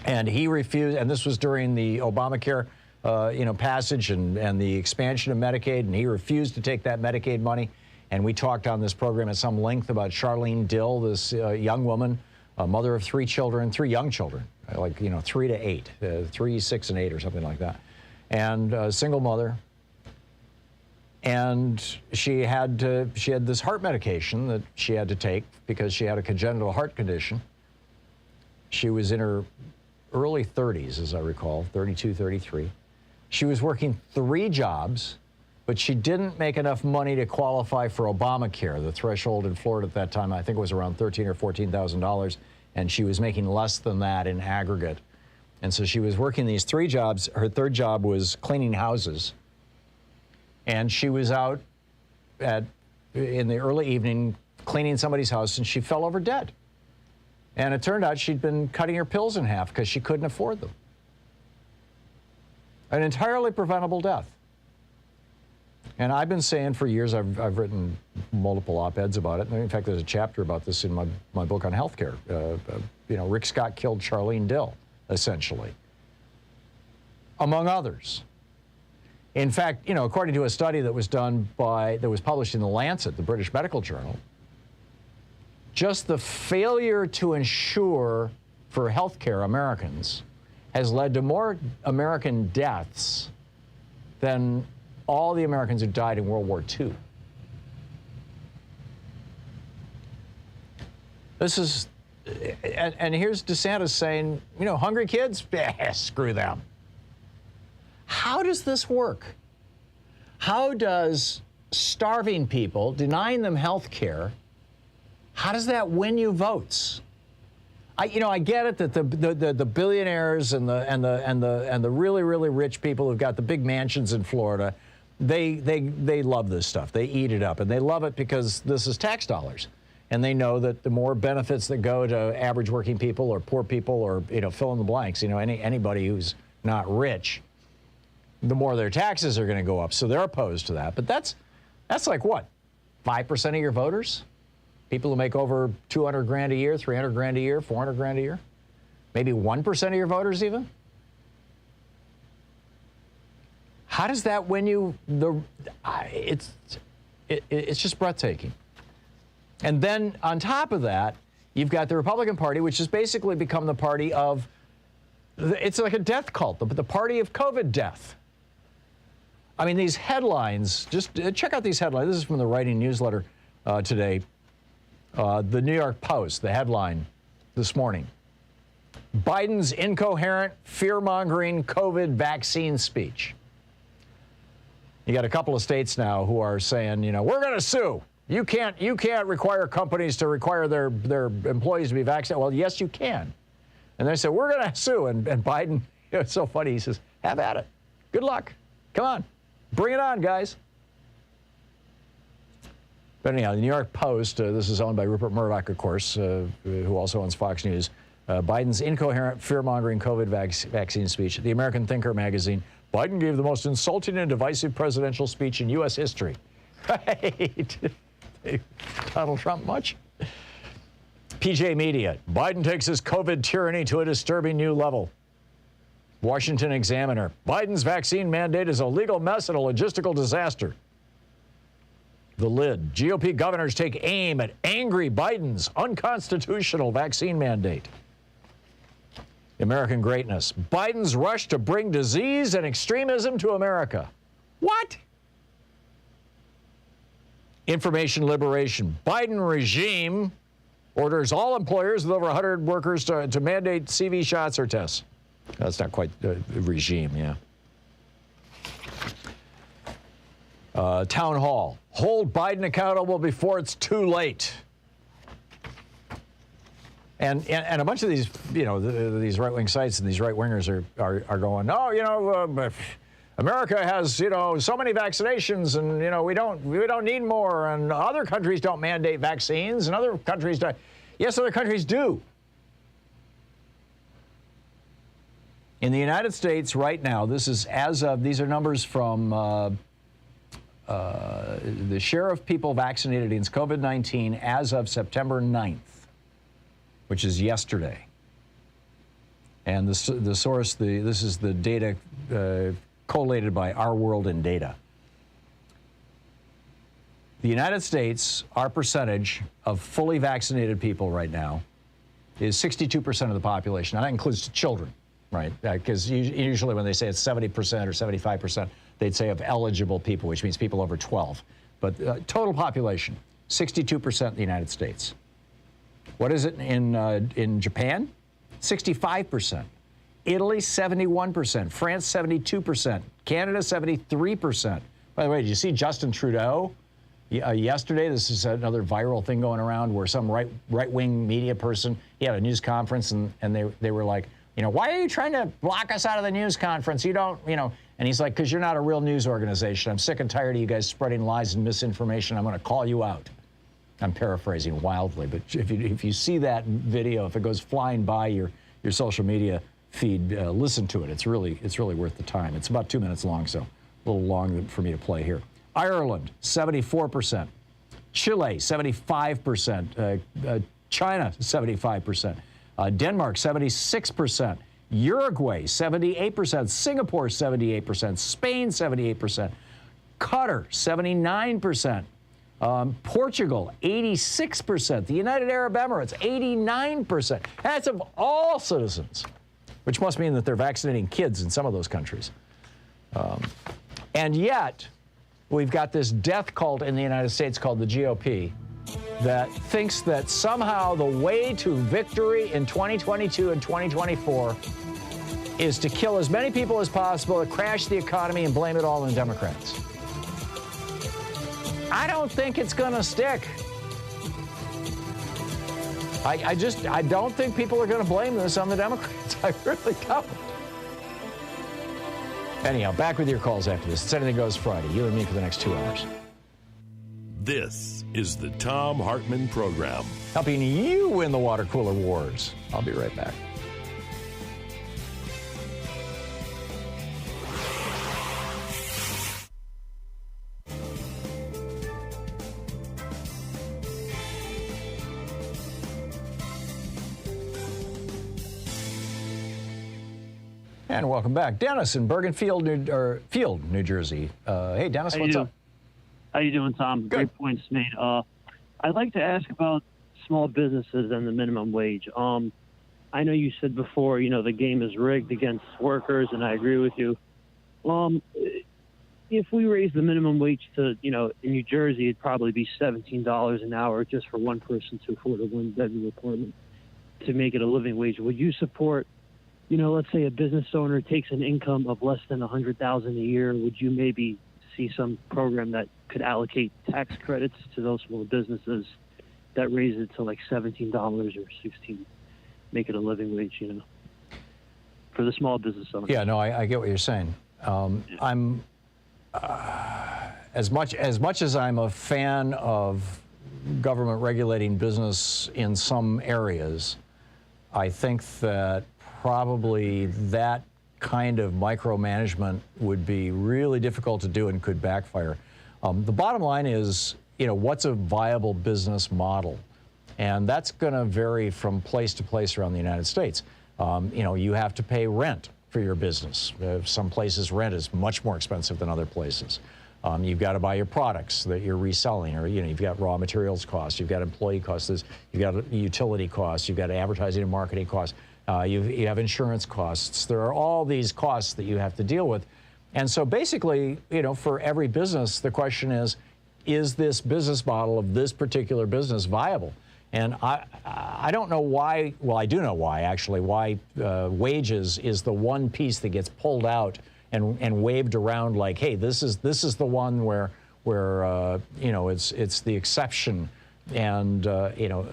And he refused, and this was during the Obamacare passage and the expansion of Medicaid, and he refused to take that Medicaid money. And we talked on this program at some length about Charlene Dill, this young woman, a mother of 3 children, 3 young children, 3 to 8, 3, 6, and 8 or something like that, and a single mother. And she had this heart medication that she had to take because she had a congenital heart condition. She was in her early 30s, as I recall, 32, 33. She was working 3 jobs, but she didn't make enough money to qualify for Obamacare. The threshold in Florida at that time, I think, was around $13,000 or $14,000, and she was making less than that in aggregate. And so she was working these 3 jobs. Her 3rd job was cleaning houses. And she was out in the early evening cleaning somebody's house, and she fell over dead. And it turned out she'd been cutting her pills in half because she couldn't afford them. An entirely preventable death. And I've been saying for years, I've written multiple op-eds about it. In fact, there's a chapter about this in my book on healthcare. Rick Scott killed Charlene Dill, essentially, among others. In fact, according to a study that was published in The Lancet, the British medical journal, just the failure to insure for healthcare Americans has led to more American deaths than all the Americans who died in World War II. And here's DeSantis saying, hungry kids, screw them. How does this work? How does starving people, denying them health care, how does that win you votes? I get it that the billionaires and the really, really rich people who've got the big mansions in Florida, they love this stuff. They eat it up, and they love it because this is tax dollars. And they know that the more benefits that go to average working people or poor people or, fill in the blanks, anybody who's not rich, the more their taxes are going to go up. So they're opposed to that. But that's like what? 5% of your voters? People who make over 200 grand a year, 300 grand a year, 400 grand a year? Maybe 1% of your voters even? How does that win you it's just breathtaking. And then on top of that, you've got the Republican Party, which has basically become the party of, it's like a death cult, the party of COVID death. I mean, these headlines, just check out these headlines. This is from the Writing Newsletter today. The New York Post, the headline this morning. Biden's incoherent, fear-mongering COVID vaccine speech. You got a couple of states now who are saying, we're going to sue. You can't require companies to require their employees to be vaccinated. Well, yes, you can. And they said, we're going to sue. And Biden, it's so funny. He says, have at it. Good luck. Come on. Bring it on, guys. But anyhow, the New York Post, this is owned by Rupert Murdoch, of course, who also owns Fox News. Biden's incoherent, fear-mongering COVID vaccine speech. The American Thinker magazine. Biden gave the most insulting and divisive presidential speech in U.S. history. Right. Donald Trump much? PJ Media. Biden takes his COVID tyranny to a disturbing new level. Washington Examiner. Biden's vaccine mandate is a legal mess and a logistical disaster. The Lid. GOP governors take aim at angry Biden's unconstitutional vaccine mandate. American Greatness. Biden's rush to bring disease and extremism to America. What? Information liberation. Biden regime orders all employers with over 100 workers to mandate CV shots or tests. That's not quite the regime, yeah. Town hall. Hold Biden accountable before it's too late. And a bunch of these, these right-wing sites and these right-wingers are going, no, America has, so many vaccinations, and we don't need more, and other countries don't mandate vaccines, and other countries don't. Yes, other countries do. In the United States right now, this is these are numbers from the share of people vaccinated against COVID-19 as of September 9th, which is yesterday. And the source, this is the data collated by Our World in Data. The United States, our percentage of fully vaccinated people right now is 62% of the population. Now, that includes children, right? Because usually when they say it's 70% or 75%, they'd say of eligible people, which means people over 12. But total population, 62% in the United States. What is it in Japan? 65%. Italy, 71%. France, 72%. Canada, 73%. By the way, did you see Justin Trudeau yesterday? This is another viral thing going around where some right-wing media person, he had a news conference and they were like, why are you trying to block us out of the news conference? You don't, and he's like, because you're not a real news organization. I'm sick and tired of you guys spreading lies and misinformation. I'm going to call you out. I'm paraphrasing wildly, but if you see that video, if it goes flying by your social media feed, listen to it. It's really worth the time. It's about 2 minutes long, so a little long for me to play here. Ireland, 74%. Chile, 75%. China, 75%. Denmark, 76%. Uruguay, 78%. Singapore, 78%. Spain, 78%. Qatar, 79%. Portugal, 86%. The United Arab Emirates, 89%. That's of all citizens, which must mean that they're vaccinating kids in some of those countries. And yet, we've got this death cult in the United States called the GOP that thinks that somehow the way to victory in 2022 and 2024 is to kill as many people as possible, to crash the economy, and blame it all on the Democrats. I don't think it's going to stick. I don't think people are going to blame this on the Democrats. I really don't. Anyhow, back with your calls after this. It's Anything Goes Friday. You and me for the next 2 hours. This is the Thom Hartmann Program. Helping you win the water cooler wars. I'll be right back. And welcome back. Dennis in Bergenfield, New Jersey. Hey, Dennis, what's up? How you doing, Tom? Good. Great points made. I'd like to ask about small businesses and the minimum wage. I know you said before, the game is rigged against workers, and I agree with you. If we raise the minimum wage to, in New Jersey, it'd probably be $17 an hour just for one person to afford a one-bedroom apartment to make it a living wage. Would you support, let's say a business owner takes an income of less than $100,000 a year? Would you maybe see some program that could allocate tax credits to those small businesses that raise it to like $17 or $16, make it a living wage, for the small business owner? Yeah, no, I get what you're saying. I'm as much as I'm a fan of government regulating business in some areas, I think that probably that kind of micromanagement would be really difficult to do and could backfire. The bottom line is, what's a viable business model? And that's going to vary from place to place around the United States. You have to pay rent for your business. Some places rent is much more expensive than other places. You've got to buy your products that you're reselling, or you've got raw materials costs, you've got employee costs, you've got utility costs, you've got advertising and marketing costs. You have insurance costs. There are all these costs that you have to deal with. And so basically, for every business, the question is is this business model of this particular business viable? And I don't know why, well, I do know why, actually, why wages is the one piece that gets pulled out and waved around like, hey, this is the one where you know, it's the exception. And, you know,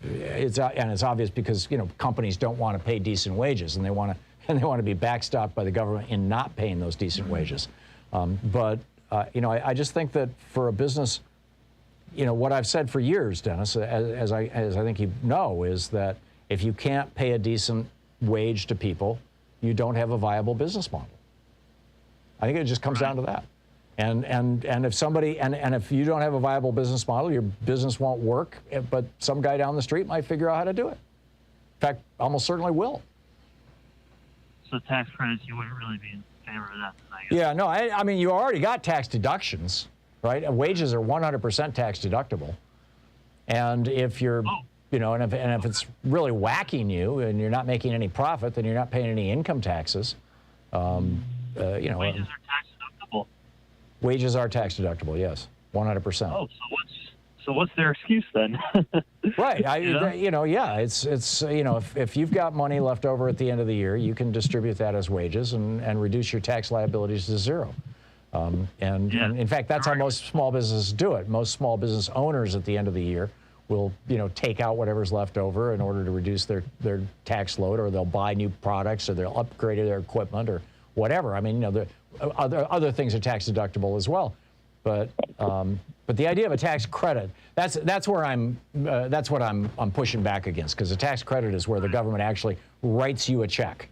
it's obvious because, you know, companies don't want to pay decent wages, and they want to be backstopped by the government in not paying those decent wages. But, you know, I just think that for a business, you know, what I've said for years, Dennis, as I think you know, is that if you can't pay a decent wage to people, you don't have a viable business model. I think it just comes down to that. And if somebody and if you don't have a viable business model, your business won't work. But some guy down the street might figure out how to do it. In fact, almost certainly will. So tax credits, you wouldn't really be in favor of that, I guess. Yeah, no, I mean, you already got tax deductions, right? Wages are 100% tax deductible. And if you're, you know, and if it's really whacking you and you're not making any profit, then you're not paying any income taxes. You know, wages are tax deductible. Wages are tax deductible, yes, 100%. Oh, so what's their excuse then? Right, you know, yeah, it's you know, if you've got money left over at the end of the year, you can distribute that as wages and reduce your tax liabilities to zero. And in fact, that's how most small businesses do it. Most small business owners at the end of the year will, you know, take out whatever's left over in order to reduce their tax load, or they'll buy new products, or they'll upgrade their equipment, or whatever. I mean, you know, the other things are tax deductible as well. But the idea of a tax credit, that's where that's what I'm pushing back against, because a tax credit is where the government actually writes you a check.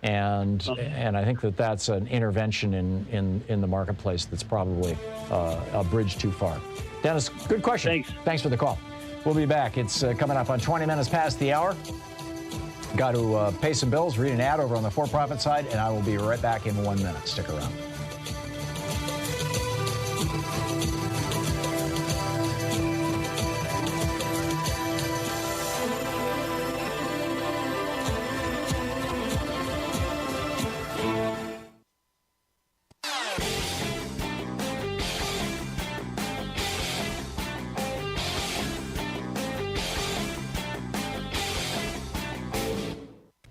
And I think that's an intervention in the marketplace that's probably a bridge too far. Dennis, good question. Thanks for the call. We'll be back. It's coming up on 20 minutes past the hour. Got to pay some bills, read an ad over on the for-profit side, and I will be right back in 1 minute. Stick around.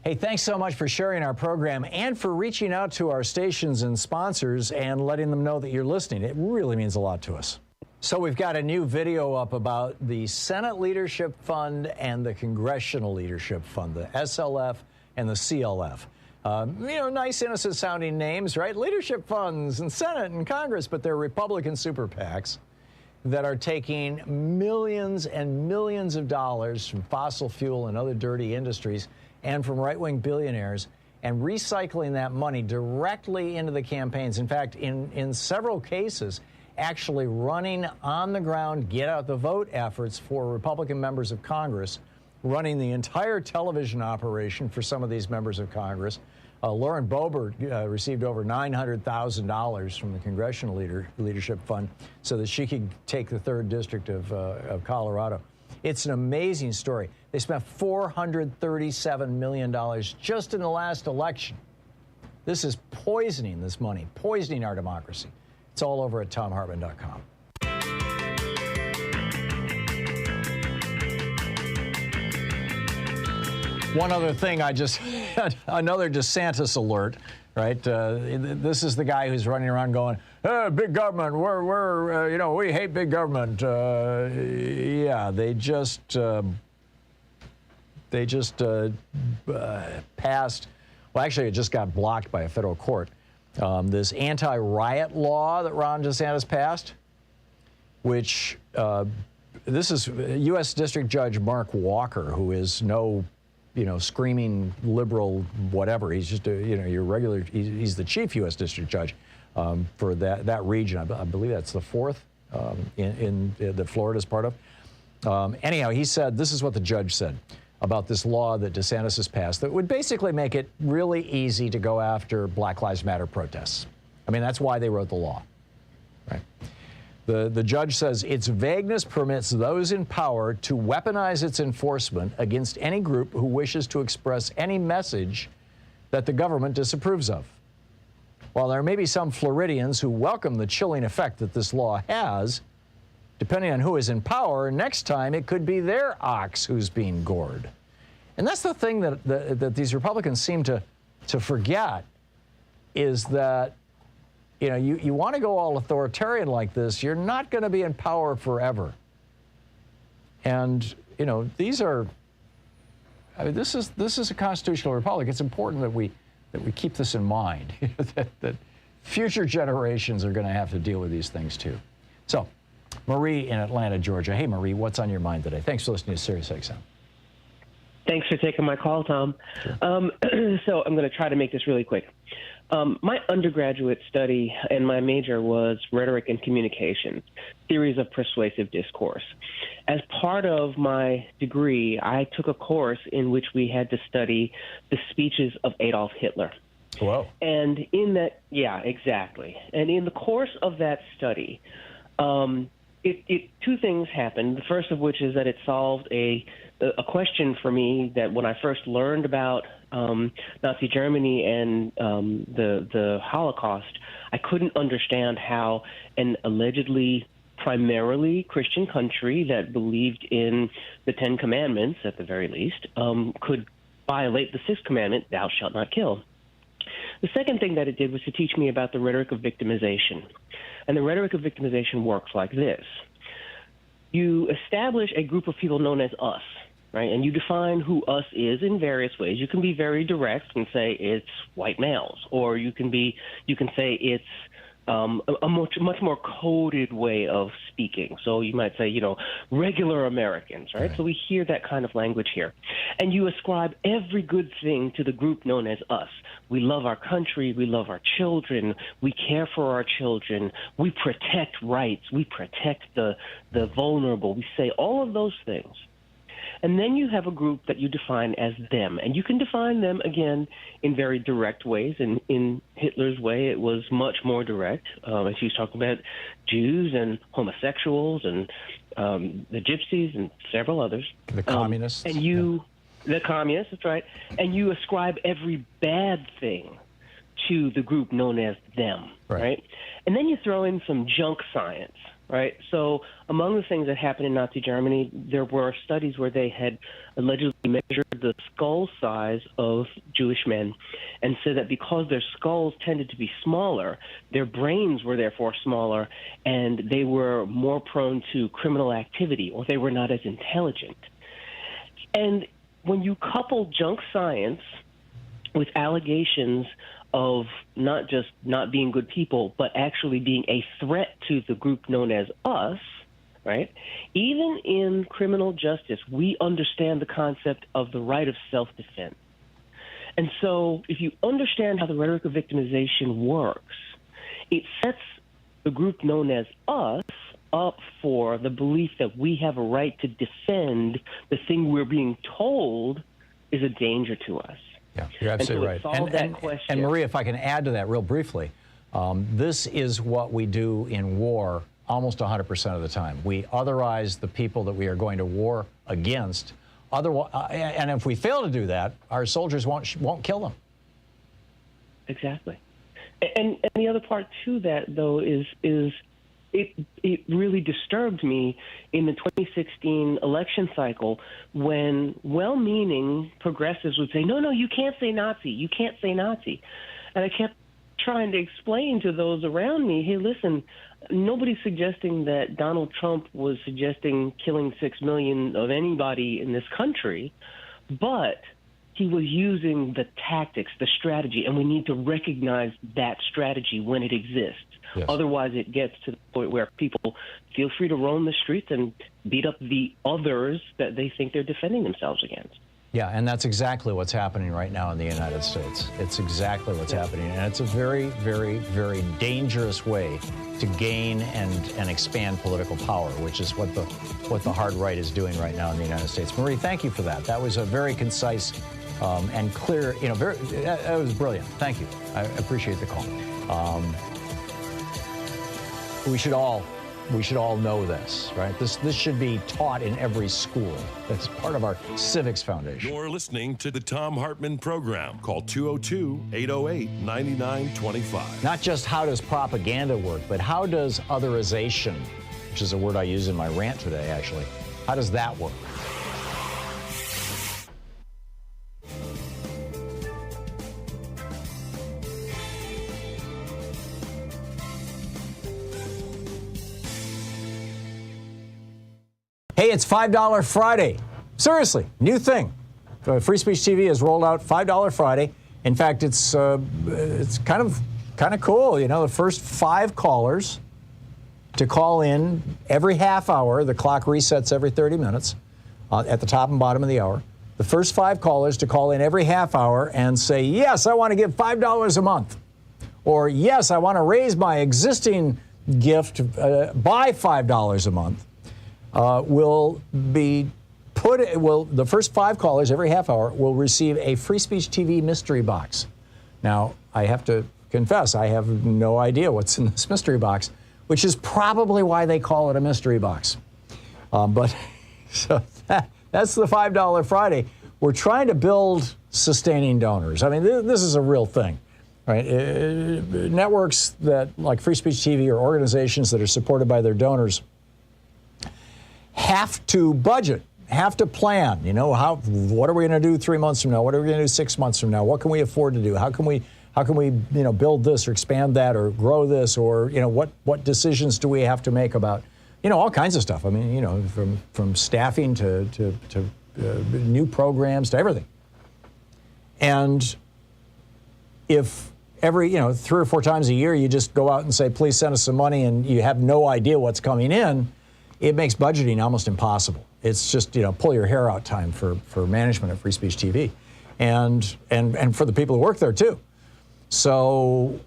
Hey, thanks so much for sharing our program and for reaching out to our stations and sponsors and letting them know that you're listening. It really means a lot to us. So we've got a new video up about the Senate Leadership Fund and the Congressional Leadership Fund, the SLF and the CLF. You know, nice, innocent sounding names, right? Leadership funds and Senate and Congress, but they're Republican super PACs that are taking millions and millions of dollars from fossil fuel and other dirty industries and from right-wing billionaires, and recycling that money directly into the campaigns. In fact, in several cases, actually running on-the-ground get-out-the-vote efforts for Republican members of Congress, running the entire television operation for some of these members of Congress. Lauren Boebert received over $900,000 from the Congressional Leadership Fund so that she could take the 3rd District of Colorado. It's an amazing story. They spent $437 million just in the last election. This is poisoning this money, poisoning our democracy. It's all over at ThomHartmann.com. One other thing, another DeSantis alert, right? This is the guy who's running around going, big government, we're you know, we hate big government. Yeah, they just passed, well, actually it just got blocked by a federal court, this anti-riot law that Ron DeSantis passed, which this is U.S. District Judge Mark Walker, who is no, you know, screaming liberal whatever. He's just you know, your regular, he's the chief U.S. District Judge for that region. I believe that's the 4th that Florida's part of. Anyhow, he said, this is what the judge said about this law that DeSantis has passed that would basically make it really easy to go after Black Lives Matter protests. I mean, that's why they wrote the law, right? The judge says its vagueness permits those in power to weaponize its enforcement against any group who wishes to express any message that the government disapproves of. While there may be some Floridians who welcome the chilling effect that this law has, depending on who is in power, next time it could be their ox who's being gored. And that's the thing that these Republicans seem to forget, is that, you know, you want to go all authoritarian like this, you're not going to be in power forever. And, you know, these are, I mean, this is a constitutional republic. It's important that we keep this in mind, that future generations are going to have to deal with these things too. So, Marie in Atlanta, Georgia. Hey, Marie, what's on your mind today? Thanks for listening to Sirius XM. Thanks for taking my call, Tom. Sure. So I'm going to try to make this really quick. My undergraduate study and my major was rhetoric and communication, theories of persuasive discourse. As part of my degree, I took a course in which we had to study the speeches of Adolf Hitler. Whoa. And in that, yeah, exactly. And in the course of that study, two things happened. The first of which is that it solved a question for me that when I first learned about Nazi Germany and the Holocaust, I couldn't understand how an allegedly primarily Christian country that believed in the Ten Commandments, at the very least, could violate the Sixth Commandment, thou shalt not kill. The second thing that it did was to teach me about the rhetoric of victimization. And the rhetoric of victimization works like this. You establish a group of people known as us, right? And you define who us is in various ways. You can be very direct and say it's white males, or you can say it's a much more coded way of speaking. So you might say, you know, regular Americans, right? So we hear that kind of language here. And you ascribe every good thing to the group known as us. We love our country. We love our children. We care for our children. We protect rights. We protect the vulnerable. We say all of those things. And then you have a group that you define as them. And you can define them, again, in very direct ways. And in Hitler's way, it was much more direct. As he was talking about Jews and homosexuals and the gypsies and several others. The communists. The communists, that's right. And you ascribe every bad thing to the group known as them, right? And then you throw in some junk science. Right. So among the things that happened in Nazi Germany, there were studies where they had allegedly measured the skull size of Jewish men and said that because their skulls tended to be smaller, their brains were therefore smaller and they were more prone to criminal activity, or they were not as intelligent. And when you couple junk science with allegations of not just not being good people, but actually being a threat to the group known as us, right? Even in criminal justice, we understand the concept of the right of self-defense. And so if you understand how the rhetoric of victimization works, it sets the group known as us up for the belief that we have a right to defend the thing we're being told is a danger to us. Yeah, you're absolutely right. And Maria, if I can add to that real briefly, this is what we do in war almost 100% of the time. We otherize the people that we are going to war against. And if we fail to do that, our soldiers won't kill them. Exactly. And the other part to that, though, is it really disturbed me in the 2016 election cycle when well-meaning progressives would say, no, you can't say Nazi. You can't say Nazi. And I kept trying to explain to those around me, hey, listen, nobody's suggesting that Donald Trump was suggesting killing 6 million of anybody in this country, but he was using the tactics, the strategy, and we need to recognize that strategy when it exists. Yes. Otherwise, it gets to the point where people feel free to roam the streets and beat up the others that they think they're defending themselves against. Yeah, and that's exactly what's happening right now in the United States. It's exactly what's happening, and it's a very, very, very dangerous way to gain and expand political power, which is what the hard right is doing right now in the United States. Marie, thank you for that. That was a very concise and clear, that was brilliant. Thank you. I appreciate the call. We should all know this, right? This should be taught in every school. That's part of our civics foundation. You're listening to the Thom Hartmann Program. Call 202-808-9925. Not just how does propaganda work, but how does otherization, which is a word I use in my rant today, actually. How does that work? Hey, it's $5 Friday. Seriously, new thing. Free Speech TV has rolled out $5 Friday. In fact, it's kind of cool. You know, the first 5 callers to call in every half hour. The clock resets every 30 minutes at the top and bottom of the hour. The first 5 callers to call in every half hour and say, yes, I want to give $5 a month. Or, yes, I want to raise my existing gift by $5 a month. The first 5 callers every half hour will receive a Free Speech TV mystery box. Now, I have to confess, I have no idea what's in this mystery box, which is probably why they call it a mystery box. But so that's the $5 Friday. We're trying to build sustaining donors. I mean, this is a real thing, right? Networks that, like Free Speech TV, or organizations that are supported by their donors, have to budget, have to plan. You know, what are we going to do 3 months from now? What are we going to do 6 months from now? What can we afford to do? How can we build this or expand that or grow this, or what decisions do we have to make about all kinds of stuff? I mean, from staffing to new programs to everything. And if every 3 or 4 times a year you just go out and say, please send us some money, and you have no idea what's coming in, it makes budgeting almost impossible. It's just, pull your hair out time for management at Free Speech TV and for the people who work there too. So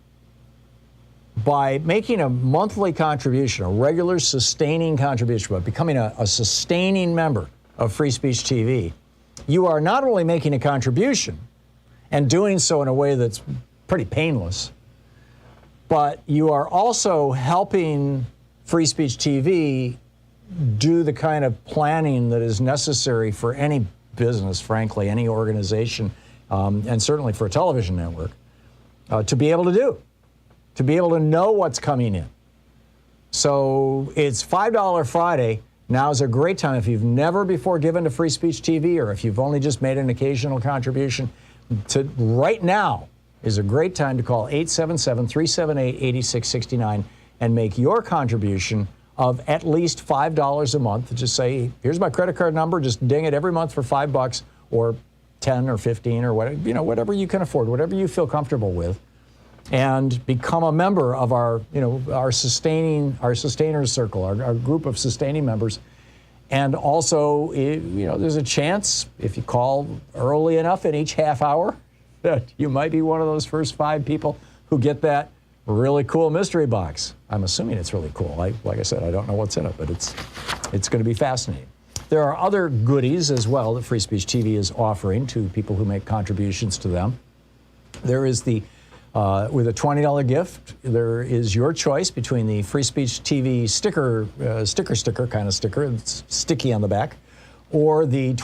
by making a monthly contribution, a regular sustaining contribution, by becoming a sustaining member of Free Speech TV, you are not only making a contribution and doing so in a way that's pretty painless, but you are also helping Free Speech TV do the kind of planning that is necessary for any business, frankly, any organization, and certainly for a television network, to be able to know what's coming in. So it's $5 Friday. Now is a great time. If you've never before given to Free Speech TV, or if you've only just made an occasional contribution, right now is a great time to call 877-378-8669 and make your contribution of at least $5 a month. Just say, here's my credit card number. Just ding it every month for $5 or 10 or 15 or whatever, whatever you can afford, whatever you feel comfortable with, and become a member of our sustainers circle, our group of sustaining members. And also, there's a chance if you call early enough in each half hour that you might be one of those first 5 people who get that really cool mystery box. I'm assuming it's really cool. Like I said, I don't know what's in it, but it's going to be fascinating. There are other goodies as well that Free Speech TV is offering to people who make contributions to them. There is with a $20 gift, there is your choice between the Free Speech TV sticker kind of sticker, it's sticky on the back, or the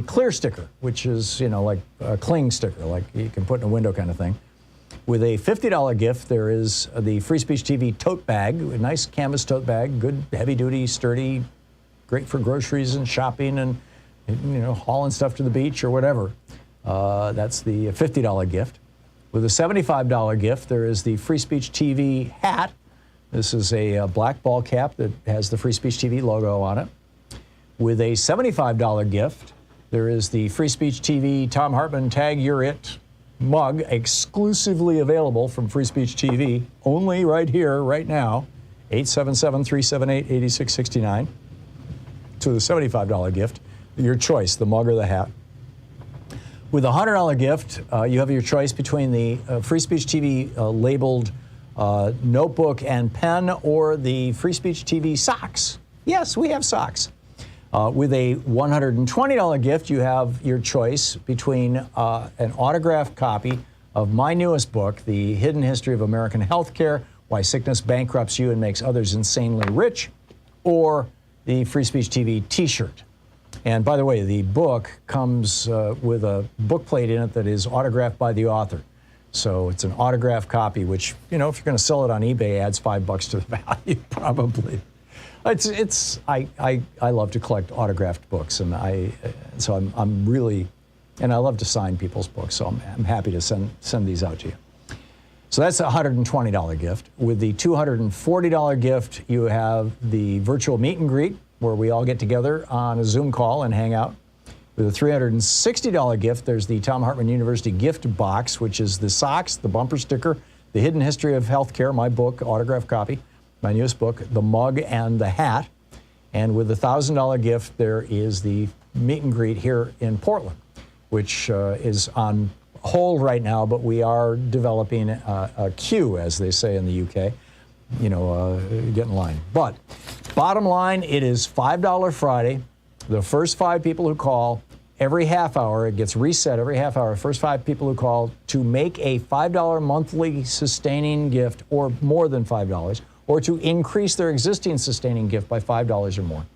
clear sticker, which is like a cling sticker, like you can put in a window kind of thing. With a $50 gift, there is the Free Speech TV tote bag, a nice canvas tote bag, good, heavy-duty, sturdy, great for groceries and shopping and hauling stuff to the beach or whatever. That's the $50 gift. With a $75 gift, there is the Free Speech TV hat. This is a black ball cap that has the Free Speech TV logo on it. With a $75 gift, there is the Free Speech TV Thom Hartmann Tag You're It mug, exclusively available from Free Speech TV, only right here, right now, 877-378-8669. To the $75 gift, your choice, the mug or the hat. With a $100 gift, you have your choice between the Free Speech TV labeled notebook and pen, or the Free Speech TV socks. Yes, we have socks. With a $120 gift, you have your choice between an autographed copy of my newest book, The Hidden History of American Healthcare, Why Sickness Bankrupts You and Makes Others Insanely Rich, or the Free Speech TV t-shirt. And by the way, the book comes with a book plate in it that is autographed by the author. So it's an autographed copy, which, if you're going to sell it on eBay, adds $5 to the value, probably. I love to collect autographed books, and I'm really, and I love to sign people's books, so I'm happy to send these out to you. So that's a $120 gift. With the $240 gift, you have the virtual meet and greet, where we all get together on a Zoom call and hang out. With a $360 gift, there's the Thom Hartmann University gift box, which is the socks, the bumper sticker, the hidden history of healthcare, my book, autographed copy, my newest book, the mug and the hat. And with the $1,000 gift, there is the meet and greet here in Portland, which is on hold right now, but we are developing a queue, as they say in the UK, get in line. But bottom line, it is $5 Friday. The first 5 people who call every half hour, it gets reset every half hour, first 5 people who call to make a $5 monthly sustaining gift, or more than $5, or to increase their existing sustaining gift by $5 or more,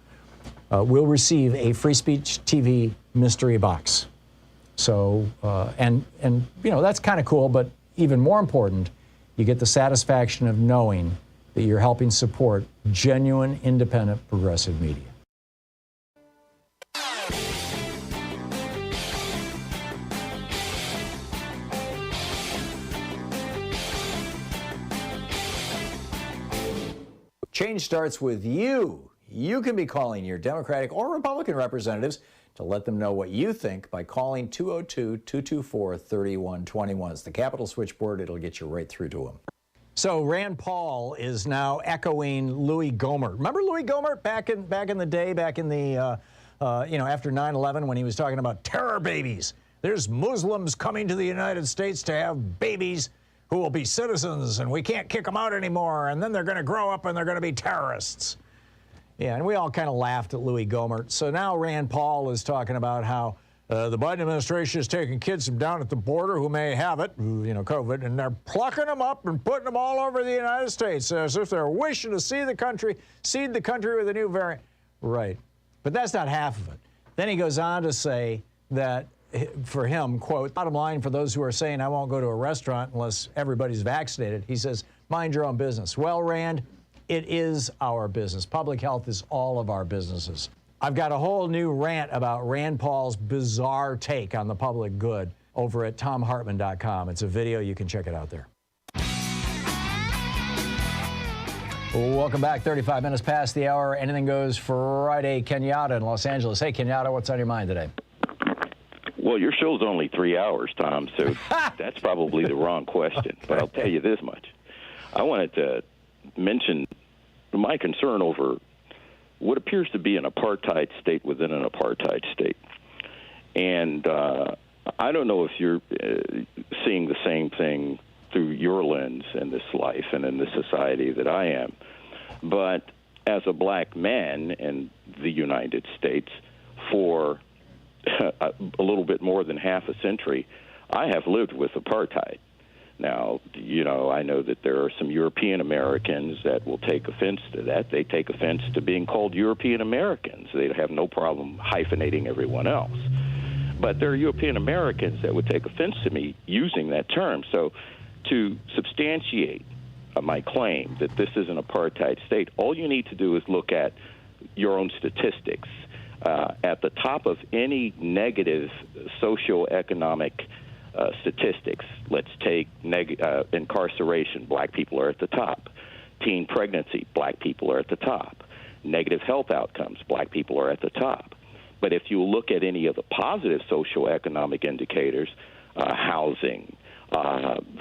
will receive a Free Speech TV mystery box. So, and that's kind of cool, but even more important, you get the satisfaction of knowing that you're helping support genuine, independent, progressive media. Change starts with you. You can be calling your Democratic or Republican representatives to let them know what you think by calling 202-224-3121. It's the Capitol switchboard. It'll get you right through to them. So Rand Paul is now echoing Louis Gohmert. Remember Louis Gohmert back in the day, after 9/11, when he was talking about terror babies. There's Muslims coming to the United States to have babies who will be citizens, and we can't kick them out anymore, and then they're going to grow up and they're going to be terrorists. Yeah, and we all kind of laughed at Louis Gohmert. So now Rand Paul is talking about how the Biden administration is taking kids from down at the border who may have it, COVID, and they're plucking them up and putting them all over the United States as if they're wishing to seed the country with a new variant. Right. But that's not half of it. Then he goes on to say that, for him, quote, bottom line for those who are saying I won't go to a restaurant unless everybody's vaccinated, he says, mind your own business. Well, Rand, it is our business. Public health is all of our businesses. I've got a whole new rant about Rand Paul's bizarre take on the public good over at thomhartmann.com. It's a video. You can check it out there. Welcome back. 35 minutes past the hour. Anything Goes Friday. Kenyatta in Los Angeles. Hey, Kenyatta, what's on your mind today? Well, your show's only 3 hours, Tom, so that's probably the wrong question. But I'll tell you this much. I wanted to mention my concern over what appears to be an apartheid state within an apartheid state. And I don't know if you're seeing the same thing through your lens in this life and in this society that I am. But as a black man in the United States for a little bit more than half a century, I have lived with apartheid. Now, I know that there are some European Americans that will take offense to that. They take offense to being called European Americans. They have no problem hyphenating everyone else. But there are European Americans that would take offense to me using that term. So to substantiate my claim that this is an apartheid state, all you need to do is look at your own statistics. At the top of any negative socioeconomic statistics, let's take incarceration, black people are at the top. Teen pregnancy, black people are at the top. Negative health outcomes, black people are at the top. But if you look at any of the positive socioeconomic indicators, housing,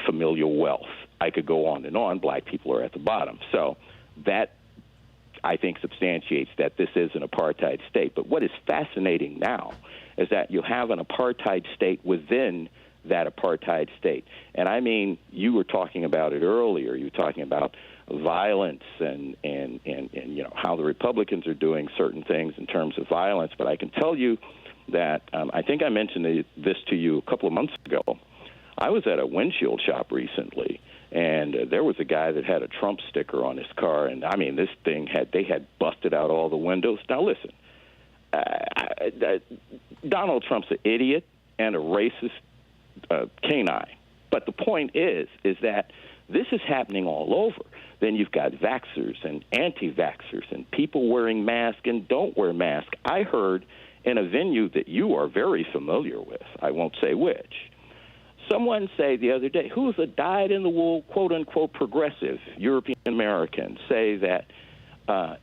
familial wealth, I could go on and on, black people are at the bottom. So that, I think, substantiates that this is an apartheid state. But what is fascinating now is that you have an apartheid state within that apartheid state. And I mean, you were talking about it earlier. You were talking about violence and how the Republicans are doing certain things in terms of violence. But I can tell you that I think I mentioned this to you a couple of months ago. I was at a windshield shop recently, and there was a guy that had a Trump sticker on his car, and I mean, they had busted out all the windows. Now listen, Donald Trump's an idiot and a racist canine. But the point is that This is happening all over. Then you've got vaxxers and anti-vaxxers and people wearing masks and don't wear masks. I heard in a venue that you are very familiar with, I won't say which, someone say the other day, who's a dyed-in-the-wool, quote-unquote, progressive European American, say that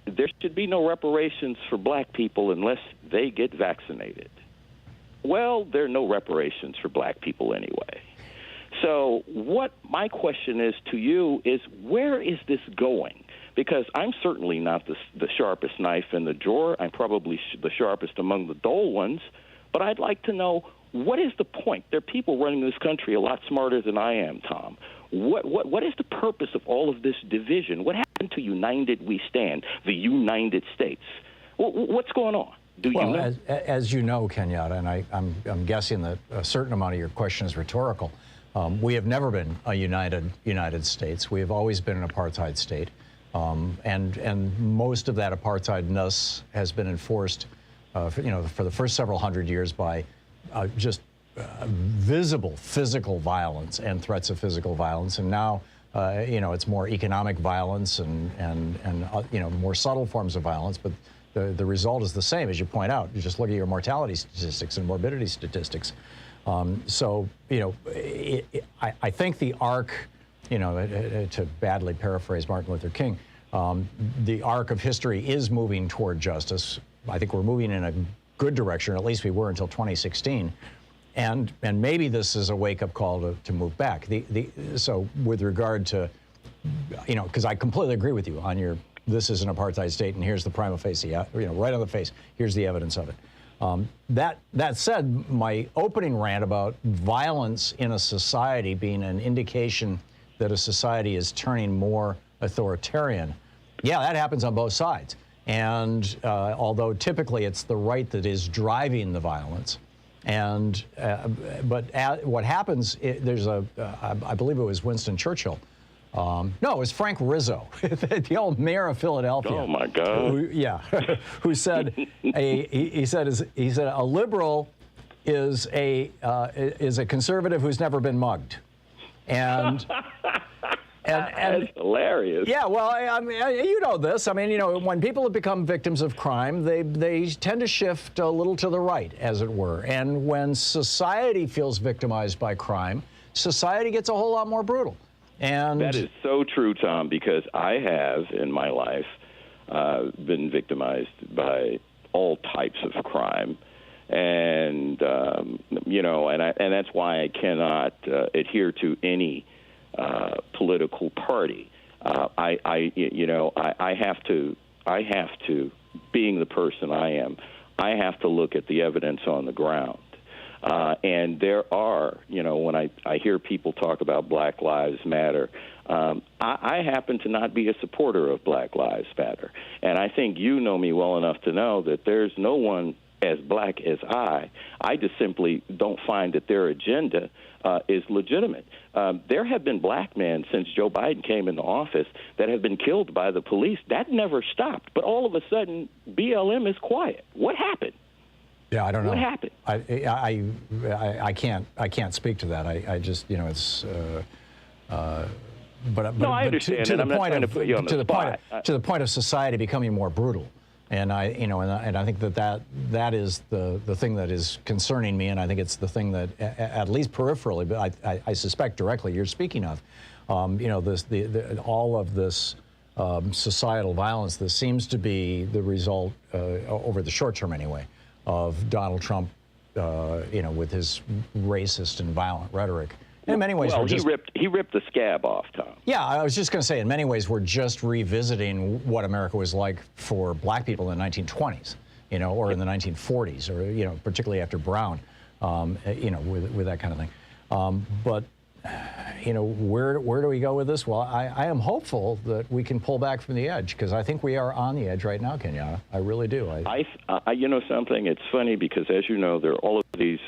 there should be no reparations for black people unless they get vaccinated. Well, there are no reparations for black people anyway. So what my question is to you is, where is this going? Because I'm certainly not the sharpest knife in the drawer. I'm probably the sharpest among the dull ones. But I'd like to know, what is the point? There are people running this country a lot smarter than I am, Tom. What is the purpose of all of this division? What happened to United We Stand, the United States? What's going on? Do you know? As you know, Kenyatta, and I'm guessing that a certain amount of your question is rhetorical, we have never been a United States. We have always been an apartheid state. And most of that apartheidness has been enforced, for the first several hundred years by just visible physical violence and threats of physical violence. And now, it's more economic violence and more subtle forms of violence. But the result is the same, as you point out. You just look at your mortality statistics and morbidity statistics. I think the arc, to badly paraphrase Martin Luther King, the arc of history is moving toward justice. I think we're moving in a good direction, or at least we were until 2016. And maybe this is a wake-up call to move back. So with regard to, because I completely agree with you on this is an apartheid state, and here's the prima facie, right on the face, here's the evidence of it. That said, my opening rant about violence in a society being an indication that a society is turning more authoritarian, yeah, that happens on both sides. And although typically it's the right that is driving the violence, but what happens, I believe it was Winston Churchill. No, it was Frank Rizzo, the old mayor of Philadelphia. Oh my God! Who said he said a liberal is a conservative who's never been mugged, and that's hilarious. Yeah, well, I mean, you know this. I mean, when people have become victims of crime, they tend to shift a little to the right, as it were. And when society feels victimized by crime, society gets a whole lot more brutal. And that is so true, Tom, because I have in my life been victimized by all types of crime, and and that's why I cannot adhere to any political party. I have to, being the person I am, I have to look at the evidence on the ground. And there are, when I hear people talk about Black Lives Matter, I happen to not be a supporter of Black Lives Matter. And I think you know me well enough to know that there's no one as black as I just simply don't find that their agenda is legitimate. There have been black men since Joe Biden came into office that have been killed by the police. That never stopped. But all of a sudden, BLM is quiet. What happened? Yeah, I don't know. What happened? I can't speak to that. I just, it's. But no, I understand. To the point of society becoming more brutal, and I think that is the thing that is concerning me, and I think it's the thing that, at least peripherally, but I suspect directly you're speaking of, all of this societal violence that seems to be the result, over the short term anyway, of Donald Trump, with his racist and violent rhetoric. In many ways, he ripped the scab off, Tom. Yeah, I was just going to say, in many ways, we're just revisiting what America was like for black people in the 1920s, or in the 1940s, or particularly after Brown, with that kind of thing. But where do we go with this? Well, I am hopeful that we can pull back from the edge, because I think we are on the edge right now, Kenyatta. I really do. Something. It's funny because, as you know, there are all of these,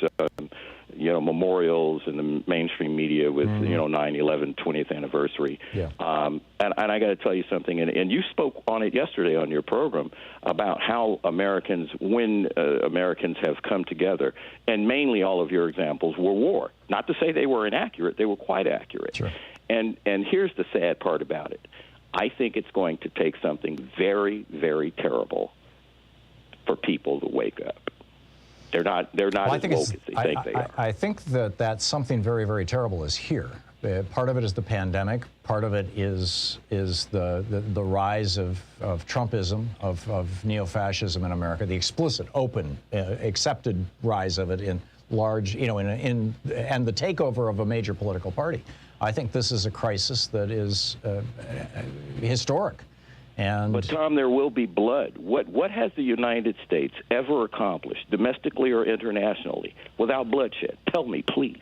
memorials in the mainstream media with 9/11 20th anniversary. Yeah. And I got to tell you something. And you spoke on it yesterday on your program about how when Americans have come together, and mainly all of your examples were war. Not to say they were inaccurate; they were quite accurate. Sure. And here's the sad part about it. I think it's going to take something very, very terrible for people to wake up. They're not as woke as they think they are. I think that something very, very terrible is here. Part of it is the pandemic. Part of it is the rise of Trumpism, of neo-fascism in America, the explicit, open, accepted rise of it in large, and the takeover of a major political party. I think this is a crisis that is historic. But Tom, there will be blood. What has the United States ever accomplished, domestically or internationally, without bloodshed? Tell me, please.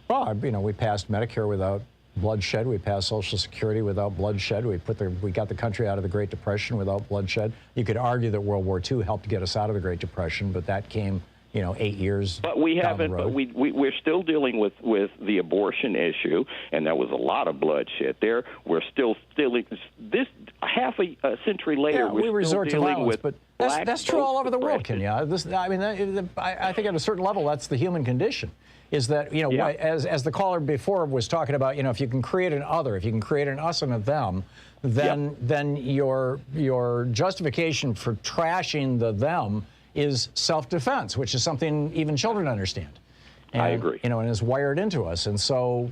Well, we passed Medicare without bloodshed. We passed Social Security without bloodshed. We got the country out of the Great Depression without bloodshed. You could argue that World War II helped get us out of the Great Depression, but that came 8 years. But we down haven't. the road. But we're still dealing with the abortion issue, and there was a lot of bloodshed there. We're still this half a century later. Yeah, we resort to violence, but that's true all over the world, Kenya. I think at a certain level, that's the human condition. Is that as the caller before was talking about, if you can create an other, if you can create an us and a them, then your justification for trashing the them is self-defense, which is something even children understand. And, I agree. And is wired into us. And so,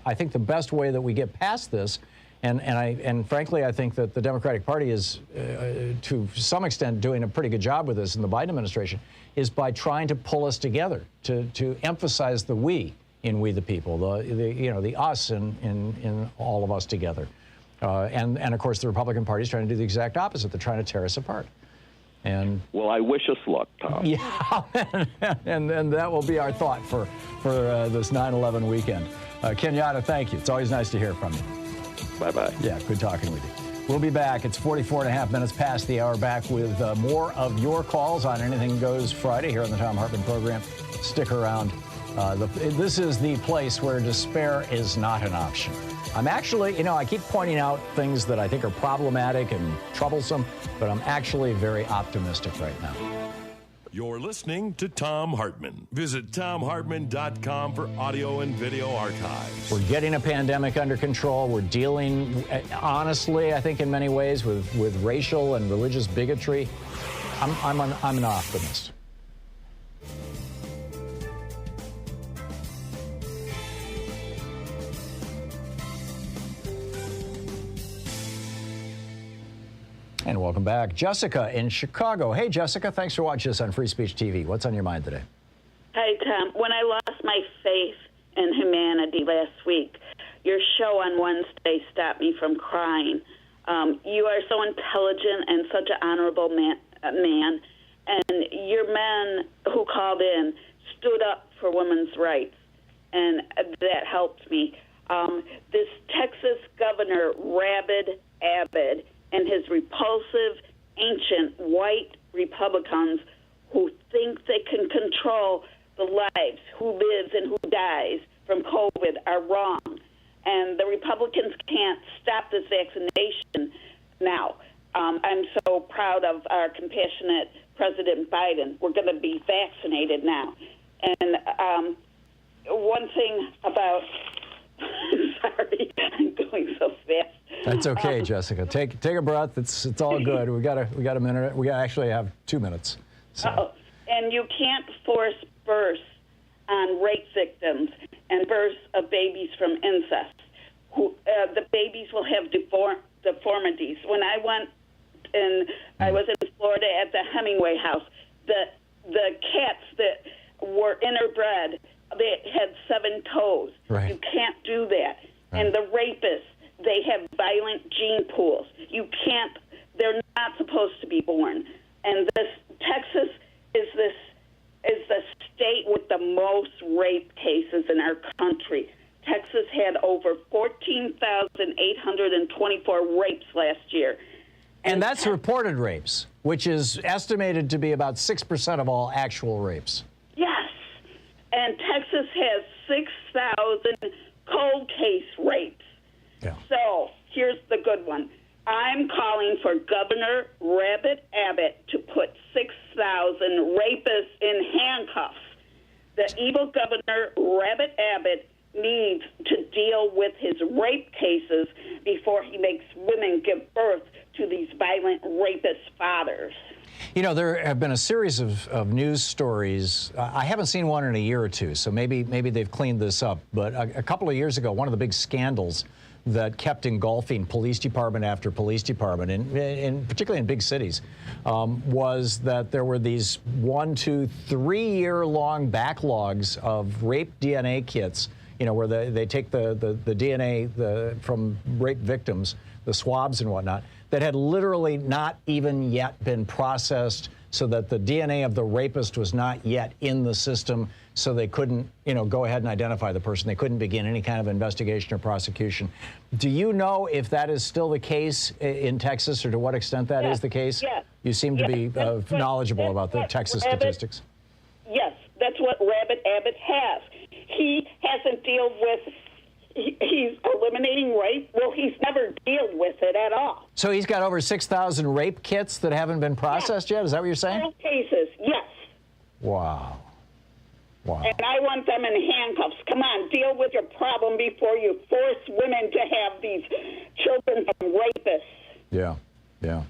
I think the best way that we get past this, and frankly, I think that the Democratic Party is, to some extent, doing a pretty good job with this in the Biden administration, is by trying to pull us together, to emphasize the we in We the People, the us in all of us together. And of course, the Republican Party is trying to do the exact opposite. They're trying to tear us apart. Well, I wish us luck, Tom. Yeah, and that will be our thought for this 9/11 weekend. Kenyatta, thank you. It's always nice to hear from you. Bye-bye. Yeah, good talking with you. We'll be back. It's 44 and a half minutes past the hour, back with more of your calls on Anything Goes Friday here on the Thom Hartmann Program. Stick around. This is the place where despair is not an option. I'm actually, I keep pointing out things that I think are problematic and troublesome, but I'm actually very optimistic right now. You're listening to Thom Hartmann. Visit ThomHartmann.com for audio and video archives. We're getting a pandemic under control. We're dealing, honestly, I think in many ways, with racial and religious bigotry. I'm an optimist. And welcome back. Jessica in Chicago. Hey, Jessica, thanks for watching us on Free Speech TV. What's on your mind today? Hi, Tom. When I lost my faith in humanity last week, your show on Wednesday stopped me from crying. You are so intelligent and such an honorable man, and your men who called in stood up for women's rights, and that helped me. This Texas governor, Abbott, and his repulsive, ancient, white Republicans who think they can control the lives, who lives and who dies from COVID, are wrong. And the Republicans can't stop this vaccination now. I'm so proud of our compassionate President Biden. We're going to be vaccinated now. And one thing about... Sorry, I'm going so fast. That's okay, Jessica. Take a breath. It's all good. We got a minute. We actually have 2 minutes. So. And you can't force births on rape victims and births of babies from incest. The babies will have deformities. When I went I was in Florida at the Hemingway House, the cats that were interbred, they had 7 toes. Right. You can't do that. Right. And the rapists, they have violent gene pools. They're not supposed to be born. And Texas is the state with the most rape cases in our country. Texas had over 14,824 rapes last year. And that's reported rapes, which is estimated to be about 6% of all actual rapes. Yes. And Texas has 6,000 cold case rapes. Yeah. So here's the good one. I'm calling for Governor Abbott to put 6,000 rapists in handcuffs. The evil Governor Abbott needs to deal with his rape cases before he makes women give birth to these violent rapist fathers. You know, there have been a series of news stories. I haven't seen one in a year or two, so maybe they've cleaned this up. But a couple of years ago, one of the big scandals that kept engulfing police department after police department, and particularly in big cities, was that there were these 1, 2, 3 year long backlogs of rape DNA kits, you know, where they take the DNA from rape victims, the swabs and whatnot, that had literally not even yet been processed, so that the DNA of the rapist was not yet in the system, so they couldn't, you know, go ahead and identify the person. They couldn't begin any kind of investigation or prosecution. Do you know if that is still the case in Texas, or to what extent that is the case? Yes. You seem to be knoweliminated about the Texas statistics. Yes, that's what Rabbit Abbott has. He hasn't dealt with. He's eliminating rape. Well, he's never dealt with it at all. So he's got over 6,000 rape kits that haven't been processed yet? Is that what you're saying? All cases, yes. Wow. Wow. And I want them in handcuffs. Come on, deal with your problem before you force women to have these children from rapists. Yeah, yeah,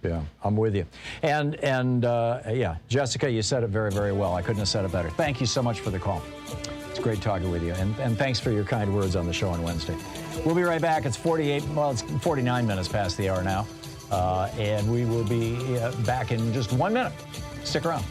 yeah. I'm with you. And yeah, Jessica, you said it very, very well. I couldn't have said it better. Thank you so much for the call. It's great talking with you, and thanks for your kind words on the show on Wednesday. We'll be right back. It's 49 minutes past the hour now, and we will be back in just 1 minute. Stick around.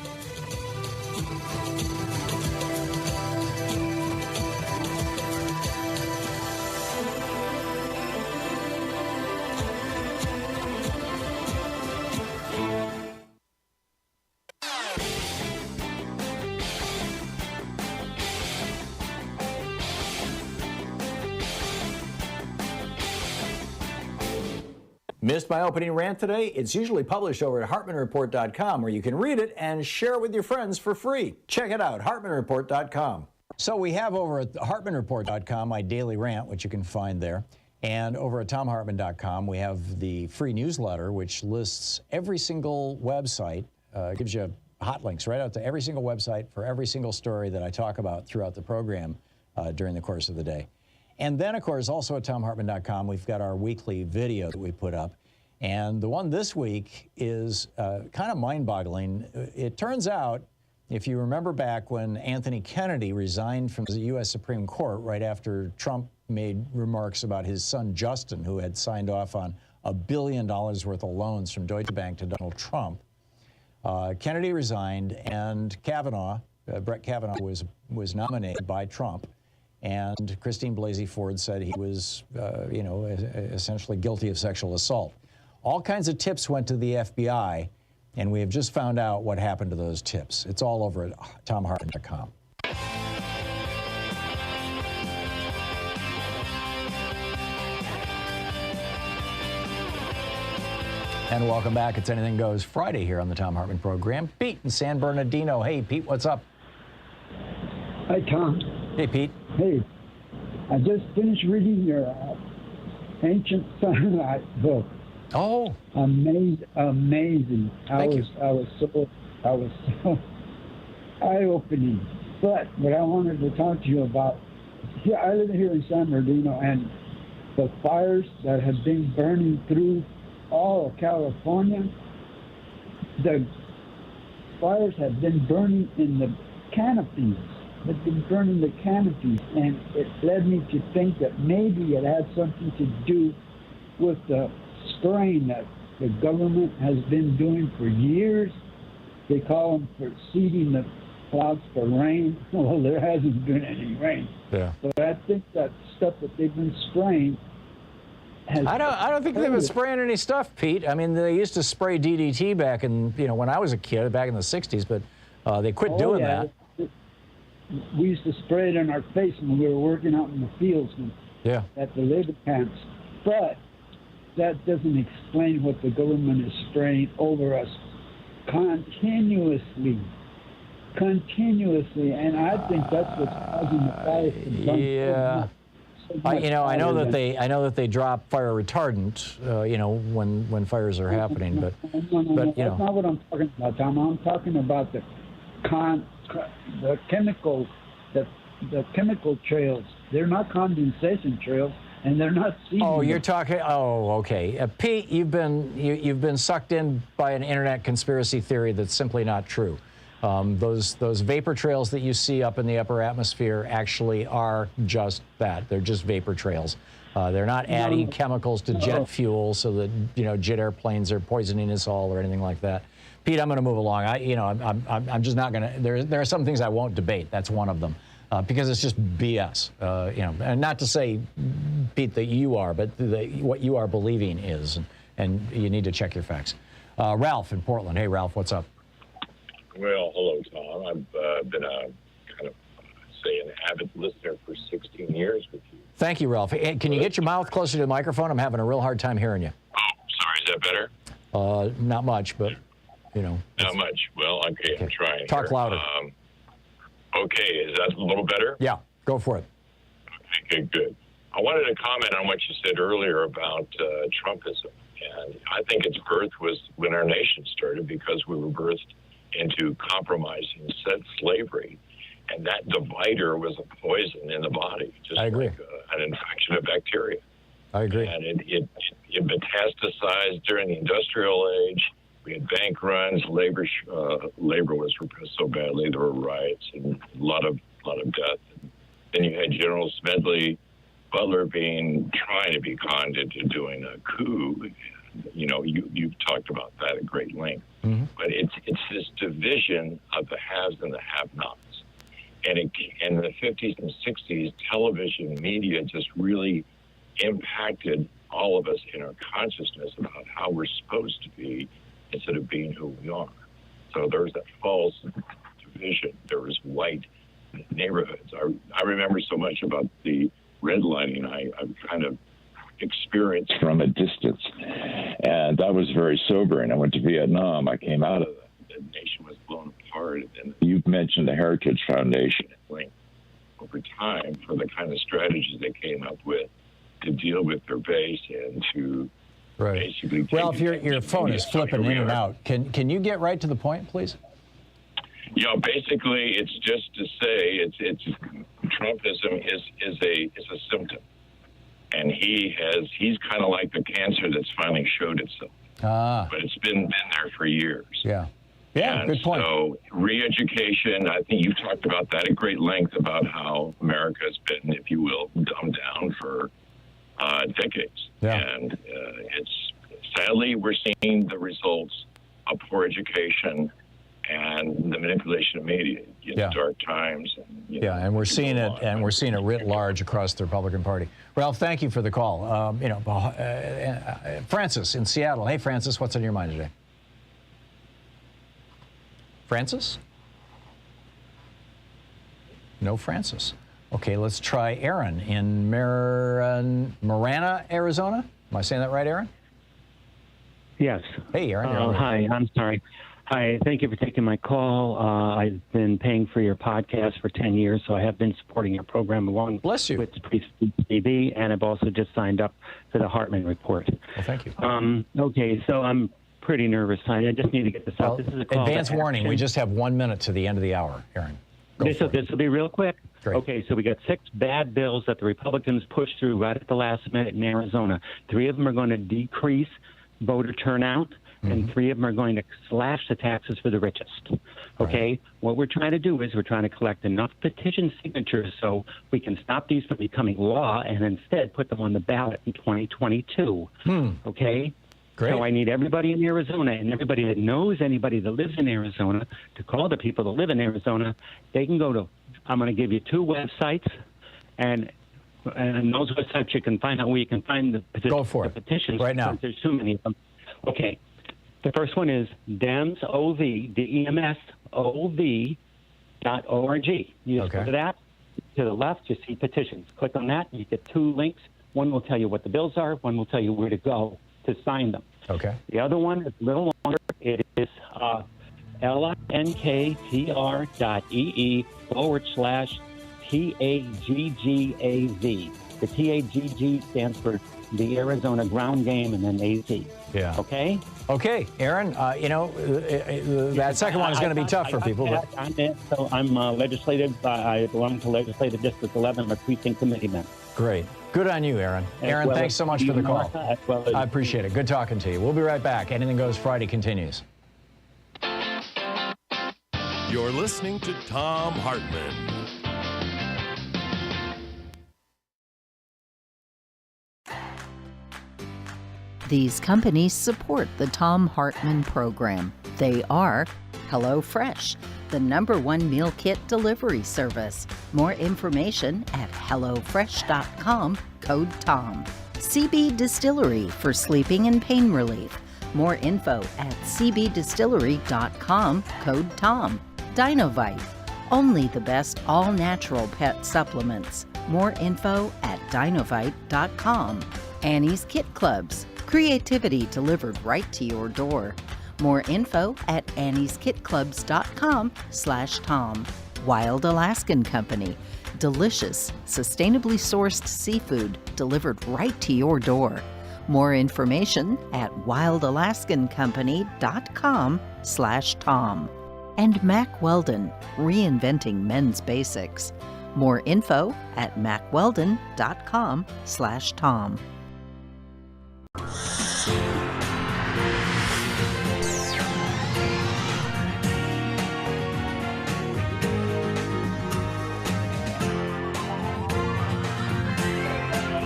Missed my opening rant today? It's usually published over at HartmannReport.com, where you can read it and share it with your friends for free. Check it out, HartmannReport.com. So we have over at HartmannReport.com my daily rant, which you can find there. And over at ThomHartmann.com, we have the free newsletter, which lists every single website, gives you hot links right out to every single website for every single story that I talk about throughout the program during the course of the day. And then, of course, also at ThomHartmann.com, we've got our weekly video that we put up. And the one this week is kind of mind-boggling. It turns out, if you remember back when Anthony Kennedy resigned from the U.S. Supreme Court right after Trump made remarks about his son Justin, who had signed off on $1 billion worth of loans from Deutsche Bank to Donald Trump, Kennedy resigned, and Kavanaugh, Brett Kavanaugh, was nominated by Trump. And Christine Blasey Ford said he was, you know, essentially guilty of sexual assault. All kinds of tips went to the FBI, and we have just found out what happened to those tips. It's all over at ThomHartmann.com. And welcome back. It's Anything Goes Friday here on the Thom Hartmann Program. Pete in San Bernardino. Hey, Pete, what's up? Hi, Tom. Hey, Pete. Hey, I just finished reading your Ancient Sunlight book. Oh, amazing! I was so eye-opening. But what I wanted to talk to you about, here I live here in San Bernardino, and the fires that have been burning through all of California. The fires have been burning in the canopies. They've been burning the canopies, and it led me to think that maybe it had something to do with the spraying that the government has been doing for years. They call them for seeding the clouds for rain. Well, there hasn't been any rain. Yeah. But I think that stuff that they've been spraying has... I don't think they've been spraying any stuff, Pete. I mean, they used to spray DDT back in, you know, when I was a kid, back in the 60s, but they quit doing that. We used to spray it in our face when we were working out in the fields at the labor camps. But that doesn't explain what the government is spraying over us continuously. And I think that's what's causing the fires to burn. Yeah. I know that they drop fire retardant, you know, when fires are happening, but that's not what I'm talking about, Tom. I'm talking about the chemical trails They're not condensation trails, and they're not seeding. Oh, you're talking. Oh, okay. Pete, you've been sucked in by an internet conspiracy theory that's simply not true. Those vapor trails that you see up in the upper atmosphere actually are just that. They're just vapor trails. They're not adding chemicals to jet fuel so that jet airplanes are poisoning us all or anything like that. Pete, I'm going to move along. I'm just not going to. There are some things I won't debate. That's one of them. Because it's just BS, and not to say, Pete, that you are, but what you are believing is, and you need to check your facts. Ralph in Portland. Hey, Ralph, what's up? Well, hello, Tom. I've been an avid listener for 16 years with you. Thank you, Ralph. Hey, can you get your mouth closer to the microphone? I'm having a real hard time hearing you. Oh, sorry. Is that better? Not much, but, Not much. Well, okay. I'm trying. Talk louder. Okay, is that a little better? Yeah, go for it. Okay, good. I wanted to comment on what you said earlier about Trumpism. And I think its birth was when our nation started because we were birthed into compromising slavery. And that divider was a poison in the body, just like an infection of bacteria. I agree. And it metastasized during the industrial age. We had bank runs. Labor was repressed so badly there were riots and a lot of death. And then you had General Smedley Butler trying to be conned into doing a coup. You've talked about that at great length. Mm-hmm. But it's this division of the haves and the have-nots. And in the 50s and 60s, television media just really impacted all of us in our consciousness about how we're supposed to be instead of being who we are. So there's that false division. There was white neighborhoods. I remember so much about the redlining I've kind of experienced from a distance. And that was very sobering. I went to Vietnam. I came out of that. The nation was blown apart. And you've mentioned the Heritage Foundation at length over time for the kind of strategies they came up with to deal with their base and to basically... Well, if your phone is flipping in and out, can you get right to the point, please? Basically, it's just to say it's Trumpism is a symptom. And he's kind of like the cancer that's finally showed itself. But it's been there for years. Yeah, good point. So re-education, I think you've talked about that at great length about how America has been, if you will, dumbed down for decades. Yeah. And sadly, we're seeing the results of poor education and the manipulation of media in dark times. And we're seeing it writ large across the Republican Party. Ralph, thank you for the call. Francis in Seattle. Hey, Francis, what's on your mind today? Francis? No Francis. Okay, let's try Aaron in Marana, Arizona. Am I saying that right, Aaron? Yes. Hey, Aaron. Hi, I'm sorry. Hi, thank you for taking my call. I've been paying for your podcast for 10 years, so I have been supporting your program along with TV, and I've also just signed up for the Hartmann Report. Well, thank you. Okay, so I'm pretty nervous. I just need to get this out. This is a call advance warning. We just have 1 minute to the end of the hour, Aaron. This will be real quick. Great. Okay, so we got 6 bad bills that the Republicans pushed through right at the last minute in Arizona. 3 of them are going to decrease voter turnout, and 3 of them are going to slash the taxes for the richest. Okay? Right. What we're trying to do is we're trying to collect enough petition signatures so we can stop these from becoming law and instead put them on the ballot in 2022. Okay? Great. So I need everybody in Arizona and everybody that knows anybody that lives in Arizona to call the people that live in Arizona. They can go to, I'm going to give you 2 websites, and those websites you can find out where you can find the petitions. Right now. There's too many of them. Okay. The first one is DEMSOV, DEMSOV.org. You just go to that. To the left, you see petitions. Click on that, and you get 2 links. One will tell you what the bills are. One will tell you where to go to sign them. Okay. The other one is a little longer. It is linktr.ee/TAGGAV. The TAGG stands for the Arizona Ground Game, and then AZ. Yeah. Okay? Okay, Aaron, that second one is going to be tough for people. I'm legislative. I belong to Legislative District 11. I'm a precinct committee member. Great. Good on you, Aaron. Aaron, thanks so much for the call. I appreciate it. Good talking to you. We'll be right back. Anything Goes Friday continues. You're listening to Thom Hartmann. These companies support the Thom Hartmann Program. They are HelloFresh, the #1 meal kit delivery service. More information at HelloFresh.com, code TOM. CB Distillery for sleeping and pain relief. More info at cbdistillery.com, code TOM. Dinovite, only the best all-natural pet supplements. More info at dinovite.com. Annie's Kit Clubs, creativity delivered right to your door. More info at annieskitclubs.com/Tom. Wild Alaskan Company, delicious, sustainably sourced seafood delivered right to your door. More information at wildalaskancompany.com/Tom. And Mack Weldon, reinventing men's basics. More info at mackweldon.com/Tom.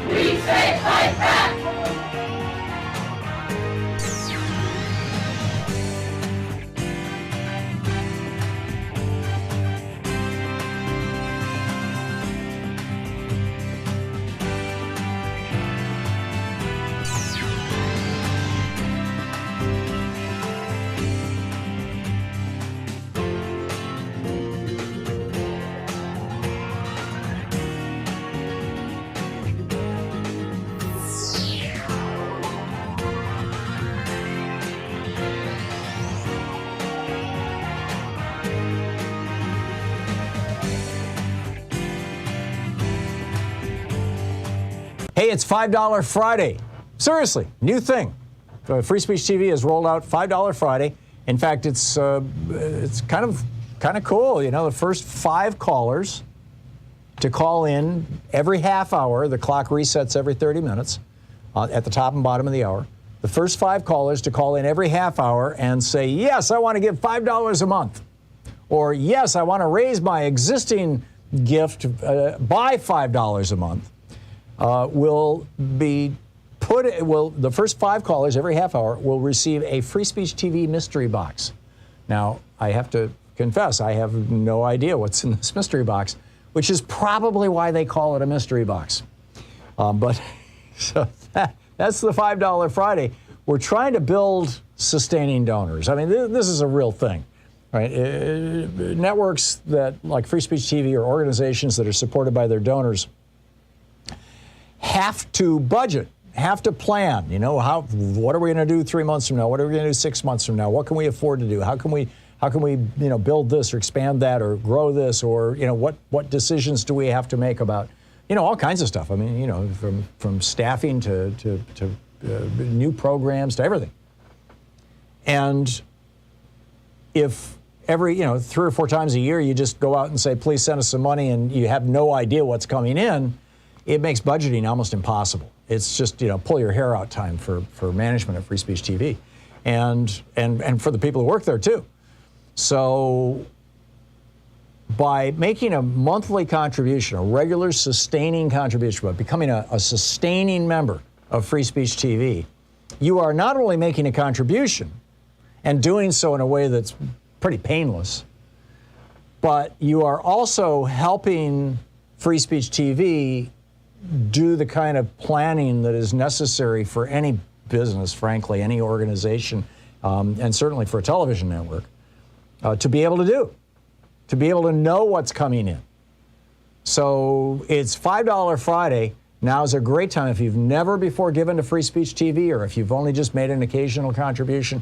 We say fight back! Hey, it's $5 Friday. Seriously, new thing. Free Speech TV has rolled out $5 Friday. In fact, it's kind of cool. You know, the first 5 callers to call in every half hour. The clock resets every 30 minutes at the top and bottom of the hour. The first 5 callers to call in every half hour and say, yes, I want to give $5 a month. Or, yes, I want to raise my existing gift by $5 a month. The first 5 callers every half hour will receive a Free Speech TV mystery box. Now, I have to confess, I have no idea what's in this mystery box, which is probably why they call it a mystery box. But so that's the $5 Friday. We're trying to build sustaining donors. I mean, this is a real thing, right? Networks that, like Free Speech TV, or organizations that are supported by their donors, have to budget, have to plan. You know, what are we going to do 3 months from now? What are we going to do 6 months from now? What can we afford to do? How can we build this or expand that or grow this, or what decisions do we have to make about all kinds of stuff? I mean, from staffing to new programs to everything. And if every 3 or 4 times a year you just go out and say, please send us some money, and you have no idea what's coming in, it makes budgeting almost impossible. It's just, pull your hair out time for management at Free Speech TV and for the people who work there too. So by making a monthly contribution, a regular sustaining contribution, by becoming a sustaining member of Free Speech TV, you are not only making a contribution and doing so in a way that's pretty painless, but you are also helping Free Speech TV do the kind of planning that is necessary for any business, frankly, any organization, and certainly for a television network, to be able to be able to know what's coming in. So it's $5 Friday. Now is a great time. If you've never before given to Free Speech TV, or if you've only just made an occasional contribution,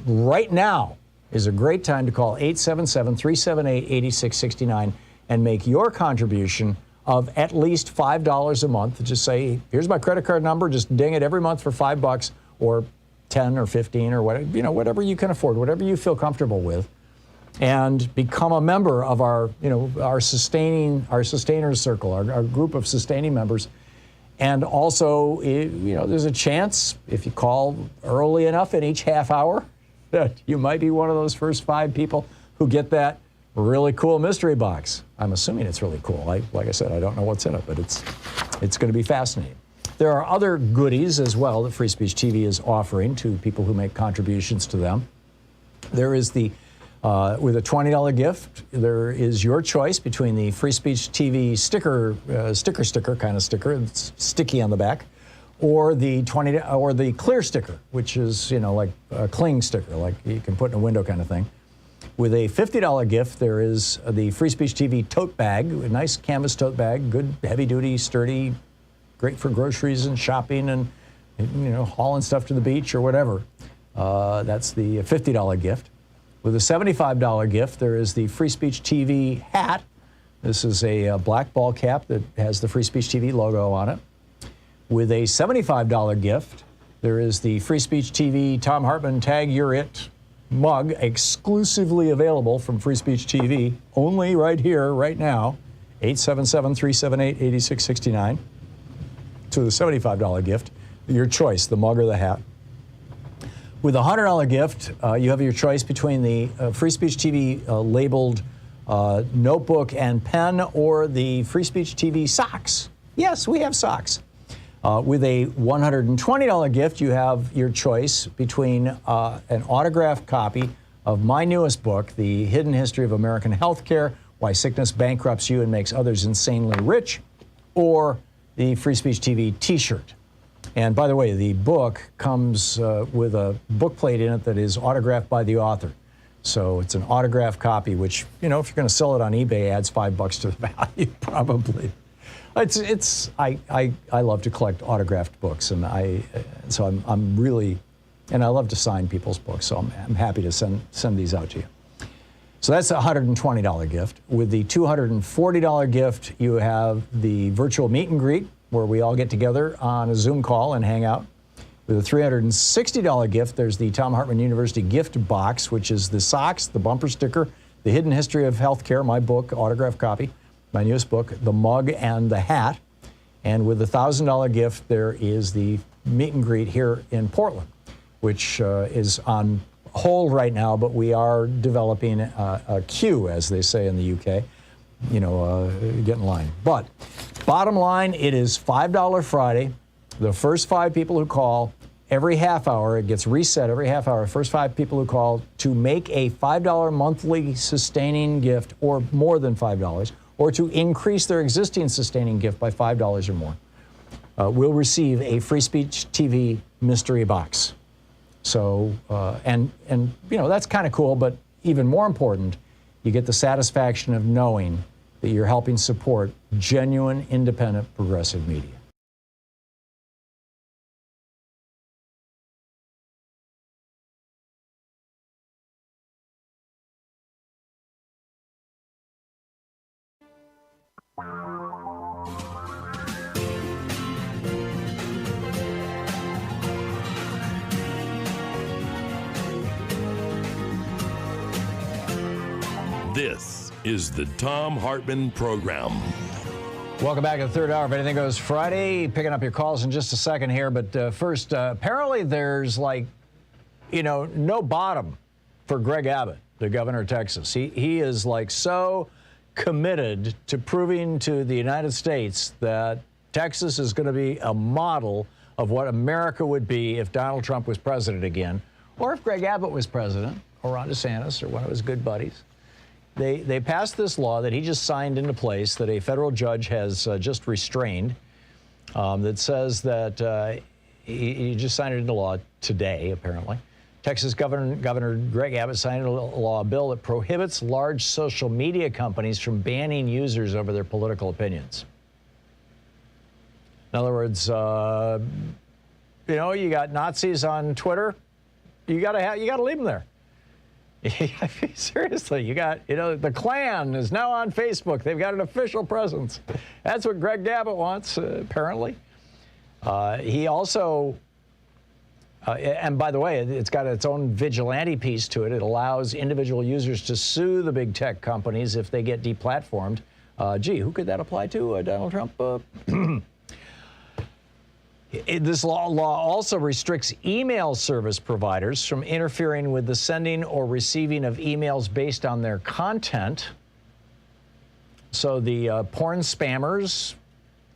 right now is a great time to call 877-378-8669 and make your contribution of at least $5 a month. Just say, here's my credit card number. Just ding it every month for $5 or 10 or 15 or whatever, whatever you can afford, whatever you feel comfortable with, and become a member of our, our sustainers circle, our group of sustaining members. And also, there's a chance if you call early enough in each half hour that you might be one of those first 5 people who get that really cool mystery box. I'm assuming it's really cool. Like I said, I don't know what's in it, but it's going to be fascinating. There are other goodies as well that Free Speech TV is offering to people who make contributions to them. There is with a $20 gift, there is your choice between the Free Speech TV sticker kind of sticker, it's sticky on the back, or the clear sticker, which is like a cling sticker, like you can put in a window kind of thing. With a $50 gift, there is the Free Speech TV tote bag, a nice canvas tote bag, good, heavy-duty, sturdy, great for groceries and shopping and hauling stuff to the beach or whatever. That's the $50 gift. With a $75 gift, there is the Free Speech TV hat. This is a black ball cap that has the Free Speech TV logo on it. With a $75 gift, there is the Free Speech TV Thom Hartmann Tag You're It mug, exclusively available from Free Speech TV, only right here, right now, 877-378-8669. To the $75 gift, your choice, the mug or the hat. With a $100 gift, you have your choice between the Free Speech TV labeled notebook and pen or the Free Speech TV socks. Yes, we have socks. With a $120 gift, you have your choice between an autographed copy of my newest book, The Hidden History of American Healthcare, Why Sickness Bankrupts You and Makes Others Insanely Rich, or the Free Speech TV t-shirt. And by the way, the book comes with a book plate in it that is autographed by the author. So it's an autographed copy, which, if you're going to sell it on eBay, adds $5 to the value, probably. I love to collect autographed books, and I'm really, and I love to sign people's books, so I'm happy to send these out to you. So that's a $120 gift. With the $240 gift, you have the virtual meet and greet, where we all get together on a Zoom call and hang out. With a $360 gift, there's the Thom Hartmann University gift box, which is the socks, the bumper sticker, The Hidden History of Healthcare, my book, autographed copy, my newest book, the mug and the hat. And with the $1,000 gift, there is the meet and greet here in Portland, which is on hold right now, but we are developing a queue, as they say in the UK, get in line. But bottom line, it is $5 Friday. The first 5 people who call every half hour, it gets reset every half hour. First 5 people who call to make a $5 monthly sustaining gift or more than $5, or to increase their existing sustaining gift by $5 or more, will receive a Free Speech TV mystery box. So, that's kind of cool, but even more important, you get the satisfaction of knowing that you're helping support genuine, independent, progressive media. This is the Thom Hartmann Program. Welcome back to the third hour of Anything Goes Friday. Picking up your calls in just a second here, but first, apparently there's no bottom for Greg Abbott, the governor of Texas. He is so committed to proving to the United States that Texas is going to be a model of what America would be if Donald Trump was president again, or if Greg Abbott was president, or Ron DeSantis, or one of his good buddies. They passed this law that he just signed into place that a federal judge has just restrained that says that he just signed it into law today, apparently. Texas Governor Greg Abbott signed into law a bill that prohibits large social media companies from banning users over their political opinions. In other words, you got Nazis on Twitter, you got to leave them there. Seriously, you got, the Klan is now on Facebook. They've got an official presence. That's what Greg Abbott wants, apparently. He also, and by the way, it's got its own vigilante piece to it. It allows individual users to sue the big tech companies if they get deplatformed. Gee, who could that apply to? Donald Trump? This law also restricts email service providers from interfering with the sending or receiving of emails based on their content. So the porn spammers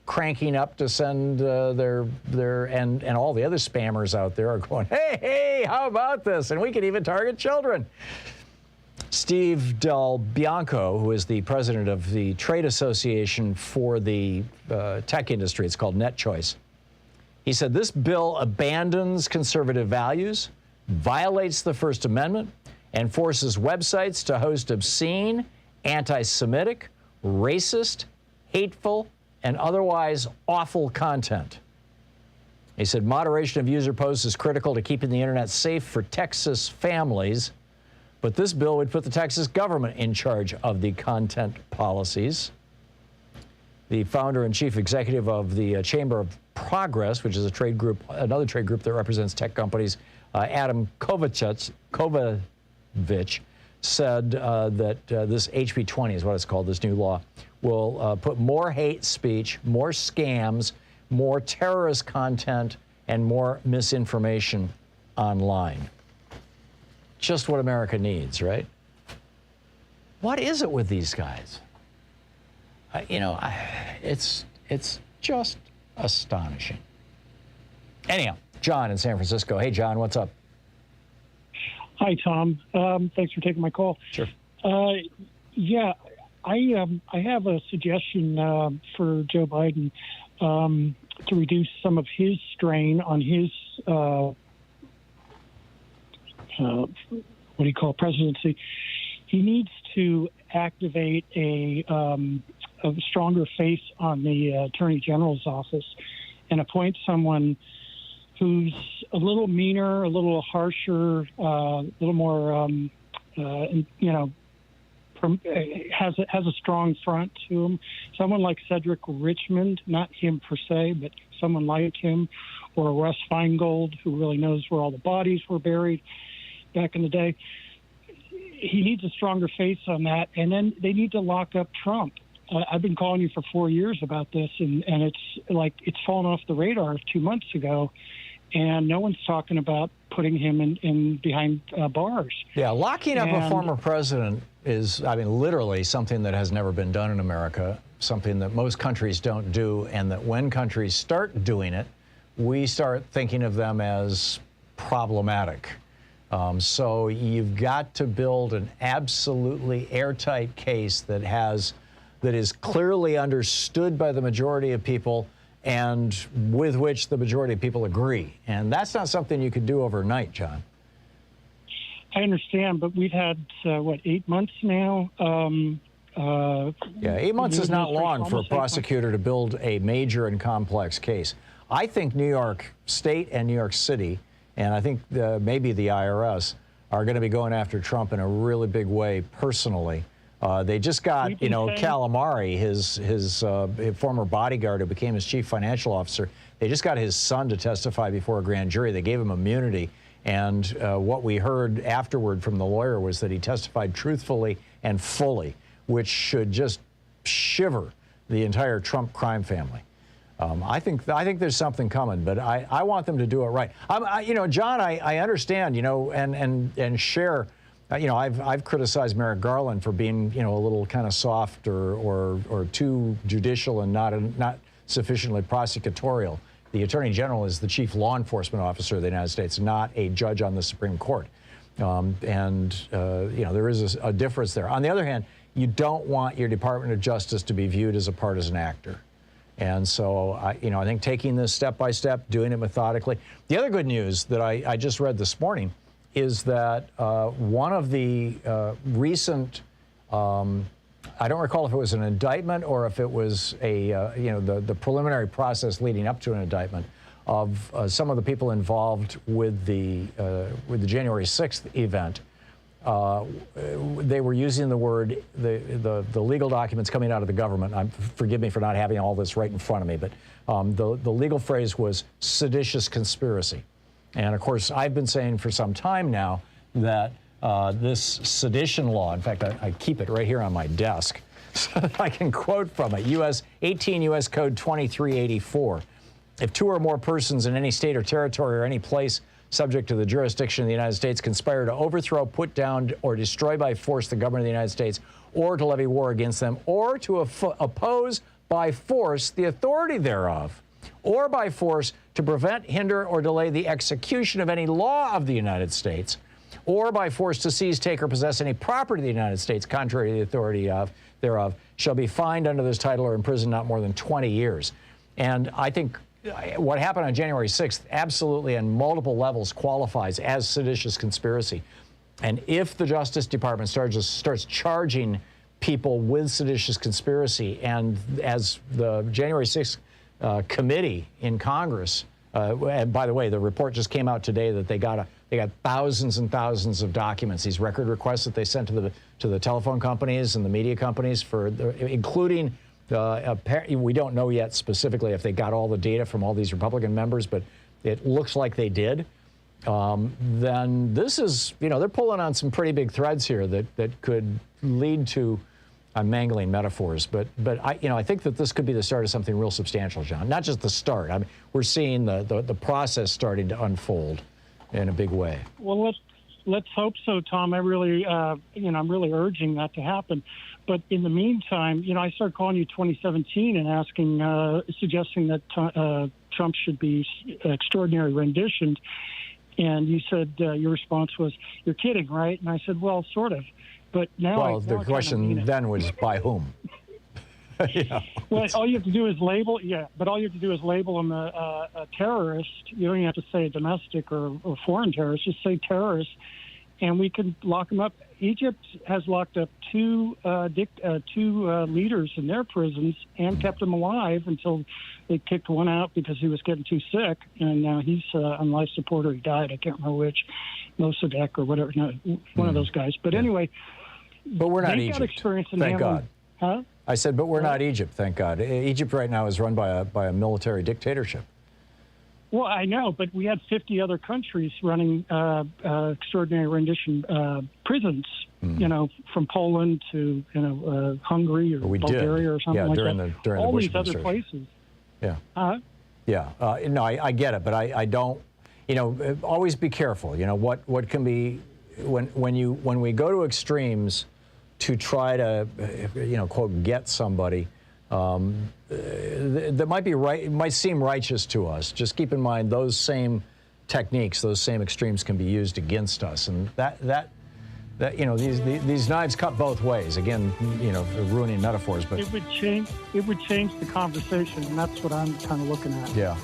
cranking up to send their and all the other spammers out there are going, hey, how about this? And we can even target children. Steve Del Bianco, who is the president of the trade association for the tech industry, it's called NetChoice. He said this bill abandons conservative values, violates the First Amendment, and forces websites to host obscene, anti-Semitic, racist, hateful, and otherwise awful content. He said moderation of user posts is critical to keeping the internet safe for Texas families, but this bill would put the Texas government in charge of the content policies. The founder and chief executive of the Chamber of Progress, which is a trade group, another trade group that represents tech companies, Adam Kovacich, said that this HB 20 is what it's called, this new law, will put more hate speech, more scams, more terrorist content, and more misinformation online. Just what America needs, right? What is it with these guys? It's just astonishing. Anyhow, John in San Francisco. Hey, John, what's up? Hi, Tom. Thanks for taking my call. Sure. Yeah, I have a suggestion for Joe Biden to reduce some of his strain on his what do you call presidency. He needs to activate a stronger face on the Attorney General's office and appoint someone who's a little meaner, a little harsher, a little more, has a strong front to him. Someone like Cedric Richmond, not him per se, but someone like him, or Russ Feingold, who really knows where all the bodies were buried back in the day. He needs a stronger face on that, and then they need to lock up Trump. I've been calling you for 4 years about this, and it's fallen off the radar 2 months ago, and no one's talking about putting him in behind bars. Yeah, locking up a former president is, literally something that has never been done in America, something that most countries don't do, and that when countries start doing it, we start thinking of them as problematic. So you've got to build an absolutely airtight case that is clearly understood by the majority of people and with which the majority of people agree. And that's not something you could do overnight, John. I understand, but we've had, 8 months now? 8 months is not long for a prosecutor to build a major and complex case. I think New York State and New York City, and I think maybe the IRS, are going to be going after Trump in a really big way personally. They just got, Calamari, his former bodyguard who became his chief financial officer. They just got his son to testify before a grand jury. They gave him immunity. And what we heard afterward from the lawyer was that he testified truthfully and fully, which should just shiver the entire Trump crime family. I think there's something coming, but I want them to do it right. John, I understand, and share. I've criticized Merrick Garland for being, a little kind of soft or too judicial and not sufficiently prosecutorial. The Attorney General is the chief law enforcement officer of the United States, not a judge on the Supreme Court. There is a difference there. On the other hand, you don't want your Department of Justice to be viewed as a partisan actor. And so, I think taking this step by step, doing it methodically. The other good news that I just read this morning is that one of the recent, I don't recall if it was an indictment or if it was the preliminary process leading up to an indictment of some of the people involved with the January 6th event they were using the word, the legal documents coming out of the government. Forgive me for not having all this right in front of me, but the legal phrase was seditious conspiracy. And of course, I've been saying for some time now that this sedition law, in fact, I keep it right here on my desk, so that I can quote from it, 18 U.S. Code 2384. If two or more persons in any state or territory or any place subject to the jurisdiction of the United States conspire to overthrow, put down, or destroy by force the government of the United States, or to levy war against them, or to oppose by force the authority thereof, or by force to prevent, hinder, or delay the execution of any law of the United States, or by force to seize, take, or possess any property of the United States contrary to the authority thereof, shall be fined under this title or imprisoned not more than 20 years. And I think what happened on January 6th absolutely on multiple levels qualifies as seditious conspiracy. And if the Justice Department starts charging people with seditious conspiracy, and as the January 6th committee in Congress, and by the way, the report just came out today that they got thousands and thousands of documents, these record requests that they sent to the telephone companies and the media companies, including we don't know yet specifically if they got all the data from all these Republican members, but it looks like they did. Then this is, they're pulling on some pretty big threads here that could lead to, I'm mangling metaphors, but I think that this could be the start of something real substantial, John. Not just the start. I mean, we're seeing the process starting to unfold in a big way. Well, let's hope so, Tom. I really, I'm really urging that to happen. But in the meantime, I started calling you 2017 and asking, suggesting that Trump should be extraordinary renditioned. And you said your response was, "You're kidding, right?" And I said, "Well, sort of." But now, well, the question then was by whom? Well, all you have to do is label. Yeah, but all you have to do is label him a terrorist. You don't even have to say a domestic or foreign terrorist. Just say terrorist, and we can lock him up. Egypt has locked up two leaders in their prisons and kept them alive until they kicked one out because he was getting too sick, and now he's on life support or he died. I can't remember which, Mossadegh or whatever, one of those guys. But anyway, but we're not Egypt. Got experience in thank handling, God. Huh? I said, but we're not Egypt. Thank God. Egypt right now is run by a military dictatorship. Well, I know, but we had 50 other countries running extraordinary rendition prisons, from Poland to, Hungary or Bulgaria or something like that. During all the Bush these other places. Yeah. Yeah. No, I get it, but I don't, always be careful. What can be, when we go to extremes to try to, quote, get somebody, that might be right. It might seem righteous to us. Just keep in mind those same techniques, those same extremes can be used against us, and that these knives cut both ways. Again, ruining metaphors, but it would change the conversation, and that's what I'm kind of looking at. Yeah.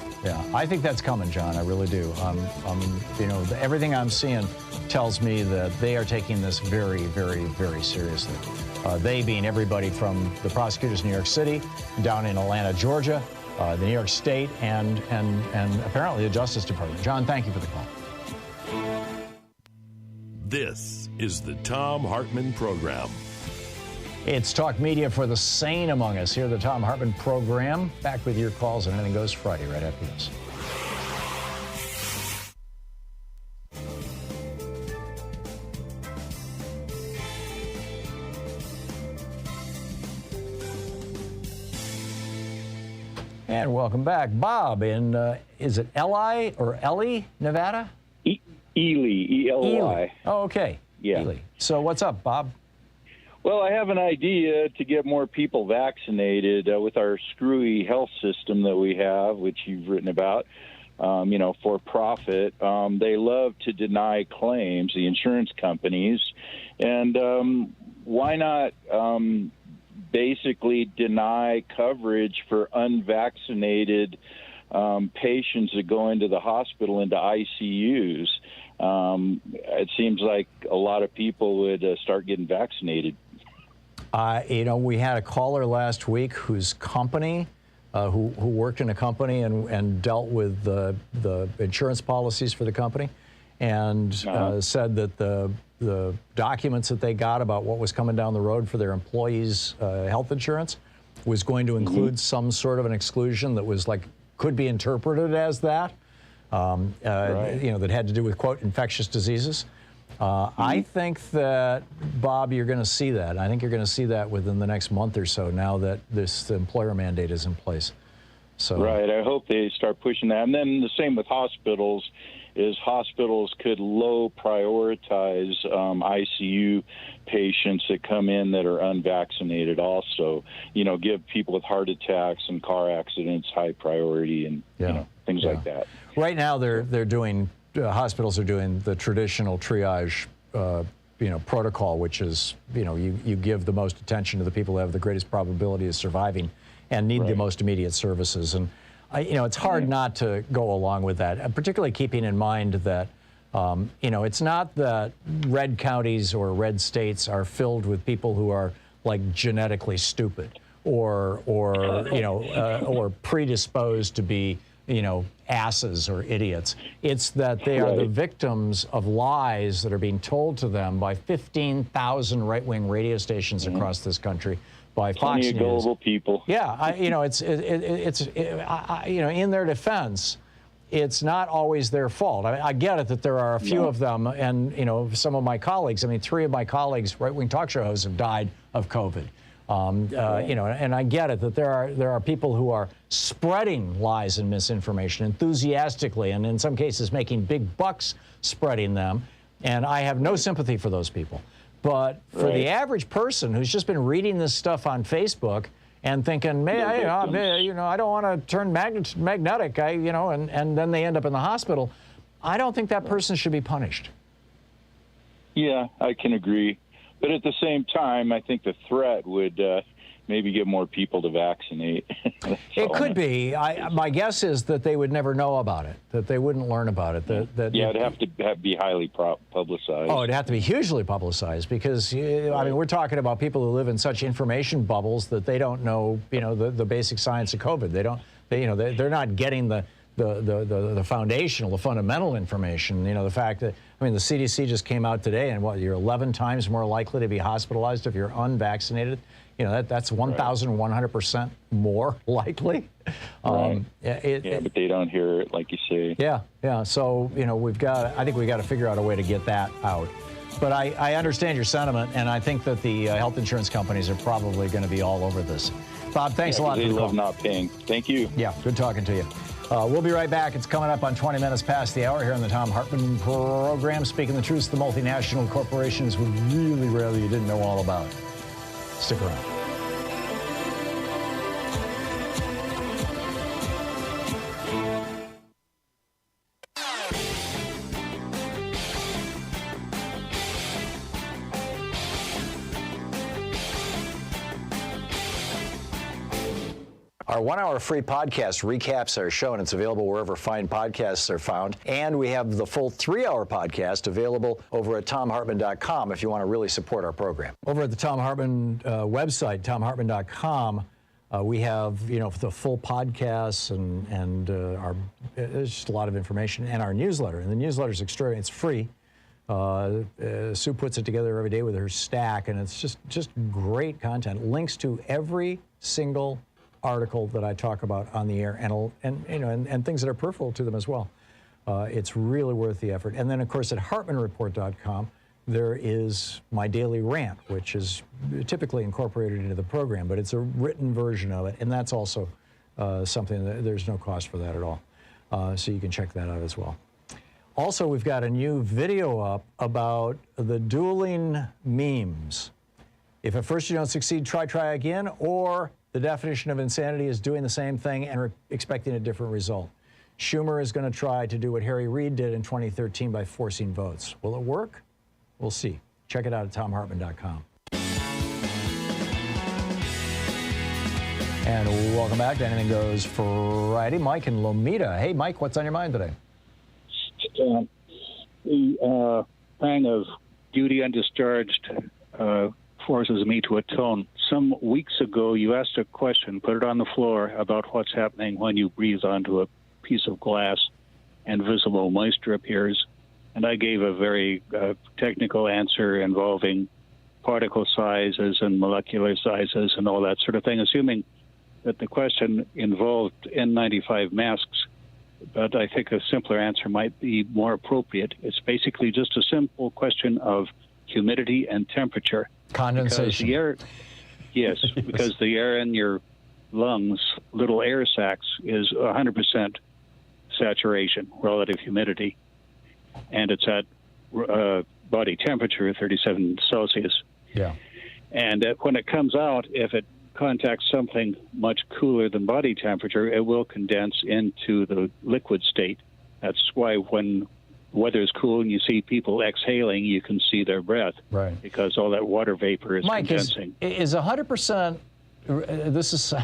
I think that's coming, John. I really do. Everything I'm seeing tells me that they are taking this very, very, very seriously. They being everybody from the prosecutors in New York City, down in Atlanta, Georgia, the New York State, and apparently the Justice Department. John, thank you for the call. This is the Thom Hartmann Program. It's talk media for the sane among us. Here, the Thom Hartmann Program. Back with your calls on Anything Goes Friday right after this. And welcome back. Bob in, is it Eli or Ellie, Nevada? Ely, E-L-Y. Oh, okay. Yeah. Ely. So what's up, Bob? Well, I have an idea to get more people vaccinated with our screwy health system that we have, which you've written about, for profit. They love to deny claims, the insurance companies. And why not basically deny coverage for unvaccinated patients that go into the hospital, into ICUs? It seems like a lot of people would start getting vaccinated. We had a caller last week whose company, who worked in a company and dealt with the insurance policies for the company, and said that the documents that they got about what was coming down the road for their employees' health insurance was going to include some sort of an exclusion that was like, could be interpreted as that, that had to do with, quote, infectious diseases. I think that, Bob, you're going to see that. I think you're going to see that within the next month or so now that this employer mandate is in place. So. Right. I hope they start pushing that. And then the same with hospitals is hospitals could low prioritize ICU patients that come in that are unvaccinated also, give people with heart attacks and car accidents high priority and things like that. Right now they're doing hospitals are doing the traditional triage protocol, which is you give the most attention to the people who have the greatest probability of surviving and need the most immediate services. And it's hard not to go along with that, particularly keeping in mind that it's not that red counties or red states are filled with people who are like genetically stupid or predisposed to be asses or idiots. It's that they are the victims of lies that are being told to them by 15,000 right-wing radio stations across this country, by Fox News. Gullible people. Yeah, it's in their defense, it's not always their fault. I get it that there are a few of them, and some of my colleagues. I mean, 3 of my colleagues, right-wing talk show hosts, have died of COVID. And I get it that there are people who are spreading lies and misinformation enthusiastically, and in some cases making big bucks spreading them. And I have no sympathy for those people. But for the average person who's just been reading this stuff on Facebook and thinking, I don't want to turn magnetic, and then they end up in the hospital, I don't think that person should be punished. Yeah, I can agree. But at the same time, I think the threat would maybe get more people to vaccinate. It could be. My guess is that they would never know about it, that they wouldn't learn about it. It'd have to be highly publicized. Oh, it'd have to be hugely publicized because, we're talking about people who live in such information bubbles that they don't know, the basic science of COVID. They're not getting the foundational, the fundamental information. The fact that, the CDC just came out today and you're 11 times more likely to be hospitalized if you're unvaccinated. That's 1,100% more likely. But they don't hear it, like you say. Yeah. So, I think we've got to figure out a way to get that out. But I understand your sentiment, and I think that the health insurance companies are probably going to be all over this. Bob, thanks a lot for the call. They love not paying. Thank you. Yeah, good talking to you. We'll be right back. It's coming up on 20 minutes past the hour here on the Thom Hartmann Program. Speaking the truth, the multinational corporations would really rather you didn't know all about. Stick around. Our 1-hour free podcast recaps our show, and it's available wherever fine podcasts are found. And we have the full 3-hour podcast available over at thomhartmann.com if you want to really support our program. Over at the Thom Hartmann website, thomhartmann.com, we have, the full podcasts and there's just a lot of information, and our newsletter. And the newsletter's extraordinary. It's free. Sue puts it together every day with her stack, and it's just great content. Links to every single article that I talk about on the air, and things that are peripheral to them as well. It's really worth the effort. And then, of course, at HartmannReport.com, there is my daily rant, which is typically incorporated into the program, but it's a written version of it, and that's also something that there's no cost for that at all. So you can check that out as well. Also, we've got a new video up about the dueling memes. If at first you don't succeed, try again, or the definition of insanity is doing the same thing and expecting a different result. Schumer is going to try to do what Harry Reid did in 2013 by forcing votes. Will it work? We'll see. Check it out at thomhartmann.com. And welcome back to Anything Goes Friday. Mike in Lomita. Hey, Mike, what's on your mind today? The thing of duty undischarged forces me to atone. Some weeks ago, you asked a question, put it on the floor, about what's happening when you breathe onto a piece of glass and visible moisture appears. And I gave a very technical answer involving particle sizes and molecular sizes and all that sort of thing, assuming that the question involved N95 masks. But I think a simpler answer might be more appropriate. It's basically just a simple question of humidity and temperature. Condensation. Yes, because the air in your lungs, little air sacs, is 100% saturation, relative humidity. And it's at body temperature, 37 Celsius. Yeah. And when it comes out, if it contacts something much cooler than body temperature, it will condense into the liquid state. That's why when weather is cool and you see people exhaling, you can see their breath. Right. Because all that water vapor is condensing. Is 100%, this is,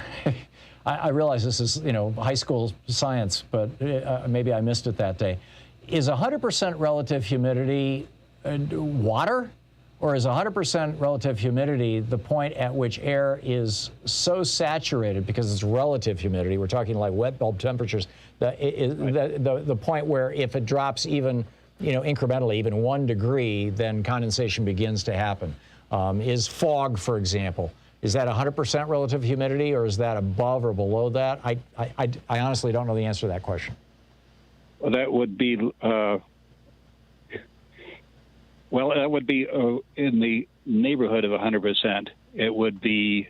I realize this is, high school science, but maybe I missed it that day. Is 100% relative humidity water? Or is 100% relative humidity the point at which air is so saturated because it's relative humidity? We're talking like wet bulb temperatures. The point where if it drops even, incrementally, even 1 degree, then condensation begins to happen. Is fog, for example, is that 100% relative humidity, or is that above or below that? I honestly don't know the answer to that question. Well, that would be. Well, that would be in the neighborhood of 100%. It would be,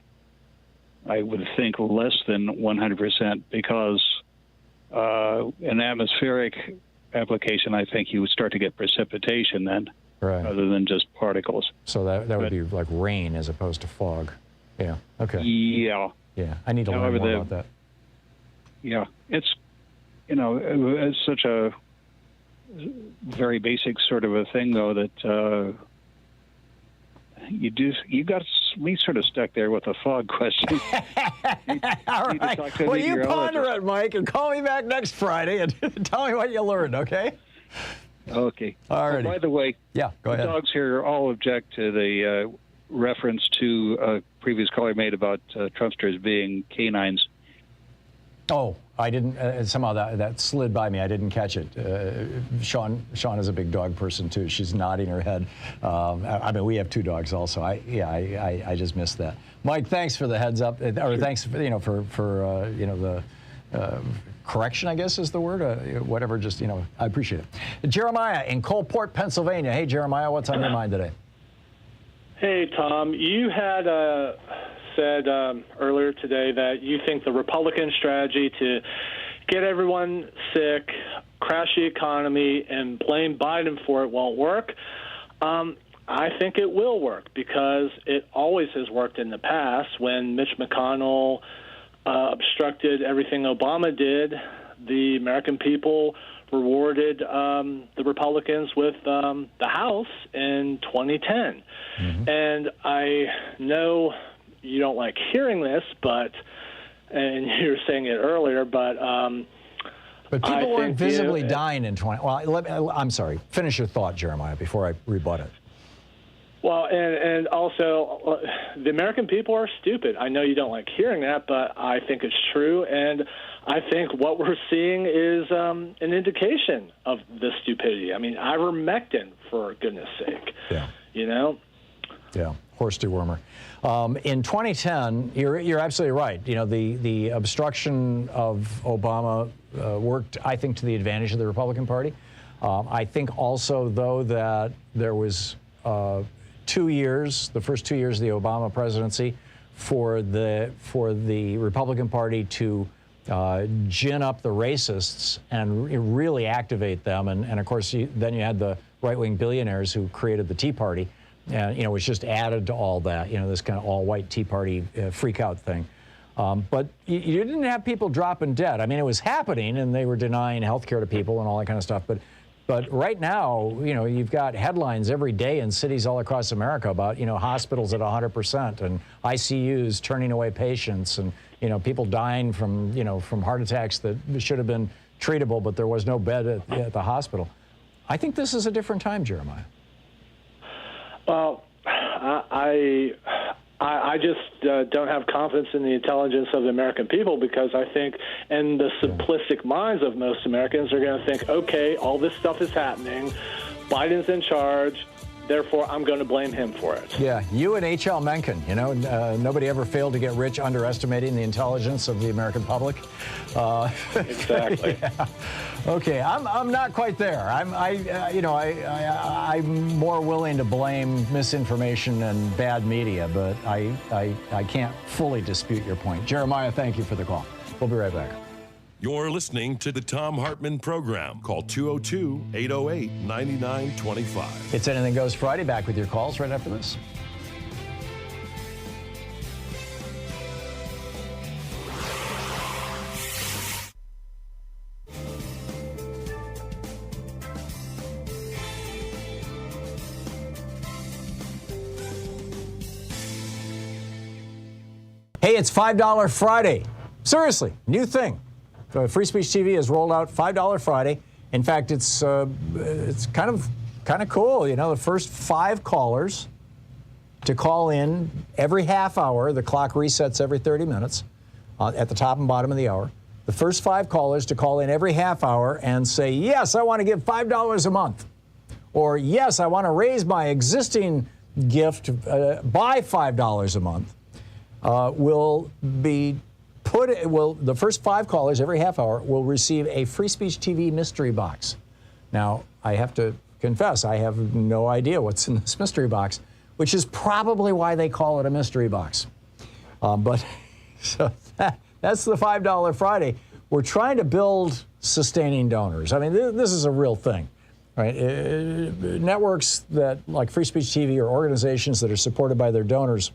I would think, less than 100% because in atmospheric application, I think you would start to get precipitation then, rather than just particles. So that would be like rain as opposed to fog. Yeah. Okay. Yeah. Yeah. I need to learn more about that. Yeah. It's, it's such a very basic sort of a thing, though, that you got me sort of stuck there with a fog question. All right. Well, you ponder it, Mike, and call me back next Friday and tell me what you learned, okay? Okay. All right. By the way, go ahead. The dogs here all object to the reference to a previous caller made about Trumpsters being canines. Oh, I didn't. Somehow that slid by me. I didn't catch it. Sean is a big dog person too. She's nodding her head. I mean, we have 2 dogs also. I just missed that. Mike, thanks for the heads up, or thanks for the correction, I guess is the word. Whatever. Just I appreciate it. Jeremiah in Coalport, Pennsylvania. Hey, Jeremiah, what's on your mind today? Hey, Tom. You had said earlier today that you think the Republican strategy to get everyone sick, crash the economy, and blame Biden for it won't work. I think it will work because it always has worked in the past. When Mitch McConnell obstructed everything Obama did, the American people rewarded the Republicans with the House in 2010. Mm-hmm. And I know you don't like hearing this, and you were saying it earlier, but people weren't visibly dying in 20. Well, I'm sorry. Finish your thought, Jeremiah, before I rebut it. Well, and also, the American people are stupid. I know you don't like hearing that, but I think it's true, and I think what we're seeing is an indication of the stupidity. I mean, ivermectin, for goodness sake. Yeah. Yeah, horse dewormer. In 2010, you're absolutely right. The obstruction of Obama worked, I think, to the advantage of the Republican Party. I think also, though, that there was 2 years, the first 2 years of the Obama presidency, for the Republican Party to gin up the racists and really activate them. And of course, then you had the right-wing billionaires who created the Tea Party. And, which just added to all that, this kind of all-white Tea Party freak-out thing. But you didn't have people dropping dead. I mean, it was happening, and they were denying health care to people and all that kind of stuff. But right now, you've got headlines every day in cities all across America about, hospitals at 100% and ICUs turning away patients and, people dying from heart attacks that should have been treatable, but there was no bed at the hospital. I think this is a different time, Jeremiah. Well, I just don't have confidence in the intelligence of the American people because I think, and the simplistic minds of most Americans are going to think, okay, all this stuff is happening. Biden's in charge. Therefore, I'm going to blame him for it. Yeah, you and H.L. Mencken, nobody ever failed to get rich underestimating the intelligence of the American public. Exactly. Yeah. Okay, I'm not quite there. I'm more willing to blame misinformation and bad media, but I can't fully dispute your point. Jeremiah, thank you for the call. We'll be right back. You're listening to the Thom Hartmann Program. Call 202-808-9925. It's Anything Goes Friday. Back with your calls right after this. Hey, it's $5 Friday. Seriously, new thing. Free Speech TV has rolled out $5 Friday. In fact, it's kind of cool. The first 5 callers to call in every half hour. The clock resets every 30 minutes at the top and bottom of the hour. The first 5 callers to call in every half hour and say, yes, I want to give $5 a month. Or, yes, I want to raise my existing gift by $5 a month. The first 5 callers every half hour will receive a Free Speech TV mystery box. Now, I have to confess, I have no idea what's in this mystery box, which is probably why they call it a mystery box. But so that's the $5 Friday. We're trying to build sustaining donors. I mean, this is a real thing, right? Networks that, like Free Speech TV, or organizations that are supported by their donors,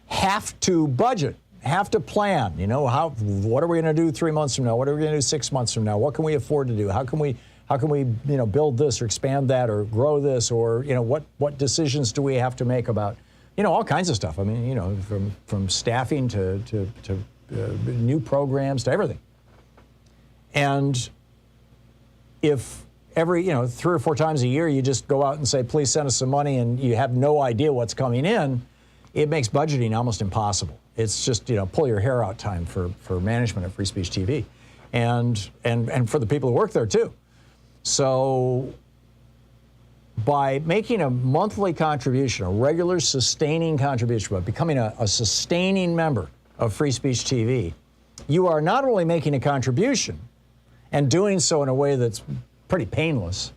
have to budget, have to plan. What are we going to do 3 months from now? What are we going to do 6 months from now? What can we afford to do? How can we build this or expand that or grow this, or what decisions do we have to make about all kinds of stuff? I mean, from staffing to new programs to everything. And if every 3 or 4 times a year you just go out and say, please send us some money, and you have no idea what's coming in, it makes budgeting almost impossible. It's just, pull your hair out time for management of Free Speech TV and for the people who work there too. So by making a monthly contribution, a regular sustaining contribution, by becoming a sustaining member of Free Speech TV, you are not only making a contribution and doing so in a way that's pretty painless,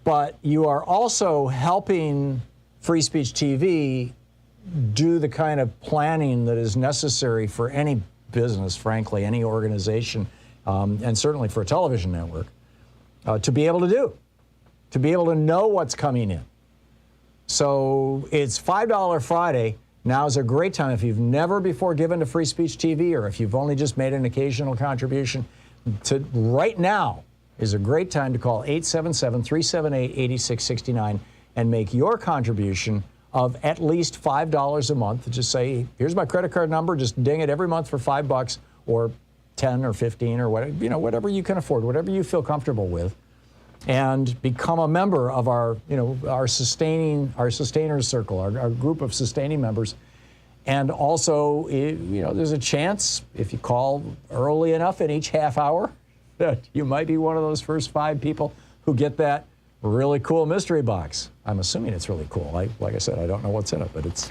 but you are also helping Free Speech TV do the kind of planning that is necessary for any business, frankly, any organization, and certainly for a television network, to be able to know what's coming in. So it's $5 Friday. Now is a great time. If you've never before given to Free Speech TV, or if you've only just made an occasional contribution, right now is a great time to call 877-378-8669 and make your contribution of at least $5 a month. Just say, here's my credit card number, just ding it every month for $5 or 10 or 15 or whatever, whatever you can afford, whatever you feel comfortable with, and become a member of our sustainers circle, our group of sustaining members. And also, there's a chance, if you call early enough in each half hour, that you might be one of those first 5 people who get that really cool mystery box. I'm assuming it's really cool. Like I said, I don't know what's in it, but it's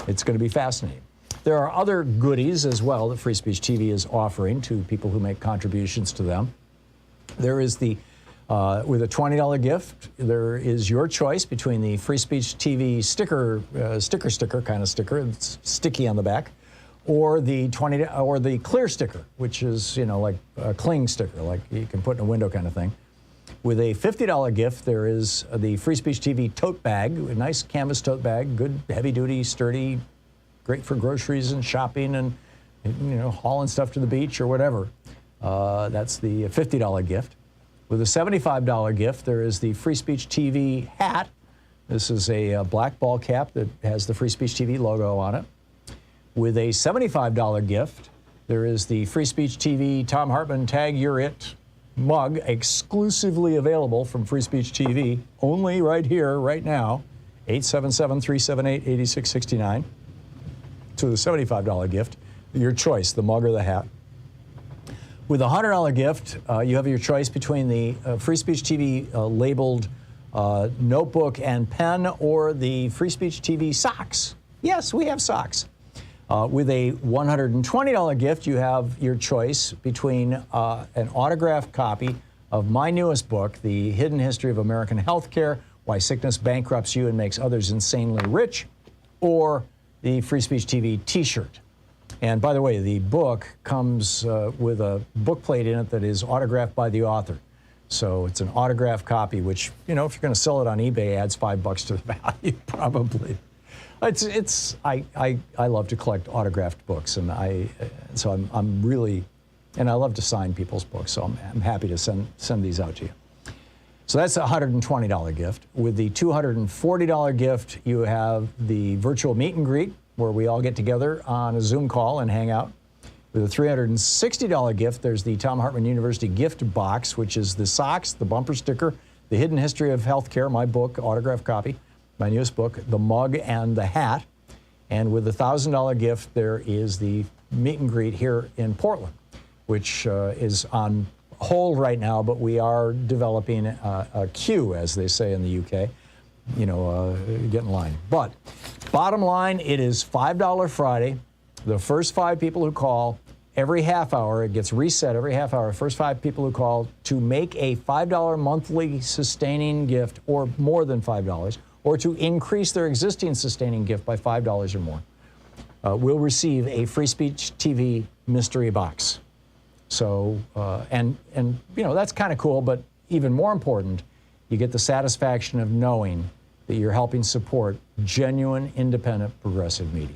going to be fascinating. There are other goodies as well that Free Speech TV is offering to people who make contributions to them. There is with a $20 gift, there is your choice between the Free Speech TV sticker kind of sticker, it's sticky on the back, or the clear sticker, which is like a cling sticker, like you can put in a window kind of thing. With a $50 gift, there is the Free Speech TV tote bag, a nice canvas tote bag, good, heavy-duty, sturdy, great for groceries and shopping and hauling stuff to the beach or whatever. That's the $50 gift. With a $75 gift, there is the Free Speech TV hat. This is a black ball cap that has the Free Speech TV logo on it. With a $75 gift, there is the Free Speech TV Thom Hartmann Tag You're It mug, exclusively available from Free Speech TV, only right here, right now, 877-378-8669. To the $75 gift, your choice, the mug or the hat. With a $100 gift, you have your choice between the Free Speech TV labeled notebook and pen or the Free Speech TV socks. Yes, we have socks. With a $120 gift, you have your choice between an autographed copy of my newest book, The Hidden History of American Healthcare, Why Sickness Bankrupts You and Makes Others Insanely Rich, or the Free Speech TV t-shirt. And by the way, the book comes with a bookplate in it that is autographed by the author. So it's an autographed copy, which, you know, if you're going to sell it on eBay, adds $5 to the value, probably. I love to collect autographed books, and I'm really, and I love to sign people's books, so I'm happy to send these out to you. So that's a $120 gift. With the $240 gift, you have the virtual meet and greet, where we all get together on a Zoom call and hang out. With a $360 gift, there's the Thom Hartmann University gift box, which is the socks, the bumper sticker, The Hidden History of Healthcare, my book, autographed copy, my newest book, the mug and the hat. And with the $1,000 gift, there is the meet and greet here in Portland, which is on hold right now, but we are developing a queue, as they say in the UK. You know, get in line. But bottom line, it is $5 Friday. The first 5 people who call every half hour, it gets reset every half hour. First 5 people who call to make a $5 monthly sustaining gift, or more than $5, or to increase their existing sustaining gift by $5 or more, will receive a Free Speech TV mystery box. So, and you know, that's kind of cool, but even more important, you get the satisfaction of knowing that you're helping support genuine, independent, progressive media.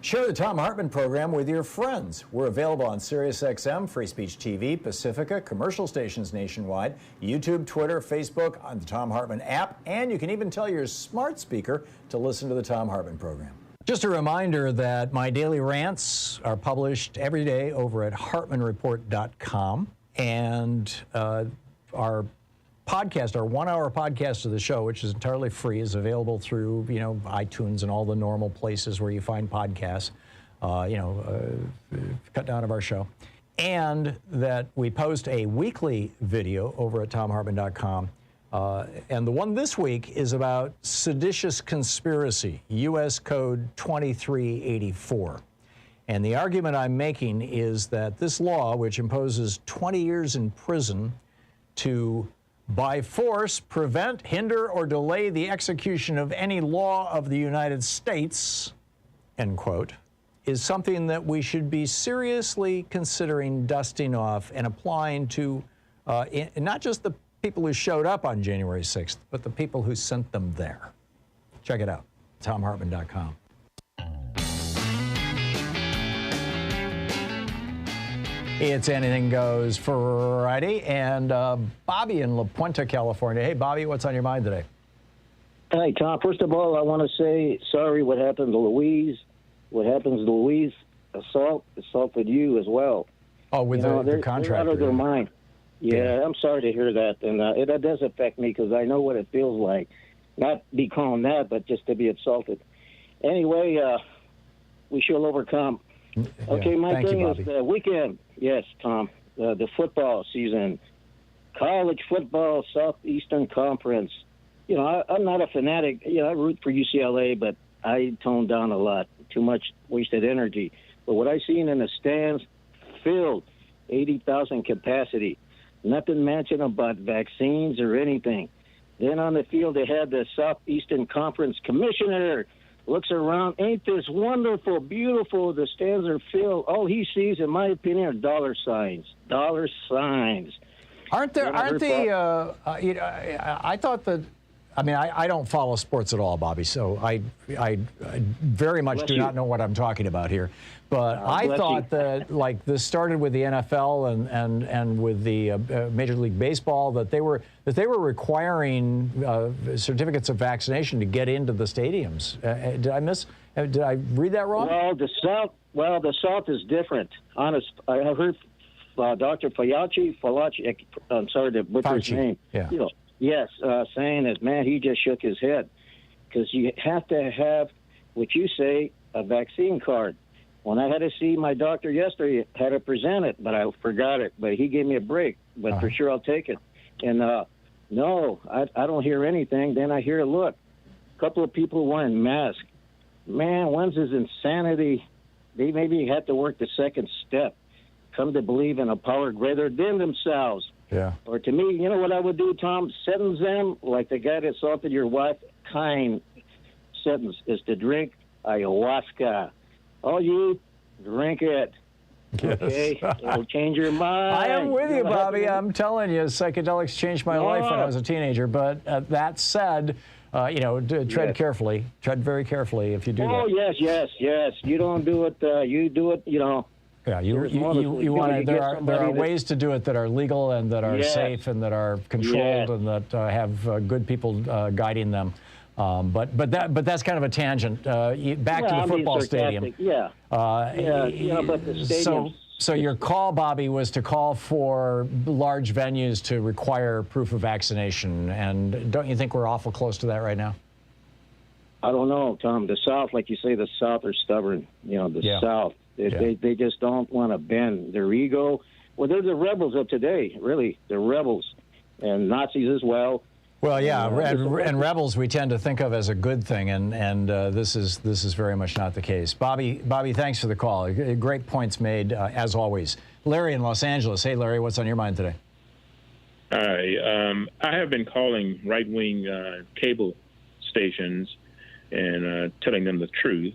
Share the Thom Hartmann Program with your friends. We're available on SiriusXM, Free Speech TV, Pacifica, commercial stations nationwide, YouTube, Twitter, Facebook, on the Thom Hartmann app, and you can even tell your smart speaker to listen to the Thom Hartmann Program. Just a reminder that my daily rants are published every day over at hartmanreport.com, and our podcast, our 1-hour podcast of the show, which is entirely free, is available through, you know, iTunes and all the normal places where you find podcasts, cut down of our show. And that we post a weekly video over at thomhartmann.com. And the one this week is about seditious conspiracy, U.S. Code 2384. And the argument I'm making is that this law, which imposes 20 years in prison to by force, prevent, hinder, or delay the execution of any law of the United States, end quote, is something that we should be seriously considering dusting off and applying to not just the people who showed up on January 6th, but the people who sent them there. Check it out, thomhartmann.com. It's Anything Goes Friday, and Bobby in La Puente, California. Hey, Bobby, what's on your mind today? Hi, Tom. First of all, I want to say sorry what happened to Louise. What happens to Louise assaulted you as well. Oh, with the contractor. They're out of their mind. Yeah, I'm sorry to hear that, and that does affect me because I know what it feels like. Not be calling that, but just to be assaulted. Anyway, we shall overcome. Okay, my thing is the weekend. Yes, Tom, the football season, college football, Southeastern Conference. You know, I'm not a fanatic. You know, I root for UCLA, but I toned down a lot. Too much wasted energy. But what I seen in the stands, filled, 80,000 capacity. Nothing mentioned about vaccines or anything. Then on the field, they had the Southeastern Conference commissioner. Looks around, ain't this wonderful, beautiful? The stands are filled. All he sees, in my opinion, are dollar signs. Dollar signs. I thought that, I mean, I don't follow sports at all, Bobby, so I very much do not know what I'm talking about here. But I thought that, like, this started with the NFL and with the Major League Baseball, that they were requiring certificates of vaccination to get into the stadiums. Did I read that wrong? Well, the South is different. Honest, I heard Dr. Fauci, I'm sorry to butcher his name. Yeah. Yes, saying that, man, he just shook his head because you have to have, what you say, a vaccine card. When I had to see my doctor yesterday, I had to present it, but I forgot it. But he gave me a break, but for sure I'll take it. And no, I don't hear anything. Then I hear, look, a couple of people wearing masks. Man, when's his insanity? They maybe had to work the second step, come to believe in a power greater than themselves. Yeah. Or to me, you know what I would do, Tom? Sentence them like the guy that assaulted your wife. Kind sentence is to drink ayahuasca. All you, drink it. Yes. Okay? It'll change your mind. I am with you, Bobby. I'm telling you, psychedelics changed my life when I was a teenager. But that said, tread carefully. Tread very carefully if you do that. Oh, yes. You don't do it. You do it, Yeah, you want to. There are ways to do it that are legal and that are safe and that are controlled and that have good people guiding them. But that's kind of a tangent. Back to the football stadium. But the stadium. So your call, Bobby, was to call for large venues to require proof of vaccination, and don't you think we're awful close to that right now? I don't know, Tom. The South, like you say, the South are stubborn. South. They just don't want to bend their ego. Well, they're the rebels of today, really. They're rebels, and Nazis as well. Well, yeah, and rebels we tend to think of as a good thing, and this is very much not the case. Bobby, thanks for the call. Great points made, as always. Larry in Los Angeles. Hey, Larry, what's on your mind today? Hi. I have been calling right-wing cable stations and telling them the truth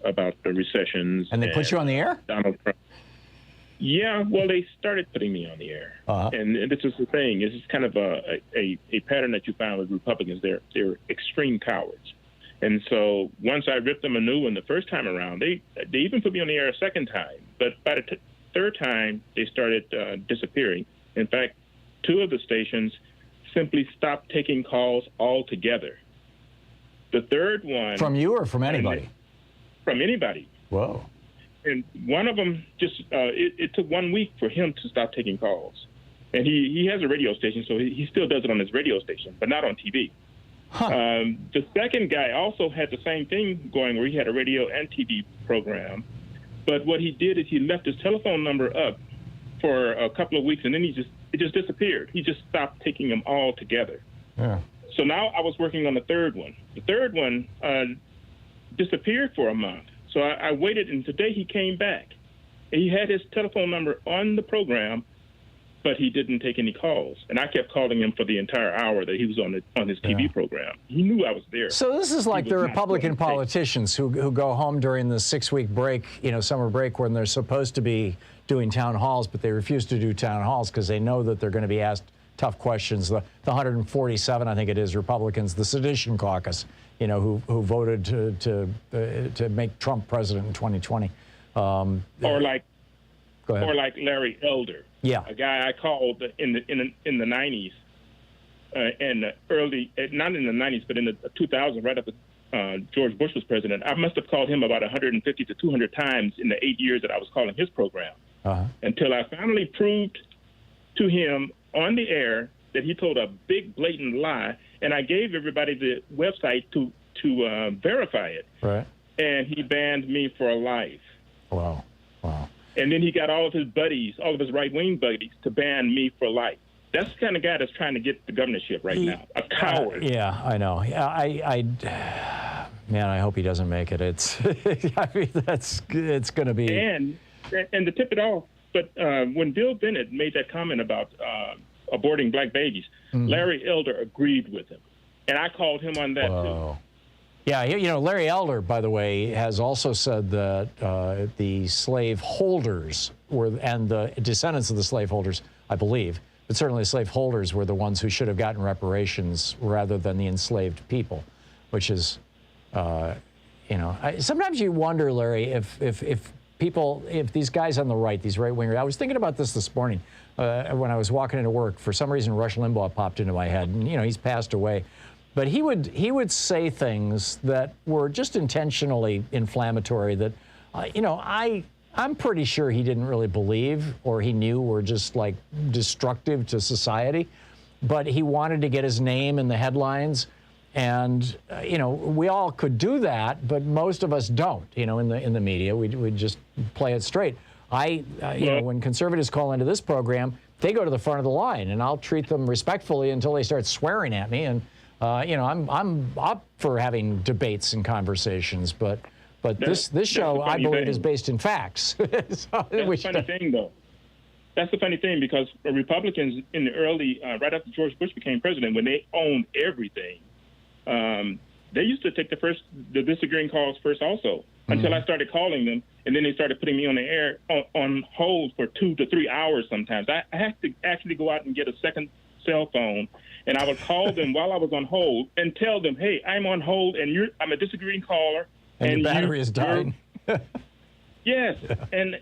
about the recessions. And they put you on the air? Donald Trump. Yeah, well, they started putting me on the air. And this is the thing. This is kind of a pattern that you find with Republicans. They're extreme cowards. And so once I ripped them a new one the first time around, they even put me on the air a second time. But by the third time, they started disappearing. In fact, two of the stations simply stopped taking calls altogether. The third one... From you or from anybody? From anybody. Whoa. And one of them just, it took 1 week for him to stop taking calls. And he has a radio station, so he still does it on his radio station, but not on TV. The second guy also had the same thing going where he had a radio and TV program. But what he did is he left his telephone number up for a couple of weeks, and then it just disappeared. He just stopped taking them all together. Yeah. So now I was working on the third one. The third one disappeared for a month. So I waited, and today he came back. He had his telephone number on the program, but he didn't take any calls. And I kept calling him for the entire hour that he was on his TV program. He knew I was there. So this is like the Republican politicians who go home during the 6-week break, summer break, when they're supposed to be doing town halls, but they refuse to do town halls because they know that they're going to be asked tough questions. The 147, I think it is, Republicans, the Sedition Caucus, who voted to make Trump president in 2020. Or like Larry Elder, a guy I called in the 90s, and early, not in the 90s, but in the 2000s, right after George Bush was president. I must have called him about 150 to 200 times in the 8 years that I was calling his program, until I finally proved to him on the air that he told a big blatant lie, and I gave everybody the website to verify it. Right. And he banned me for life. Wow. And then he got all of his buddies, all of his right-wing buddies, to ban me for life. That's the kind of guy that's trying to get the governorship right now. A coward. Yeah, I know. Man, I hope he doesn't make it. It's it's going to be. And to tip it off, but when Bill Bennett made that comment about aborting black babies, Larry Elder agreed with him. And I called him on that, too. Yeah, Larry Elder, by the way, has also said that the slave holders and the descendants of the slave holders, I believe, but certainly slave holders were the ones who should have gotten reparations rather than the enslaved people, which is, sometimes you wonder, Larry, if these guys on the right, these right-wingers, I was thinking about this morning when I was walking into work. For some reason, Rush Limbaugh popped into my head, and, he's passed away. But he would say things that were just intentionally inflammatory that, I I'm pretty sure he didn't really believe, or he knew were just like destructive to society, but he wanted to get his name in the headlines. And, we all could do that, but most of us don't, in the media. We just play it straight. When conservatives call into this program, they go to the front of the line, and I'll treat them respectfully until they start swearing at me. And, I'm up for having debates and conversations, but this show, I believe, is based in facts. That's the funny thing, though. That's the funny thing, because Republicans in the early, right after George Bush became president, when they owned everything, they used to take the disagreeing calls first also, until I started calling them, and then they started putting me on the air on hold for 2 to 3 hours sometimes. I had to actually go out and get a second cell phone, and I would call them while I was on hold and tell them, hey, I'm on hold, and I'm a disagreeing caller. And your battery is dying. Yes, and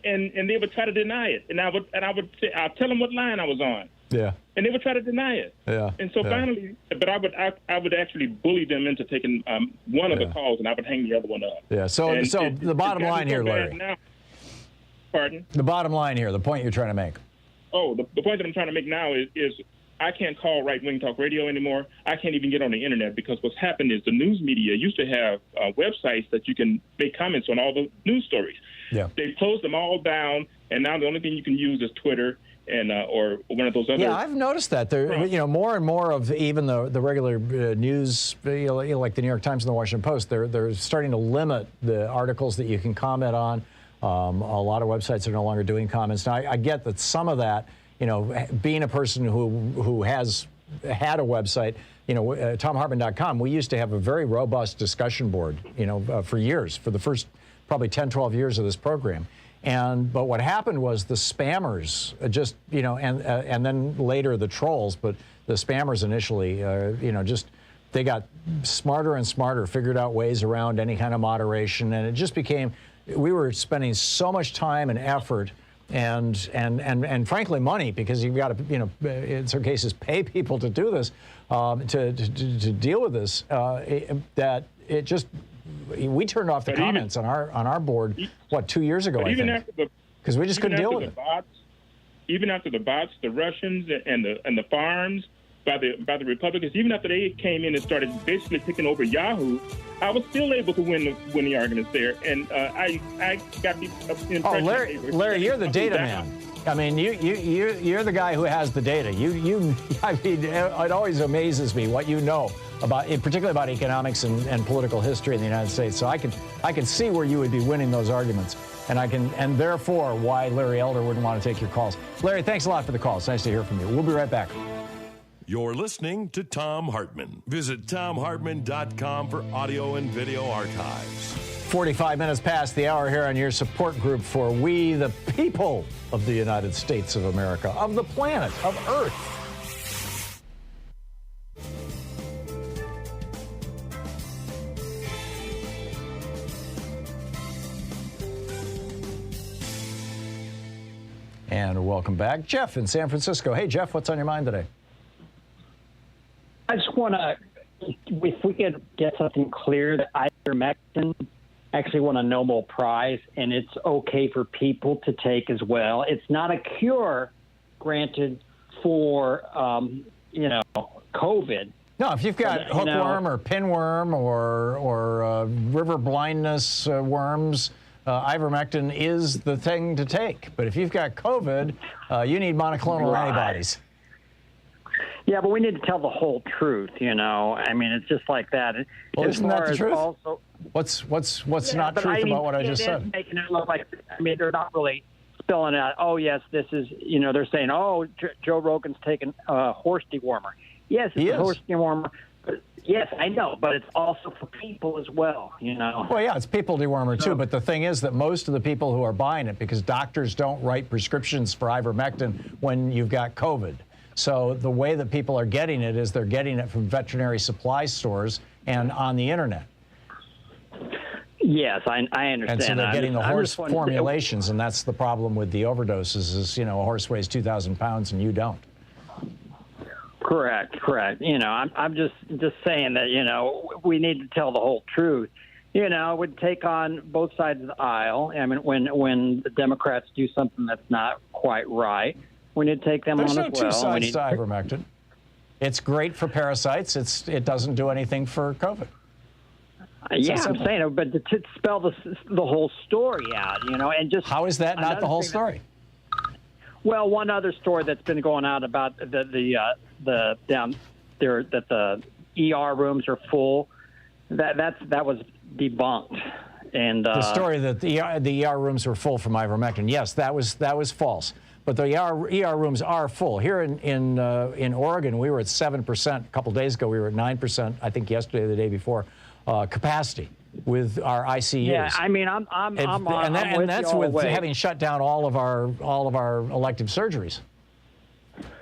they would try to deny it, and I would say, I'll tell them what line I was on. Yeah. And they would try to deny it. Yeah. And so finally, but I would actually bully them into taking one of the calls, and I would hang the other one up. Yeah. So the bottom line here, Larry. Now, pardon? The bottom line here, the point you're trying to make. Oh, the point that I'm trying to make now is I can't call right-wing talk radio anymore. I can't even get on the internet, because what's happened is the news media used to have websites that you can make comments on all the news stories. Yeah. They closed them all down, and now the only thing you can use is Twitter and or one of those other. Yeah, I've noticed that there, more and more of even the regular news, like the New York Times and the Washington Post, they're starting to limit the articles that you can comment on. A lot of websites are no longer doing comments. Now, I get that some of that, being a person who has had a website, ThomHartmann.com, we used to have a very robust discussion board, for years, for the first probably 10, 12 years of this program. But what happened was the spammers and then later the trolls, but the spammers initially, they got smarter and smarter, figured out ways around any kind of moderation, and it just became, we were spending so much time and effort and frankly money, because you've got to, in some cases pay people to do this, to deal with this, that it just, we turned off the comments on our board, 2 years ago, I think, because we just couldn't deal with it. Even after the bots, the Russians and the farms by the Republicans, even after they came in and started basically taking over Yahoo, I was still able to win the arguments there, and I got the impression. Oh, Larry, you're the data man. I mean, you're the guy who has the data. I mean, it always amazes me what you know about, particularly about economics and political history in the United States. So I can see where you would be winning those arguments, and therefore why Larry Elder wouldn't want to take your calls. Larry, thanks a lot for the call. It's nice to hear from you. We'll be right back. You're listening to Thom Hartmann. Visit ThomHartmann.com for audio and video archives. 45 minutes past the hour here on your support group for we, the people of the United States of America, of the planet, of Earth. And welcome back, Jeff in San Francisco. Hey, Jeff, what's on your mind today? I just want to, if we could get something clear, that ivermectin actually won a Nobel Prize, and it's okay for people to take as well. It's not a cure, granted, for, COVID. No, if you've got hookworm or pinworm or river blindness worms, ivermectin is the thing to take. But if you've got COVID, you need monoclonal antibodies. Yeah, but we need to tell the whole truth, I mean, it's just like that. Well, isn't that the truth? Also, what's not truth about what I just said? Making it look like, they're not really spelling out, oh, yes, this is, they're saying, oh, Joe Rogan's taking a horse dewormer. Yes, it's a horse dewormer. Yes, I know, but it's also for people as well, Well, yeah, it's people dewormer too, but the thing is that most of the people who are buying it, because doctors don't write prescriptions for ivermectin when you've got COVID. So the way that people are getting it is they're getting it from veterinary supply stores and on the internet. Yes, I understand. And so they're getting the horse formulations, and that's the problem with the overdoses is, a horse weighs 2,000 pounds and you don't. Correct. I'm just saying that, we need to tell the whole truth. would take on both sides of the aisle. I mean, when the Democrats do something that's not quite right, we need to take them on as well. There's no two sides to ivermectin. It's great for parasites. It doesn't do anything for COVID. Yeah, I'm saying, but to spell the whole story out, and just how is that not the whole story? Well, one other story that's been going out about the down there that the ER rooms are full. That was debunked. And the story that the ER rooms were full from ivermectin. Yes, that was false. But the ER rooms are full. Here in Oregon, we were at 7%. A couple days ago, we were at 9%. I think yesterday or the day before, capacity with our ICUs. Yeah, I mean, I'm and that's with having shut down all of our elective surgeries,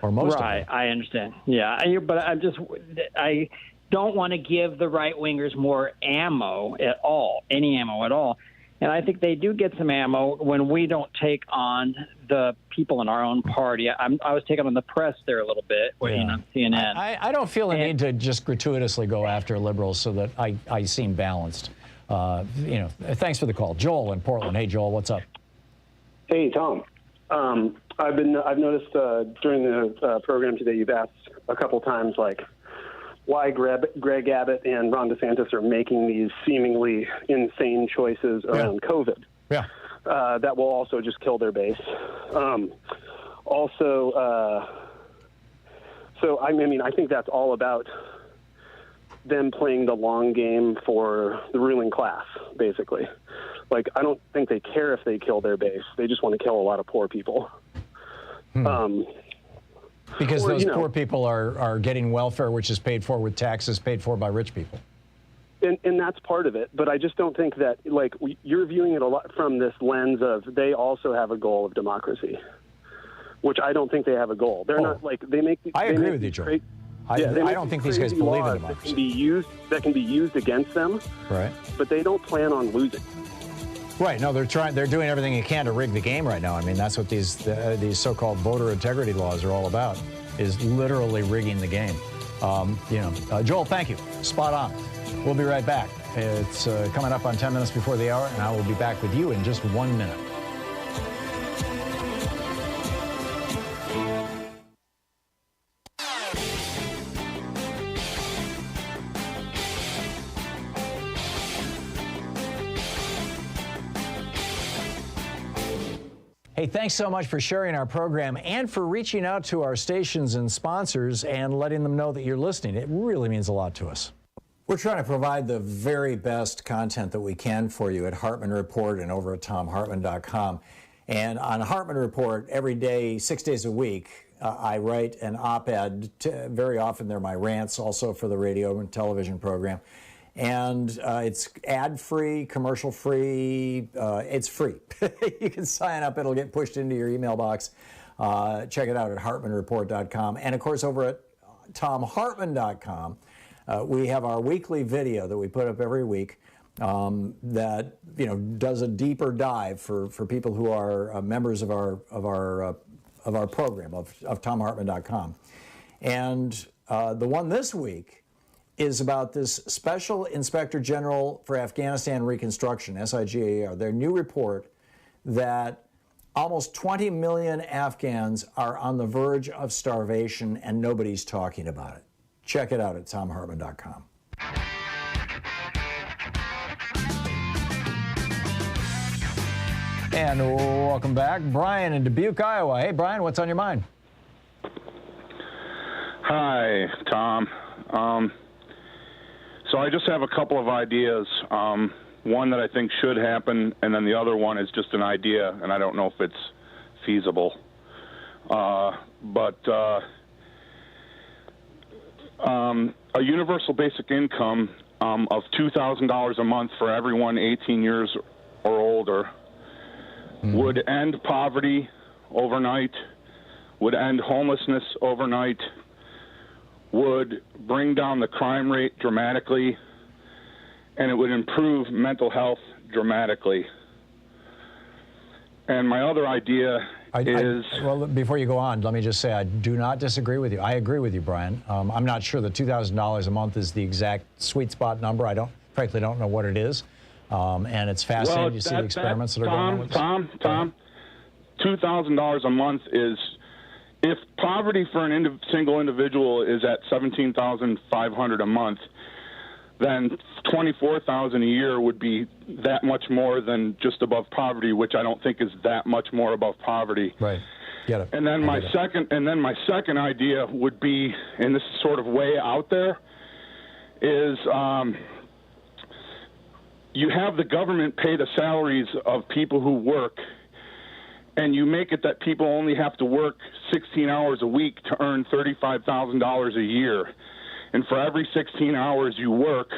or most of them. Right, I understand. Yeah, but I don't want to give the right wingers more ammo at all, any ammo at all. And I think they do get some ammo when we don't take on the people in our own party. I was taking on the press there a little bit, CNN. I don't feel the need to just gratuitously go after liberals so that I seem balanced. Thanks for the call. Joel in Portland. Hey, Joel, what's up? Hey, Tom. I've noticed during the program today you've asked a couple times, why Greg Abbott and Ron DeSantis are making these seemingly insane choices around COVID. Yeah. That will also just kill their base. I think that's all about them playing the long game for the ruling class, basically. I don't think they care if they kill their base. They just want to kill a lot of poor people. Because those poor people are getting welfare, which is paid for with taxes paid for by rich people. And that's part of it. But I just don't think that, you're viewing it a lot from this lens of they also have a goal of democracy, which I don't think they have a goal. They're not they make. I agree with you, Joe. I don't think these guys believe in democracy. That can be used against them. Right. But they don't plan on losing. Right. No, they're doing everything they can to rig the game right now. I mean, that's what these so-called voter integrity laws are all about, is literally rigging the game. Joel, thank you. Spot on. We'll be right back. It's coming up on 10 minutes before the hour, and I will be back with you in just 1 minute. Hey, thanks so much for sharing our program and for reaching out to our stations and sponsors and letting them know that you're listening. It really means a lot to us. We're trying to provide the very best content that we can for you at Hartmann Report and over at ThomHartmann.com. And on Hartmann Report, every day, 6 days a week, I write an op-ed. Very often they're my rants, also for the radio and television program. And it's ad-free, commercial-free. It's free. You can sign up. It'll get pushed into your email box. Check it out at HartmannReport.com. And, of course, over at ThomHartmann.com, we have our weekly video that we put up every week that does a deeper dive for people who are members of our program of ThomHartmann.com. And the one this week is about this Special Inspector General for Afghanistan Reconstruction, SIGAR, their new report that almost 20 million Afghans are on the verge of starvation and nobody's talking about it. Check it out at ThomHartmann.com. And welcome back. Brian in Dubuque, Iowa. Hey, Brian, what's on your mind? Hi, Tom. So I just have a couple of ideas. One that I think should happen, and then the other one is just an idea, and I don't know if it's feasible. A universal basic income of $2,000 a month for everyone 18 years or older would end poverty overnight, would end homelessness overnight, would bring down the crime rate dramatically, and it would improve mental health dramatically. And my other idea is... Well, before you go on, let me just say I do not disagree with you. I agree with you, Brian. I'm not sure that $2,000 a month is the exact sweet spot number. I frankly don't know what it is. And it's fascinating to see the experiments that are going on with this. Tom, $2,000 a month is, if poverty for an single individual is at $17,500 a month, then $24,000 a year would be that much more than just above poverty, which I don't think is that much more above poverty. Right. Get it. And then my second idea would be, and this is sort of way out there, is you have the government pay the salaries of people who work, and you make it that people only have to work 16 hours a week to earn $35,000 a year. And for every 16 hours you work,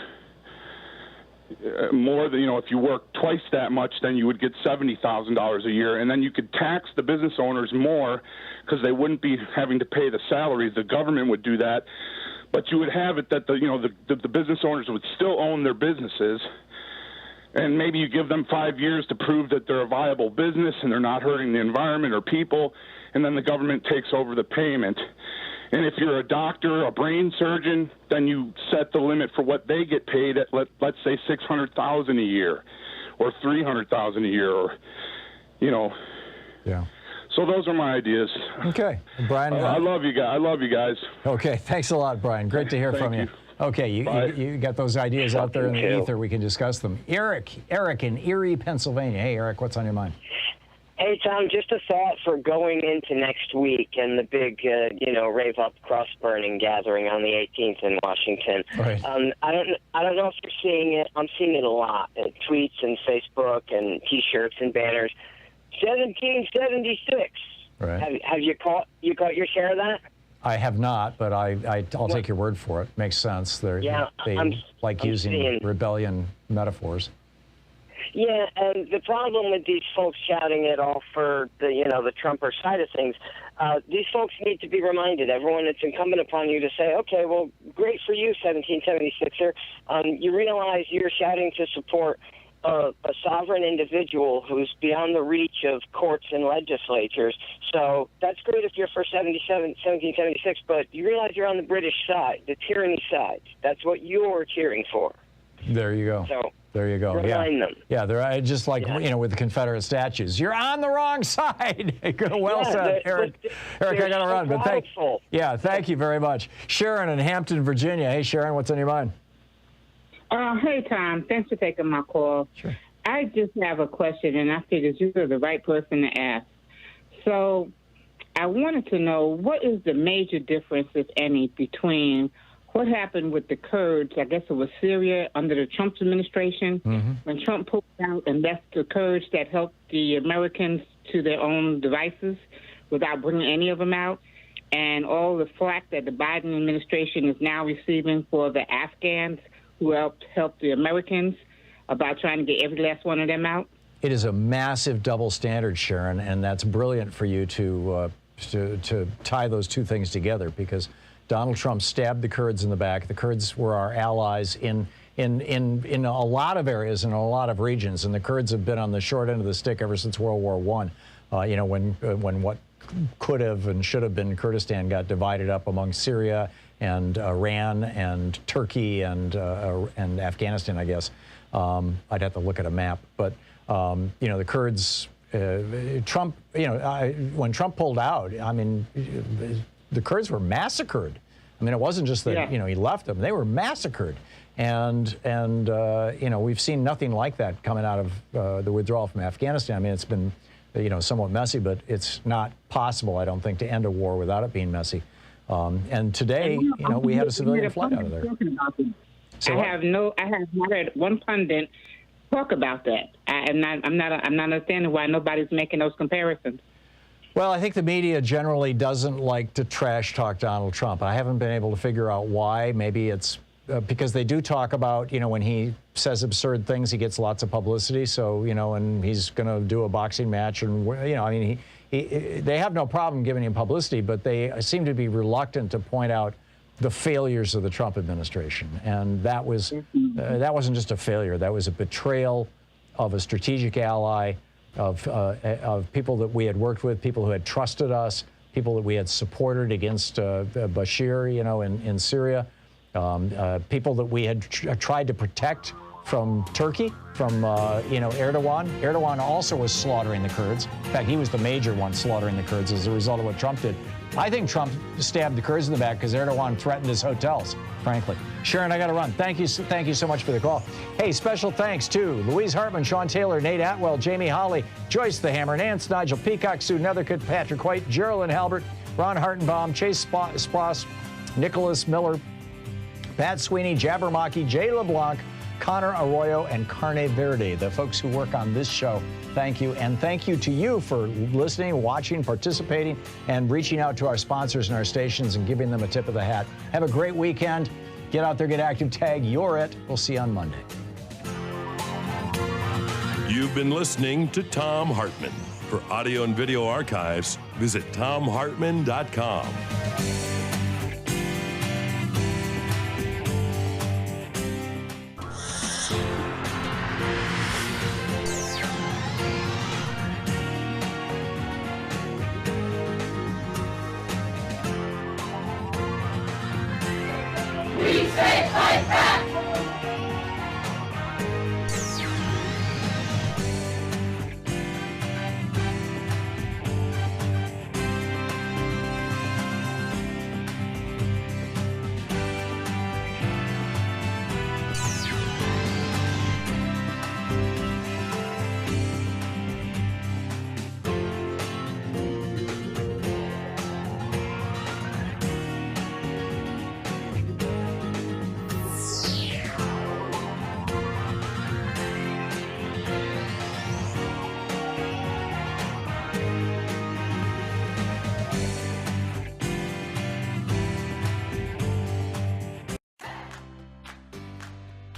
more than, if you work twice that much, then you would get $70,000 a year. And then you could tax the business owners more because they wouldn't be having to pay the salaries. The government would do that. But you would have it that the business owners would still own their businesses. And maybe you give them 5 years to prove that they're a viable business and they're not hurting the environment or people, and then the government takes over the payment. And if you're a doctor, a brain surgeon, then you set the limit for what they get paid at, let's say, $600,000 a year, or $300,000 a year, or, Yeah. So those are my ideas. Okay, Brian. I love you guys. I love you guys. Okay, thanks a lot, Brian. Great to hear from you. Okay, you got those ideas out there in the ether. We can discuss them. Eric in Erie, Pennsylvania. Hey, Eric, what's on your mind? Hey, Tom, just a thought for going into next week and the big, rave up cross burning gathering on the 18th in Washington. Right. I don't know if you're seeing it. I'm seeing it a lot in tweets and Facebook and T-shirts and banners. 1776. Right. Have you caught your share of that? I have not, but I'll take your word for it. Makes sense. They like using rebellion metaphors. Yeah, and the problem with these folks shouting it all for the Trumper side of things, these folks need to be reminded. Everyone, it's incumbent upon you to say, okay, well, great for you, 1776er. You realize you're shouting to support a sovereign individual who's beyond the reach of courts and legislatures. So that's great if you're for 1776, but you realize you're on the British side, the tyranny side. That's what you're cheering for. There you go. So there you go. remind them. Yeah, they're just like, with the Confederate statues. You're on the wrong side. Well said, Eric. Eric, I got to run, but thank you very much. Sharon in Hampton, Virginia. Hey, Sharon, what's on your mind? Hey, Tom. Thanks for taking my call. Sure. I just have a question, and I figured you were the right person to ask. So I wanted to know, what is the major difference, if any, between what happened with the Kurds, I guess it was Syria, under the Trump administration, when Trump pulled out and left the Kurds that helped the Americans to their own devices without bringing any of them out, and all the flack that the Biden administration is now receiving for the Afghans who helped the Americans about trying to get every last one of them out? It is a massive double standard, Sharon, and that's brilliant for you to tie those two things together, because Donald Trump stabbed the Kurds in the back. The Kurds were our allies in a lot of areas, in a lot of regions, and the Kurds have been on the short end of the stick ever since World War I. When what could have and should have been Kurdistan got divided up among Syria and Iran and Turkey and Afghanistan, I guess. I'd have to look at a map, but the Kurds, Trump, when Trump pulled out, I mean, the Kurds were massacred. I mean, it wasn't just that he left them; they were massacred, and we've seen nothing like that coming out of the withdrawal from Afghanistan. I mean, it's been somewhat messy, but it's not possible, I don't think, to end a war without it being messy. And today, we had a civilian flight out of there. I have not heard one pundit talk about that. I'm not understanding why nobody's making those comparisons. Well, I think the media generally doesn't like to trash talk Donald Trump. I haven't been able to figure out why. Maybe it's because they do talk about, when he says absurd things, he gets lots of publicity. So, and he's going to do a boxing match, and they have no problem giving him publicity, but they seem to be reluctant to point out the failures of the Trump administration. And that wasn't just a failure. That was a betrayal of a strategic ally, of people that we had worked with, people who had trusted us, people that we had supported against Bashir, in Syria, people that we had tried to protect from Turkey, from Erdogan. Erdogan also was slaughtering the Kurds. In fact, he was the major one slaughtering the Kurds as a result of what Trump did. I think Trump stabbed the Kurds in the back because Erdogan threatened his hotels, frankly. Sharon, I got to run. Thank you so much for the call. Hey, special thanks to Louise Hartman, Sean Taylor, Nate Atwell, Jamie Holly, Joyce the Hammer, Nance, Nigel Peacock, Sue Nethercutt, Patrick White, Geraldine Halbert, Ron Hartenbaum, Chase Spross, Nicholas Miller, Pat Sweeney, Jabbermocky, Jay LeBlanc, Connor Arroyo, and Carne Verde, the folks who work on this show. Thank you. And thank you to you for listening, watching, participating, and reaching out to our sponsors and our stations and giving them a tip of the hat. Have a great weekend. Get out there, get active, tag You're It. We'll see you on Monday. You've been listening to Thom Hartmann. For audio and video archives, visit thomhartmann.com.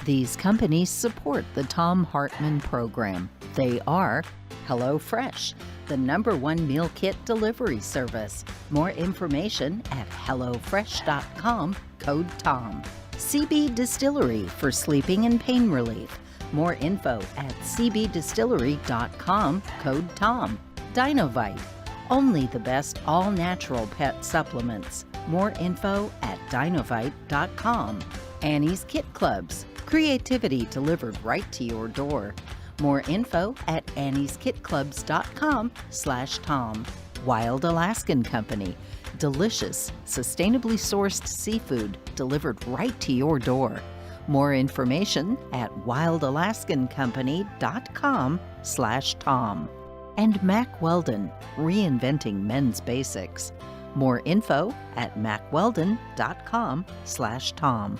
These companies support the Thom Hartmann Program. They are HelloFresh, the #1 meal kit delivery service. More information at HelloFresh.com, code TOM. CB Distillery for sleeping and pain relief. More info at cbdistillery.com, code TOM. Dinovite, only the best all-natural pet supplements. More info at dinovite.com. Annie's Kit Clubs, creativity delivered right to your door. More info at annieskitclubs.com/Tom. Wild Alaskan Company, delicious, sustainably sourced seafood delivered right to your door. More information at wildalaskancompany.com/Tom. And Mack Weldon, reinventing men's basics. More info at mackweldon.com/Tom.